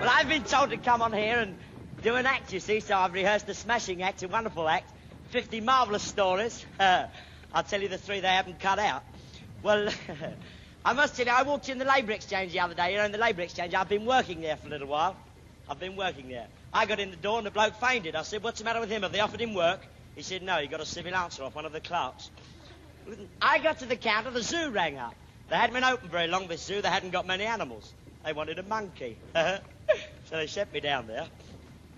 Well, I've been told to come on here and do an act, you see, so I've rehearsed a smashing act, a wonderful act, 50 marvellous stories. I'll tell you the 3 they haven't cut out. Well, I must tell you, I walked in the Labour Exchange the other day. You know, in the Labour Exchange, I've been working there for a little while. I've been working there. I got in the door and the bloke fainted. I said, what's the matter with him? Have they offered him work? He said, no, he got a civil answer off one of the clerks. I got to the counter, the zoo rang up. They hadn't been open very long, this zoo. They hadn't got many animals. They wanted a monkey. So they sent me down there.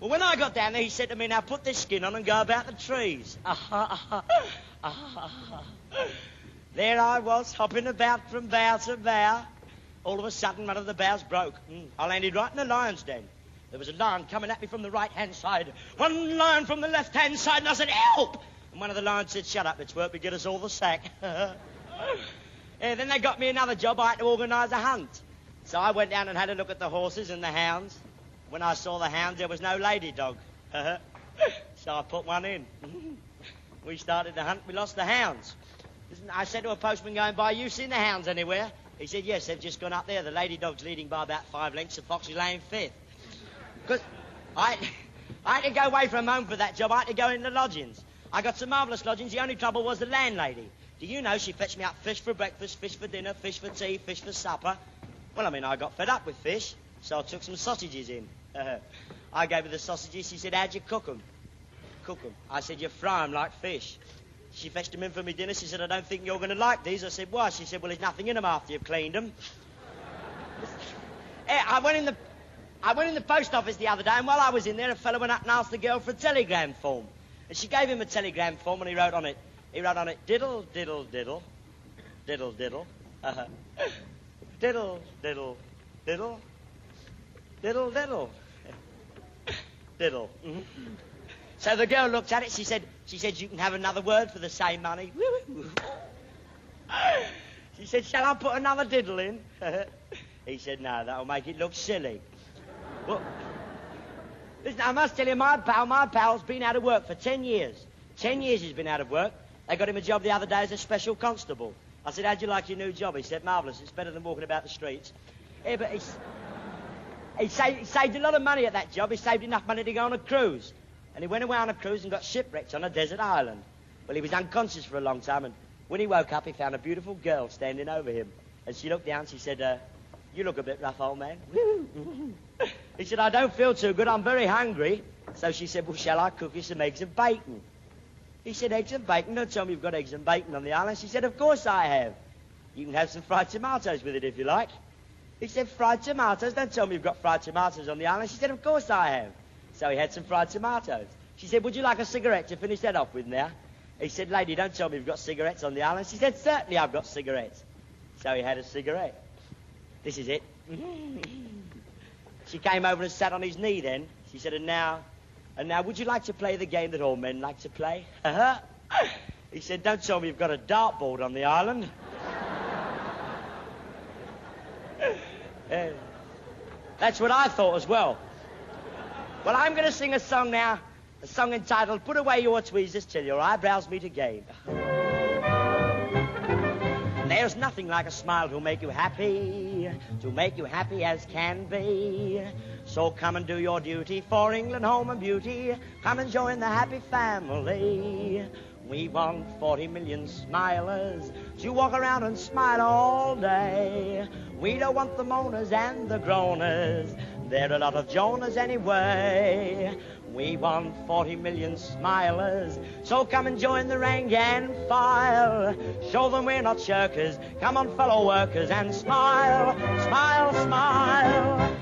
Well, when I got down there, he said to me, now put this skin on and go about the trees. There I was, hopping about from bough to bough. All of a sudden, one of the boughs broke. I landed right in the lion's den. There was a lion coming at me from the right-hand side, one lion from the left-hand side, and I said, help! And one of the lions said, shut up, it's work, we get us all the sack. Then they got me another job. I had to organise a hunt. So I went down and had a look at the horses and the hounds. When I saw the hounds, there was no lady dog. So I put one in. We started the hunt, we lost the hounds. I said to a postman going by, you seen the hounds anywhere? He said, yes, they've just gone up there. The lady dog's leading by about 5 lengths, the fox is laying 5th. Because I had to go away from home for that job. I had to go in the lodgings. I got some marvellous lodgings. The only trouble was the landlady. Do you know she fetched me up fish for breakfast, fish for dinner, fish for tea, fish for supper? Well, I mean, I got fed up with fish, so I took some sausages in. I gave her the sausages. She said, how'd you cook 'em? Cook 'em. I said, you fry 'em like fish. She fetched them in for me dinner. She said, I don't think you're going to like these. I said, why? She said, well, there's nothing in them after you've cleaned them. I went in the post office the other day, and while I was in there, a fellow went up and asked the girl for a telegram form. And she gave him a telegram form, and he wrote on it, diddle, diddle, diddle, diddle, diddle, diddle, diddle, diddle, diddle, diddle, diddle. So the girl looked at it. She said, you can have another word for the same money. She said, shall I put another diddle in? He said, no, that'll make it look silly. Well, listen, I must tell you, my pal's been out of work for 10 years. 10 years he's been out of work. They got him a job the other day as a special constable. I said, how'd you like your new job? He said, marvellous. It's better than walking about the streets. Yeah, but he saved a lot of money at that job. He saved enough money to go on a cruise. And he went away on a cruise and got shipwrecked on a desert island. Well, he was unconscious for a long time, and when he woke up, he found a beautiful girl standing over him. And she looked down and she said, you look a bit rough, old man. He said, I don't feel too good. I'm very hungry. So she said, well, shall I cook you some eggs and bacon? He said, eggs and bacon? Don't tell me you've got eggs and bacon on the island. She said, of course I have. You can have some fried tomatoes with it if you like. He said, fried tomatoes? Don't tell me you've got fried tomatoes on the island. She said, of course I have. So he had some fried tomatoes. She said, would you like a cigarette to finish that off with now? He said, lady, don't tell me you've got cigarettes on the island. She said, certainly I've got cigarettes. So he had a cigarette. This is it. She came over and sat on his knee then. She said, and now, would you like to play the game that all men like to play? He said, don't tell me you've got a dartboard on the island. That's what I thought as well. Well, I'm going to sing a song now, a song entitled, Put Away Your Tweezers Till Your Eyebrows Meet Again. There's nothing like a smile to make you happy as can be. So come and do your duty for England, home and beauty. Come and join the happy family. We want 40 million smilers to walk around and smile all day. We don't want the moaners and the groaners. They're a lot of Jonahs anyway. We want 40 million smilers, so come and join the rank and file. Show them we're not shirkers. Come on, fellow workers, and smile, smile, smile.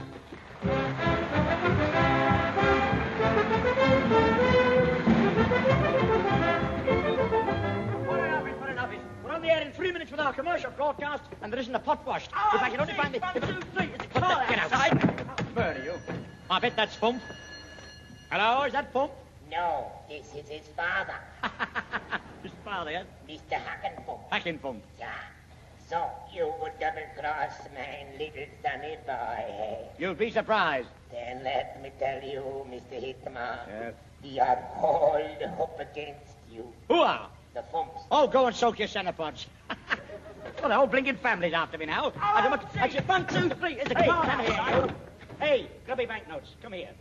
We're on the air in 3 minutes with our commercial broadcast, and there isn't a pot washed. If I can only find the... Get outside. Where are you? I bet that's Fump. Hello, is that Fump?
No, this is his father.
His father, yes?
Mr. Hackenfump.
Hackenfump.
Yeah. So you would double-cross my little sonny boy, eh?
You'll be surprised.
Then let me tell you, Mr. Hitman.
Yes?
We are all up against you.
Who are?
The Fumps.
Oh, go and soak your cenopods. Well, the whole blinking family's after me now. That's it. 1, 2, 3. It's a car. Come here. Hey, grubby banknotes. Come here.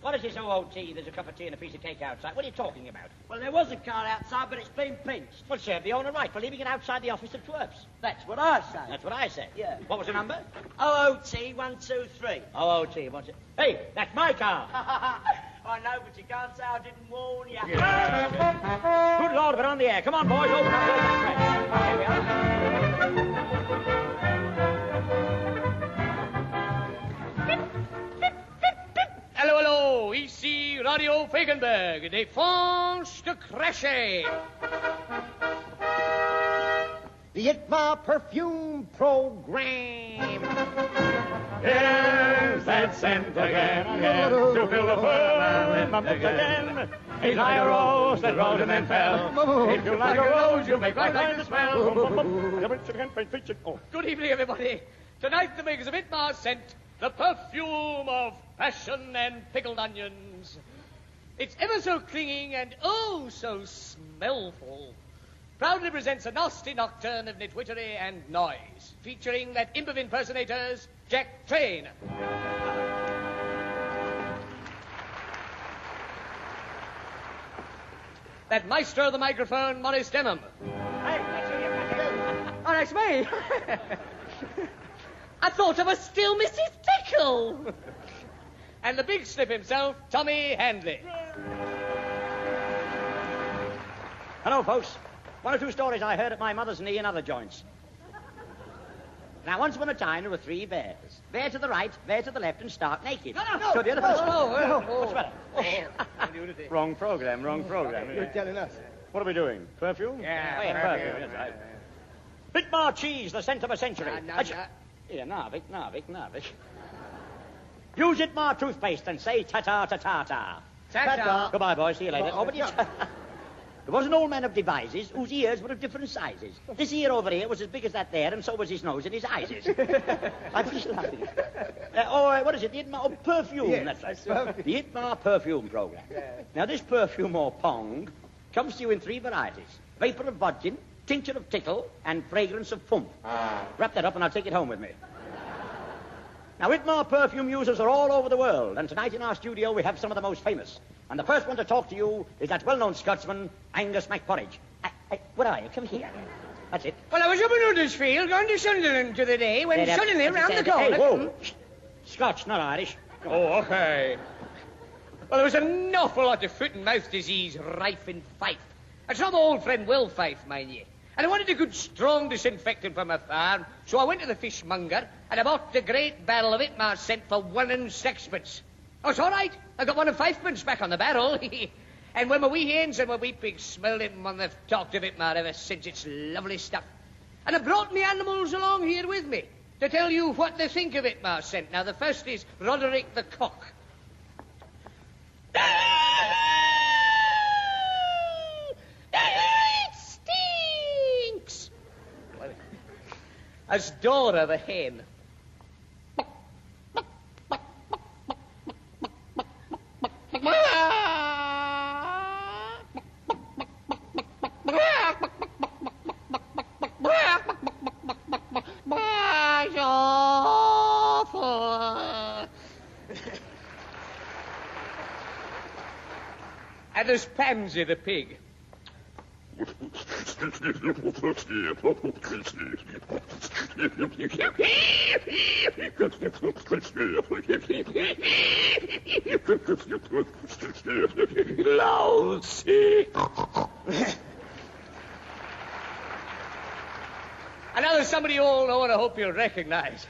What is this OOT? There's a cup of tea and a piece of cake outside. What are you talking about?
Well, there was a car outside, but it's been pinched.
Well, serve the owner right for leaving it outside the office of Twerps.
That's what I say.
That's what I said.
Yeah.
What was the number?
OOT 1, 2, 3.
OOT. What's it? Hey, that's my car.
I know, but you can't say I didn't warn you.
Yeah. Good Lord, we're on the air. Come on, boys, open up those express. Here we are.
Hello, hello, ici Radio Fagenberg, Défense de Crachet.
The ITMA Perfume Program.
Here's that scent again, to fill the pearl in my mouth again. He's like a rose that rose and then fell. If you like a rose, you make like the smell.
Good evening, everybody. Tonight, the makers of Itmar scent the perfume of passion and pickled onions. It's ever so clinging and oh so smellful. Proudly presents a nasty nocturne of nitwittery and noise, featuring that imp of impersonators, Jack Train. That maestro of the microphone, Maurice Denham. Oh, that's me. I thought I was still Mrs. Tickle. And the big slip himself, Tommy Handley.
Hello, folks. 1 or 2 stories I heard at my mother's knee and other joints. Now, once upon a time, there were 3 bears. Bear to the right, bear to the left, and stark naked.
No.
So the elephants...
What's
the matter? Wrong program.
You're telling us.
What are we doing? Perfume?
Yeah,
perfume. Yes, right. Bitmar cheese, the scent of a century.
No.
Here, Narvik. Use Itmar toothpaste and say ta-ta, ta-ta-ta.
Ta-ta.
Goodbye, boys. See you later. Oh, but there was an old man of devices whose ears were of different sizes. This ear over here was as big as that there, and so was his nose and his eyes. I'm just laughing. What is it? The Itmar perfume.
Yes,
that's right. The Itmar perfume program.
Yeah.
Now, this perfume or pong comes to you in 3 varieties. Vapor of vodka, tincture of tickle, and fragrance of fump. Wrap that up and I'll take it home with me. Now, Itmar perfume users are all over the world, and tonight in our studio we have some of the most famous. And the first one to talk to you is that well-known Scotsman, Angus MacPorridge. Where are you? Come here. That's it.
Well, I was up in Huddersfield, going to Sunderland the other day, when suddenly round the corner...
Hey, whoa. Scotch, not Irish.
Oh, okay. Well, there was an awful lot of foot and mouth disease rife in Fife. And some old friend Will Fife, mind ye. And I wanted a good strong disinfectant for my farm, so I went to the fishmonger and I bought the great barrel of Itmar scent for 1 and 6pence. Oh, it's all right. I got 1 and 5pence back on the barrel. And when my wee hens and my wee pigs smelled it, man, they've talked of Itmar ever since. It's lovely stuff. And I brought me animals along here with me to tell you what they think of Itmar scent. Now, the first is Roderick the cock. It stinks! As Dora the hen. And there's Pansy the pig.
Lousy.
And now there's somebody you all know and I hope you'll recognize.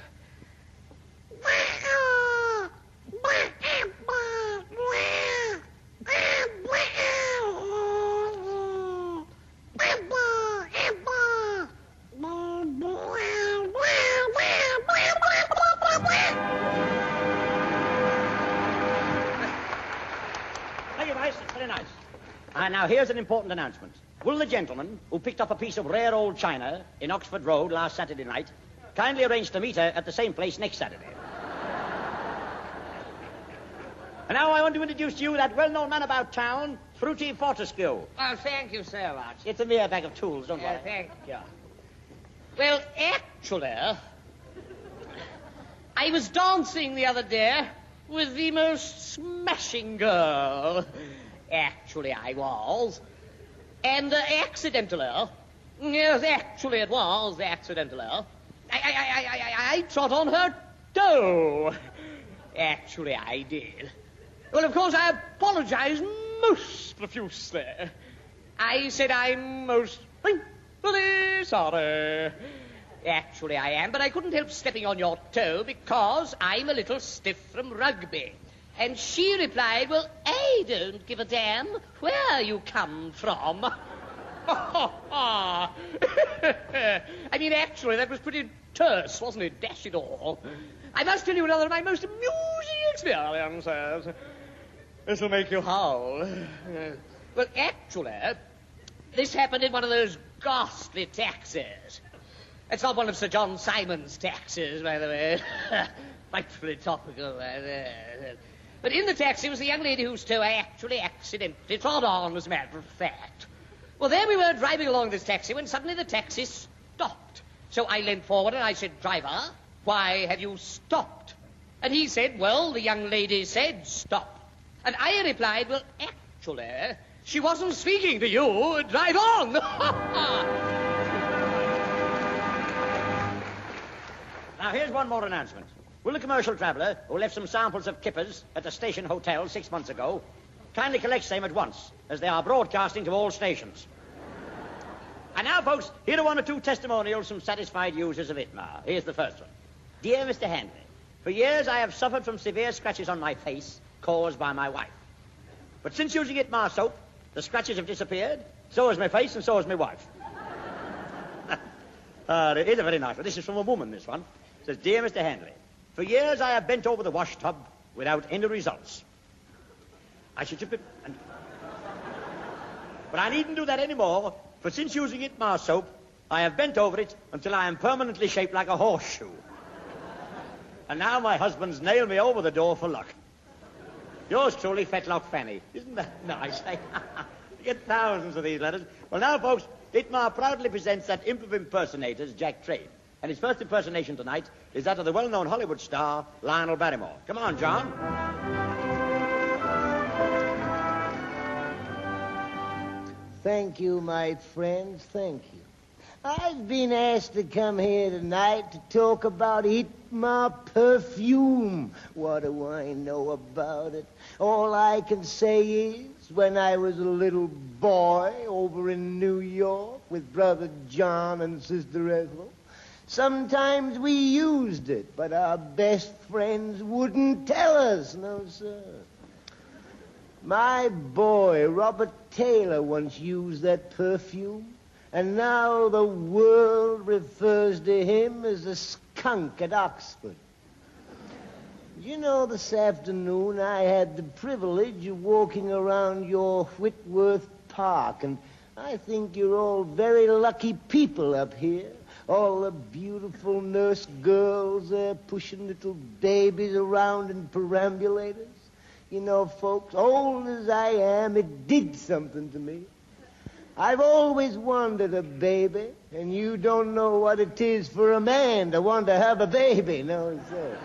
Thank you, Vice. It's very nice. Now, here's an important announcement. Will the gentleman who picked up a piece of rare old china in Oxford Road last Saturday night kindly arrange to meet her at the same place next Saturday? And now I want to introduce to you that well-known man about town, Fruity Fortescue.
Well, thank you so much.
It's a mere bag of tools, don't worry.
Thank you. Well, actually, I was dancing the other day with the most smashing girl. Actually, I was. And accidentally, yes, actually it was accidentally, I trod on her toe. Actually, I did. Well, of course, I apologize most profusely. I said I'm most really sorry. Actually, I am, but I couldn't help stepping on your toe because I'm a little stiff from rugby. And she replied, well, I don't give a damn where you come from. I mean, actually, that was pretty terse, wasn't it? Dash it all. I must tell you another of my most amusing experiences. This will make you howl. Well, actually, this happened in one of those ghastly taxis. It's not one of Sir John Simon's taxis, by the way. Frightfully topical. But in the taxi was a young lady whose toe I actually accidentally trod on, as a matter of fact. Well, there we were driving along this taxi when suddenly the taxi stopped. So I leant forward and I said, driver, why have you stopped? And he said, well, the young lady said stop. And I replied, well, actually, she wasn't speaking to you. Drive on.
Now, here's one more announcement. Will the commercial traveller who left some samples of kippers at the station hotel 6 months ago kindly collect same at once, as they are broadcasting to all stations? And now, folks, here are one or two testimonials from satisfied users of ITMA. Here's the first one. Dear Mr. Henry, for years I have suffered from severe scratches on my face caused by my wife. But since using ITMA soap, the scratches have disappeared, so has my face and so has my wife. It is a very nice one. This is from a woman, this one. It says, Dear Mr. Henry, for years I have bent over the wash tub without any results. I should chip it and... But I needn't do that anymore, for since using ITMA soap, I have bent over it until I am permanently shaped like a horseshoe. And now my husband's nailed me over the door for luck. Yours truly, Fetlock Fanny. Isn't that nice? You get thousands of these letters. Well, now, folks, ITMA proudly presents that imp of impersonators, Jack Train. And his first impersonation tonight is that of the well-known Hollywood star, Lionel Barrymore. Come on, John.
Thank you, my friends, thank you. I've been asked to come here tonight to talk about ITMA perfume. What do I know about it? All I can say is, when I was a little boy over in New York with Brother John and Sister Ethel, sometimes we used it, but our best friends wouldn't tell us. No, sir. My boy, Robert Taylor, once used that perfume, and now the world refers to him as a skunk at Oxford. You know, this afternoon I had the privilege of walking around your Whitworth Park, and I think you're all very lucky people up here. All the beautiful nurse girls there pushing little babies around in perambulators. You know, folks, old as I am, it did something to me. I've always wanted a baby, and you don't know what it is for a man to want to have a baby, no, sir.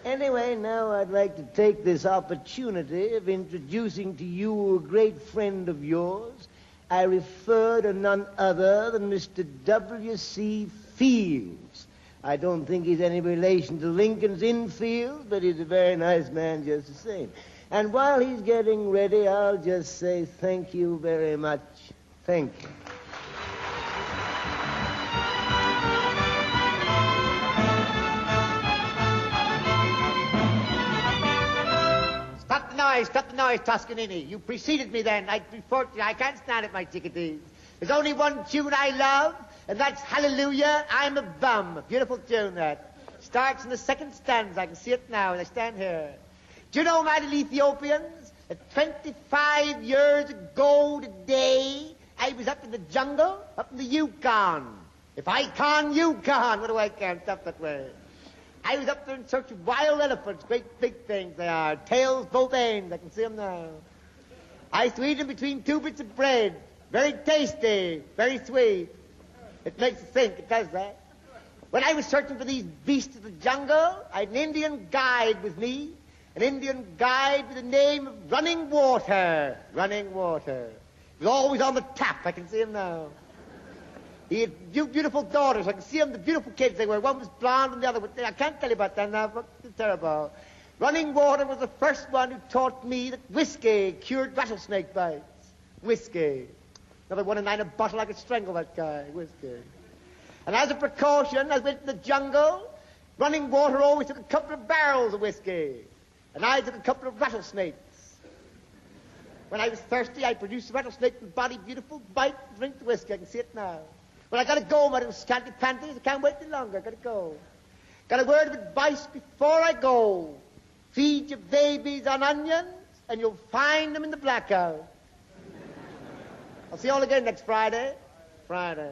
Anyway, now I'd like to take this opportunity of introducing to you a great friend of yours. I refer to none other than Mr. W.C. Fields. I don't think he's any relation to Lincoln's Infield, but he's a very nice man just the same. And while he's getting ready, I'll just say thank you very much. Thank you.
Stop the noise, Toscanini. You preceded me then. I can't stand it, my chickadees. There's only one tune I love, and that's Hallelujah, I'm a Bum. A beautiful tune, that. Starts in the second stanza. I can see it now as I stand here. Do you know, my little Ethiopians, that 25 years ago today, I was up in the jungle, up in the Yukon. If I can, you can. What do I can't stop that way? I was up there in search of wild elephants, great big things they are, tails both ends, I can see them now. I used to eat them between two bits of bread, very tasty, very sweet. It makes you think, it does that. When I was searching for these beasts of the jungle, I had an Indian guide with me, an Indian guide with the name of Running Water. Running Water. He was always on the tap, I can see him now. He had beautiful daughters. I can see them, the beautiful kids they were. One was blonde and the other was... I can't tell you about that now, but it's terrible. Running Water was the first one who taught me that whiskey cured rattlesnake bites. Whiskey. Another 1 in 9 a bottle, I could strangle that guy. Whiskey. And as a precaution, as I went in the jungle, Running Water always took a couple of barrels of whiskey. And I took a couple of rattlesnakes. When I was thirsty, I produced the rattlesnake from the body beautiful, bite, drink the whiskey. I can see it now. Well, I gotta go, my little scanty panties. I can't wait any longer. I gotta go. Got a word of advice before I go. Feed your babies on onions, and you'll find them in the blackout. I'll see you all again next Friday. Friday.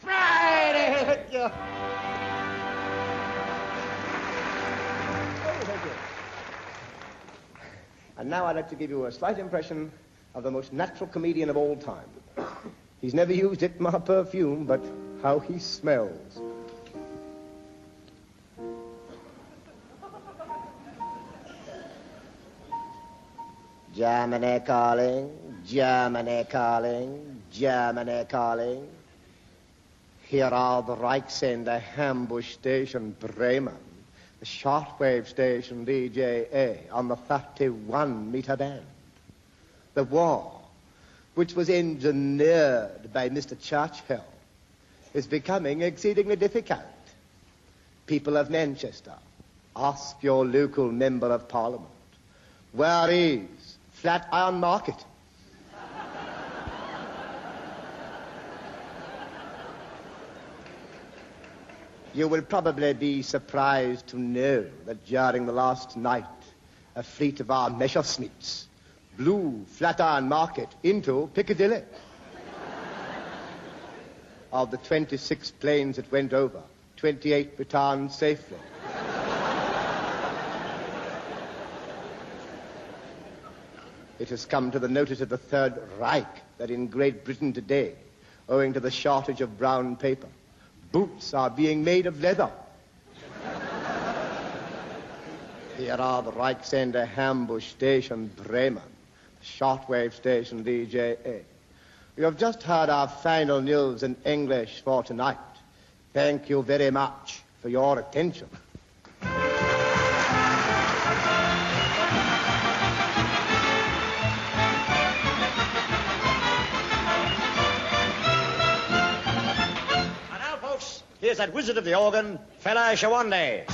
Thank you. Oh, thank you. And now I'd like to give you a slight impression of the most natural comedian of all time. He's never used ITMA perfume, but how he smells. Germany calling, Germany calling, Germany calling. Here are the Reichsender Hambush Station, Bremen, the shortwave station DJA on the 31-meter band. The war, which was engineered by Mr. Churchill, is becoming exceedingly difficult. People of Manchester, ask your local member of Parliament, where is Flatiron Market? You will probably be surprised to know that during the last night, a fleet of our Messerschmitts blew Flatiron Market into Piccadilly. Of the 26 planes that went over, 28 returned safely. It has come to the notice of the Third Reich that in Great Britain today, owing to the shortage of brown paper, boots are being made of leather. Here are the Reichsender Hambush Station, Bremen, shortwave station DJA. You have just heard our final news in English for tonight. Thank you very much for your attention.
Here's that wizard of the organ, Fela Shawande.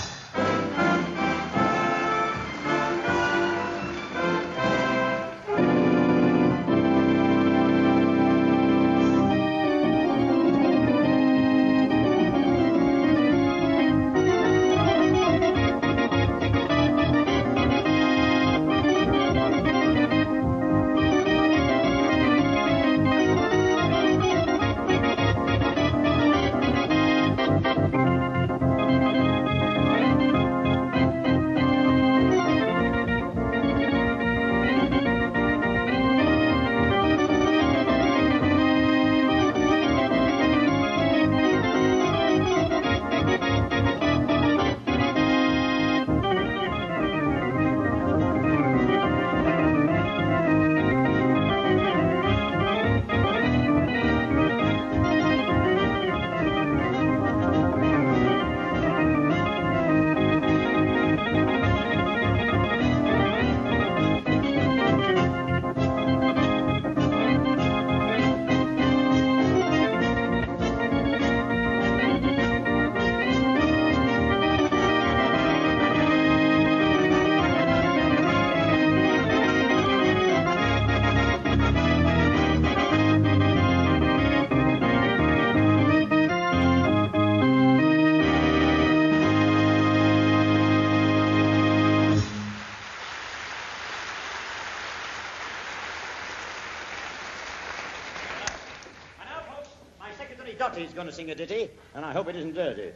Dottie's going to sing a ditty, and I hope it isn't dirty.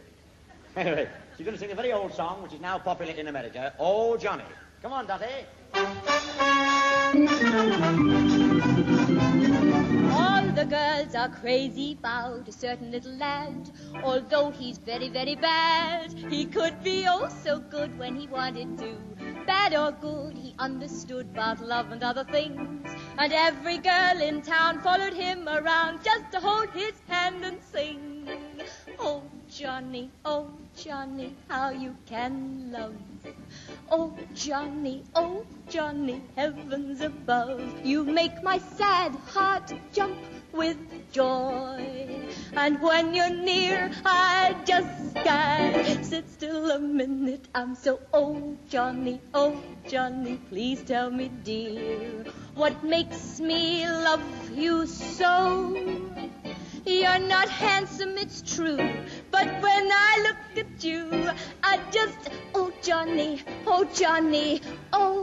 Anyway, she's going to sing a very old song, which is now popular in America, Oh, Johnny. Come on, Dottie.
All the girls are crazy about a certain little lad. Although he's very, very bad, he could be oh so good when he wanted to. Bad or good, he understood about love and other things. And every girl in town followed him around just to hold his hand and sing. Oh, Johnny, how you can love. Oh, Johnny, heavens above. You make my sad heart jump with joy. And when you're near, I just can't sit still a minute. I'm so, oh, Johnny, please tell me, dear, what makes me love you so? You're not handsome, it's true, but when I look at you, I just, oh, Johnny, oh,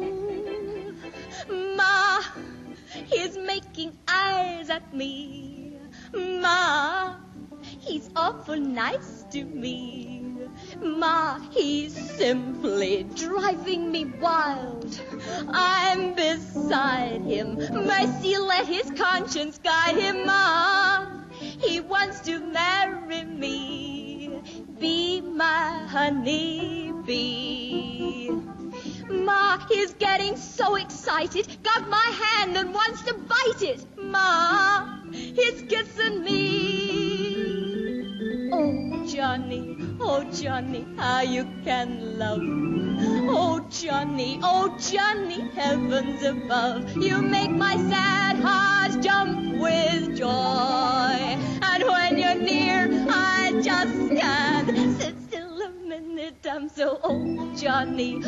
Ma, he's making eyes at me. Ma, he's awful nice to me. Ma, he's simply driving me wild. I'm beside him. Mercy, let his conscience guide him, Ma. He wants to marry me, be my honey bee. Ma, he's getting so excited, got my hand and wants to bite it. Ma, he's kissing me. Oh, Johnny, how you can love. Oh, Johnny, heavens above. You make my sad heart jump with joy. And when you're near, I just can't sit still a minute. I'm so, oh, Johnny,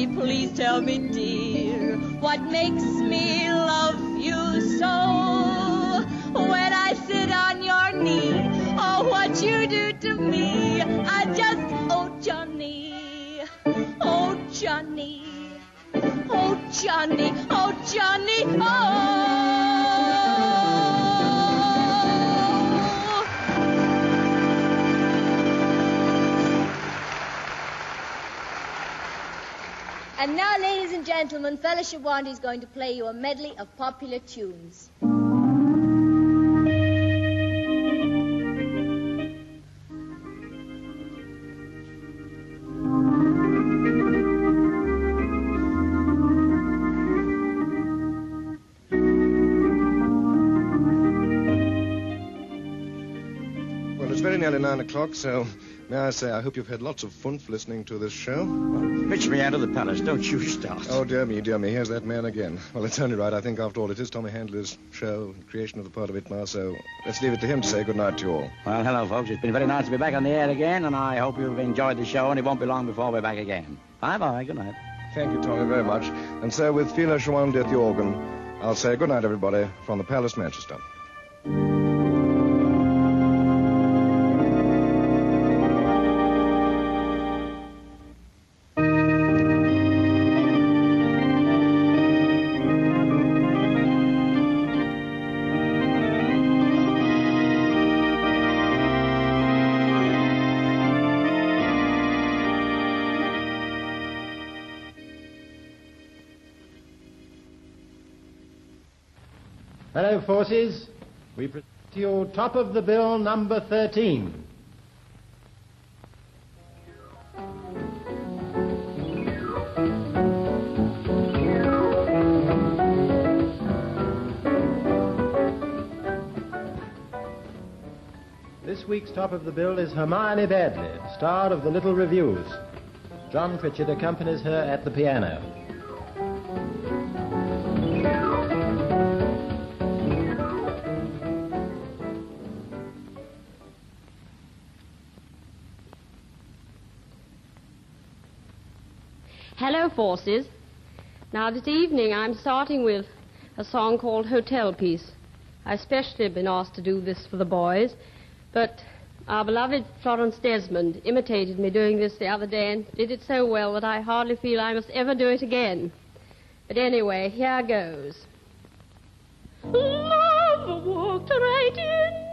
please tell me, dear, what makes me love you so? When I sit on your knee, oh, what you do to me, I just, oh, Johnny, oh. And now, ladies and gentlemen, Fellowship Wandy is going to play you a medley of popular tunes.
Nearly 9 o'clock, so may I say I hope you've had lots of fun listening to this show.
Pitch me out of the palace, don't you start.
Oh, dear me, here's that man again. Well, it's only right, I think, after all, it is Tommy Handler's show, creation of the part of ITMA, so let's leave it to him to say good night to you all.
Well, hello, folks. It's been very nice to be back on the air again, and I hope you've enjoyed the show, and it won't be long before we're back again. Bye-bye, good night.
Thank you, Tommy, very much. And so, with Philo Shawandi at the organ, I'll say good night, everybody, from the Palace, Manchester.
Hello, forces. We present to you top of the bill number 13. This week's top of the bill is Hermione Badley, star of the Little Reviews. John Pritchard accompanies her at the piano.
Hello, forces. Now, this evening I'm starting with a song called Hotel Piece. I've especially been asked to do this for the boys, but our beloved Florence Desmond imitated me doing this the other day and did it so well that I hardly feel I must ever do it again. But anyway, here goes. Love walked right in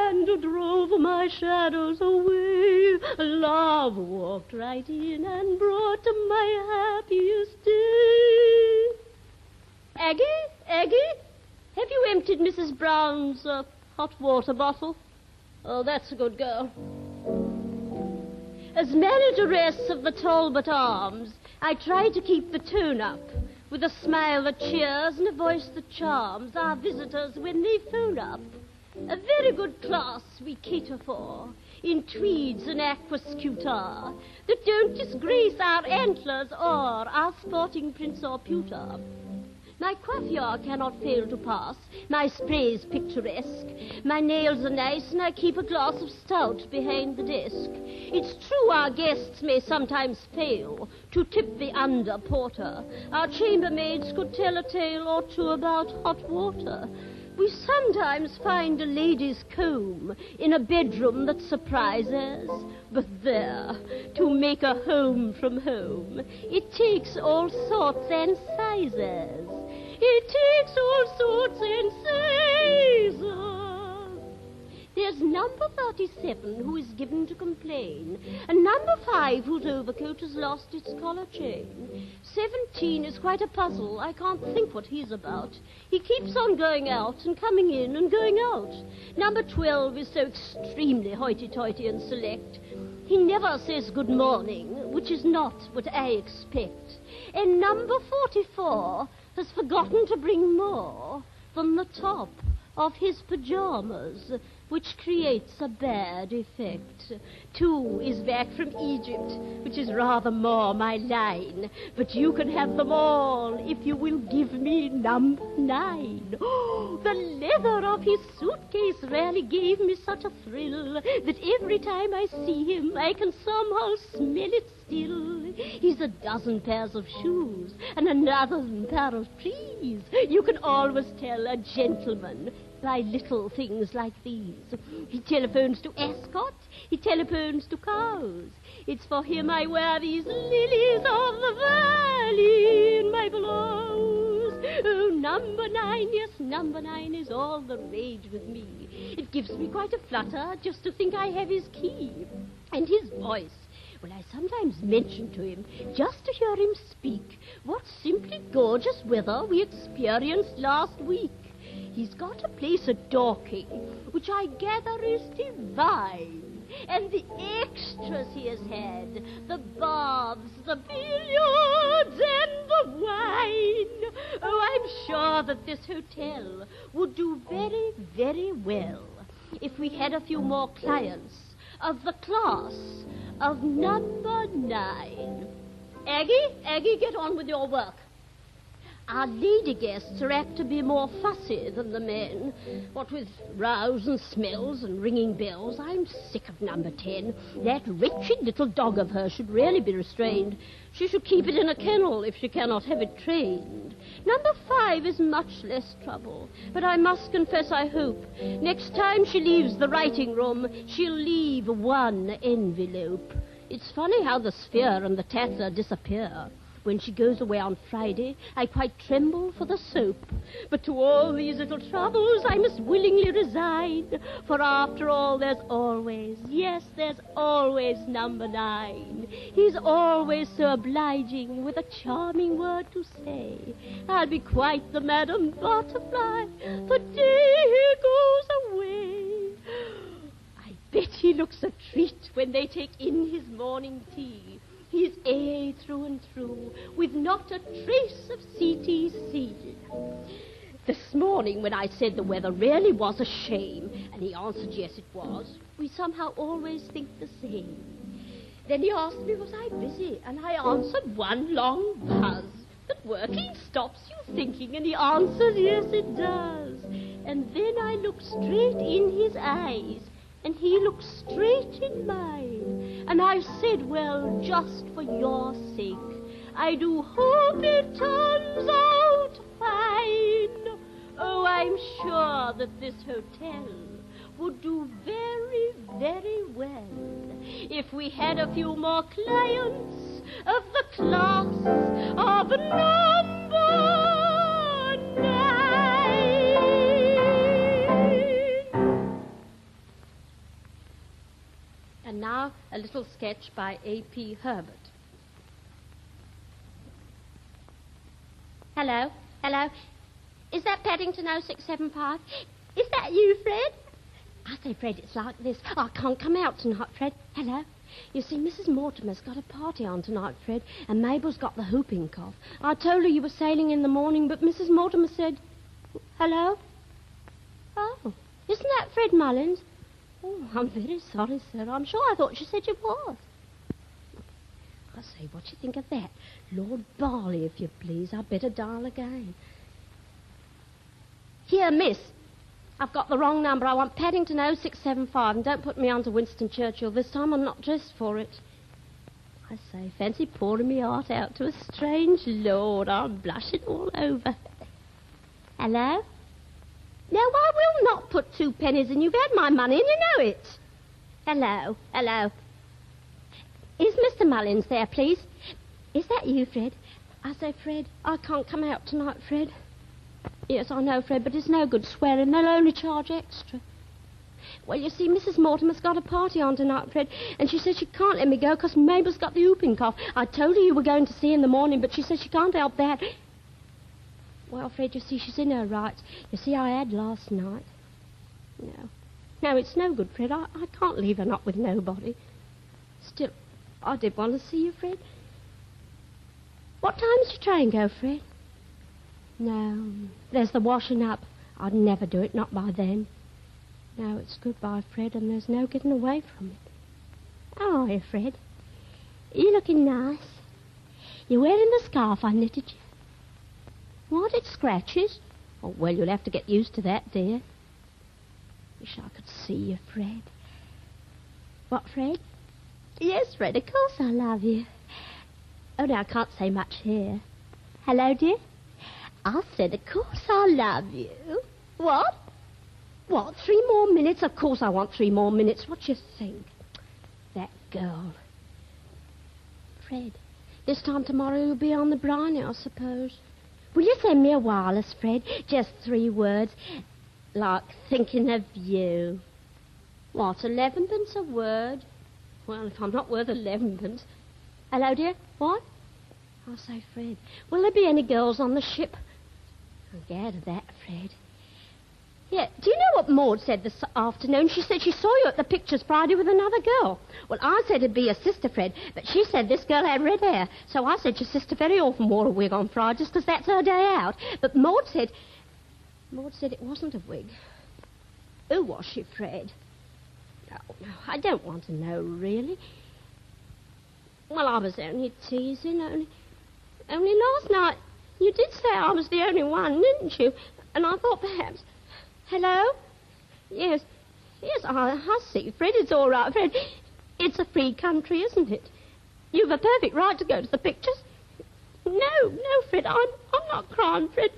and drove my shadows away. Love walked right in and brought my happiest day. Aggie, have you emptied Mrs. Brown's hot water bottle? Oh, that's a good girl. As manageress of the Talbot Arms, I try to keep the tone up, with a smile that cheers and a voice that charms our visitors when they phone up. A very good class we cater for, in tweeds and aquascuta, that don't disgrace our antlers or our sporting prince or pewter. My coiffure cannot fail to pass, my spray's picturesque, my nails are nice, and I keep a glass of stout behind the desk. It's true our guests may sometimes fail to tip the under porter. Our chambermaids could tell a tale or two about hot water. We sometimes find a lady's comb in a bedroom that surprises. But there, to make a home from home, it takes all sorts and sizes. It takes all sorts and sizes. There's number 37 who is given to complain, and number 5 whose overcoat has lost its collar chain. 17 is quite a puzzle. I can't think what he's about. He keeps on going out and coming in and going out. Number 12 is so extremely hoity-toity and select. He never says good morning, which is not what I expect. And number 44 has forgotten to bring more than the top of his pajamas, which creates a bad effect. 2 is back from Egypt, which is rather more my line. But you can have them all if you will give me number 9. Oh, the leather of his suitcase really gave me such a thrill that every time I see him, I can somehow smell it still. He's a dozen pairs of shoes and another pair of trees. You can always tell a gentleman by little things like these. He telephones to Ascot. He telephones to cows. It's for him I wear these lilies of the valley in my blouse. Oh, number 9, yes, number 9 is all the rage with me. It gives me quite a flutter just to think I have his key. And his voice. Well, I sometimes mention to him, just to hear him speak, what simply gorgeous weather we experienced last week. He's got a place at Dorking, which I gather is divine. And the extras he has had, the baths, the billiards, and the wine. Oh, I'm sure that this hotel would do very, very well if we had a few more clients of the class of number 9. Aggie, get on with your work. Our lady guests are apt to be more fussy than the men. What with rows and smells and ringing bells, I'm sick of number 10. That wretched little dog of hers should really be restrained. She should keep it in a kennel if she cannot have it trained. Number 5 is much less trouble, but I must confess I hope next time she leaves the writing room, she'll leave 1 envelope. It's funny how the sphere and the tatter disappear. When she goes away on Friday, I quite tremble for the soap. But to all these little troubles I must willingly resign. For after all, there's always, yes, there's always number 9. He's always so obliging with a charming word to say. I'll be quite the Madam Butterfly the day he goes away. I bet he looks a treat when they take in his morning tea. He's A through and through, with not a trace of CTC. This morning, when I said the weather really was a shame, and he answered yes, it was, we somehow always think the same. Then he asked me, was I busy? And I answered one long buzz. But working stops you thinking, and he answered, yes, it does. And then I looked straight in his eyes, and he looked straight in mine. And I said, well, just for your sake, I do hope it turns out fine. Oh, I'm sure that this hotel would do very, very well if we had a few more clients of the class of number 9. A little sketch by A.P. Herbert. Hello? Hello? Is that Paddington 0675? Is that you, Fred? I say, Fred, it's like this. I can't come out tonight, Fred. Hello? You see, Mrs. Mortimer's got a party on tonight, Fred, and Mabel's got the whooping cough. I told her you were sailing in the morning, but Mrs. Mortimer said... Hello? Oh, isn't that Fred Mullins? Oh, I'm very sorry, sir. I'm sure I thought you said you was. I say, what do you think of that? Lord Barley, if you please. I'd better dial again. Here, miss. I've got the wrong number. I want Paddington 0675, and don't put me on to Winston Churchill this time. I'm not dressed for it. I say, fancy pouring me heart out to a strange lord. I'm blushing all over. Hello? No, I will not put 2 pennies, and you've had my money, and you know it. Hello? Hello? Is Mr. Mullins there, please? Is that you, Fred? I say, Fred, I can't come out tonight, Fred. Yes, I know, Fred, but it's no good swearing. They'll only charge extra. Well, you see, Mrs. Mortimer's got a party on tonight, Fred, and she says she can't let me go because Mabel's got the whooping cough. I told her you were going to see in the morning, but she says she can't help that. Well, Fred, you see, she's in her rights. You see, I had last night. No, it's no good, Fred. I can't leave her not with nobody. Still, I did want to see you, Fred. What time does your train go, Fred? No, there's the washing up. I'd never do it, not by then. No, it's goodbye, Fred, and there's no getting away from it. How are you, Fred? You looking nice. You're wearing the scarf I knitted you. What, it scratches? Oh, well, you'll have to get used to that, dear. Wish I could see you, Fred. What, Fred? Yes, Fred, of course I love you. Oh, no, I can't say much here. Hello, dear? I said, of course I love you. What? What, 3 more minutes? Of course I want 3 more minutes. What you think? That girl. Fred, this time tomorrow you'll be on the briny, I suppose. Will you send me a wireless, Fred? Just 3 words. Like thinking of you. What, 11pence a word? Well, if I'm not worth 11pence. Hello, dear? What? I'll say, Fred, will there be any girls on the ship? I'm glad of that, Fred. Yeah, do you know what Maud said this afternoon? She said she saw you at the pictures Friday with another girl. Well, I said it'd be your sister, Fred, but she said this girl had red hair. So I said your sister very often wore a wig on Fridays because that's her day out. But Maud said it wasn't a wig. Who was she, Fred? Oh, no, I don't want to know, really. Well, I was only teasing, only last night you did say I was the only one, didn't you? And I thought perhaps... Hello? Yes, I see. Fred, it's all right, Fred. It's a free country, isn't it? You've a perfect right to go to the pictures. No, Fred, I'm not crying, Fred.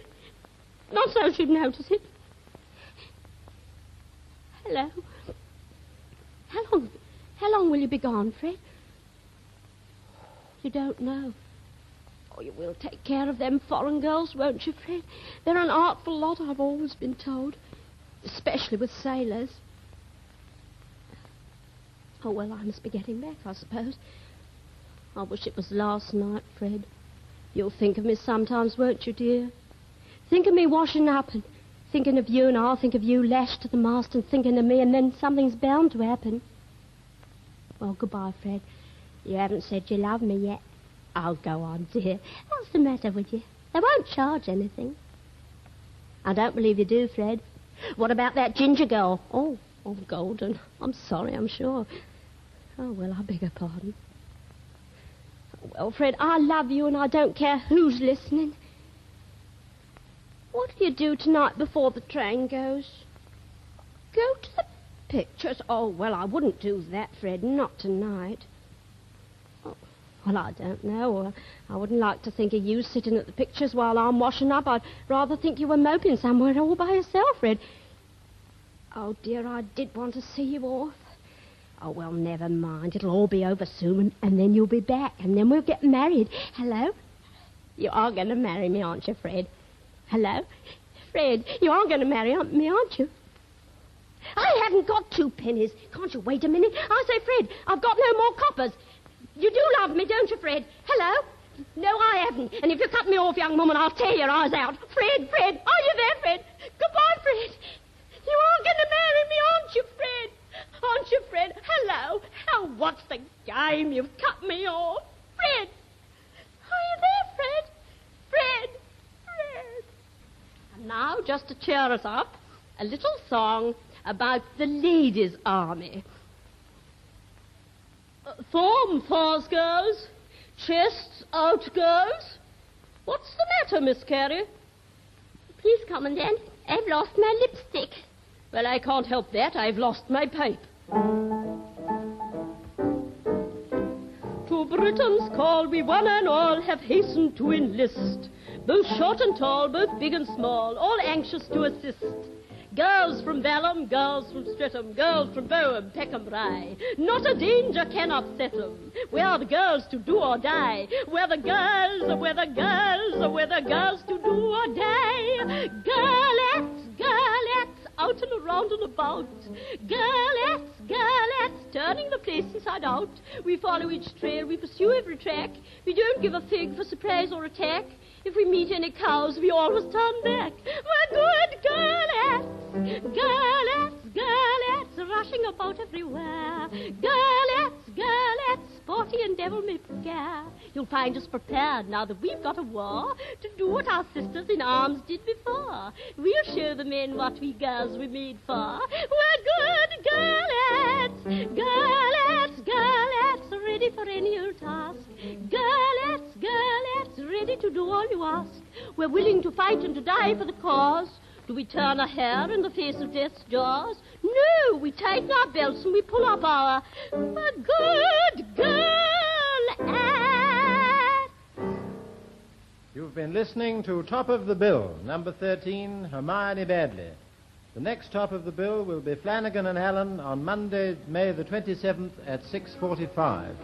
Not so she'd notice it. Hello? How long will you be gone, Fred? You don't know. Oh, you will take care of them foreign girls, won't you, Fred? They're an artful lot, I've always been told. Especially with sailors. Oh, well, I must be getting back, I suppose. I wish it was last night, Fred. You'll think of me sometimes, won't you, dear? Think of me washing up and thinking of you, and I'll think of you lashed to the mast and thinking of me, and then something's bound to happen. Well, goodbye, Fred. You haven't said you love me yet. Oh, go on, dear. What's the matter with you? They won't charge anything. I don't believe you do, Fred. What about that ginger girl? Oh, Golden. I'm sorry, I'm sure. Oh, well, I beg your pardon. Oh, well, Fred, I love you and I don't care who's listening. What'll you do tonight before the train goes? Go to the pictures? Oh, well, I wouldn't do that, Fred. Not tonight. Oh, well, I don't know. I wouldn't like to think of you sitting at the pictures while I'm washing up. I'd rather think you were moping somewhere all by yourself, Fred. Oh, dear, I did want to see you off. Oh, well, never mind. It'll all be over soon, and then you'll be back, and then we'll get married. Hello? You are going to marry me, aren't you, Fred? Hello? Fred, you are going to marry me, aren't you? I haven't got 2 pennies. Can't you wait a minute? I say, Fred, I've got no more coppers. You do love me, don't you, Fred? Hello? No, I haven't. And if you cut me off, young woman, I'll tear your eyes out. Fred, are you there, Fred? Goodbye, Fred. You are going to marry me, aren't you, Fred? Aren't you, Fred? Hello. What's the game? You've cut me off. Fred. Are you there, Fred? Fred. And now, just to cheer us up, a little song about the ladies' army. Form fast, girls. Chests out, girls. What's the matter, Miss Carey? Please, Commandant, I've lost my lipstick. Well, I can't help that. I've lost my pipe. To Britain's call we one and all have hastened to enlist, both short and tall, both big and small, all anxious to assist. Girls from Vellum, girls from Streatham, girls from Bowen, Peckham Rye. Not a danger can upset 'em. We are the girls to do or die. We're the girls to do or die. Girlettes, out and around and about. Girlettes, turning the place inside out. We follow each trail, we pursue every track. We don't give a fig for surprise or attack. If we meet any cows, we always turn back. We're good girlettes, rushing about everywhere. Girlettes, sporty and devil may care. You'll find us prepared now that we've got a war to do what our sisters in arms did before. We'll show the men what we girls were made for. We're good girlettes, ready for any old task. Girlettes, ready to do all you ask. We're willing to fight and to die for the cause. Do we turn a hair in the face of death's jaws? No, we tighten our belts and we pull up our good girl.
You've been listening to Top of the Bill, number 13, Hermione Badley. The next Top of the Bill will be Flanagan and Allen on Monday, May the 27th at 6:45.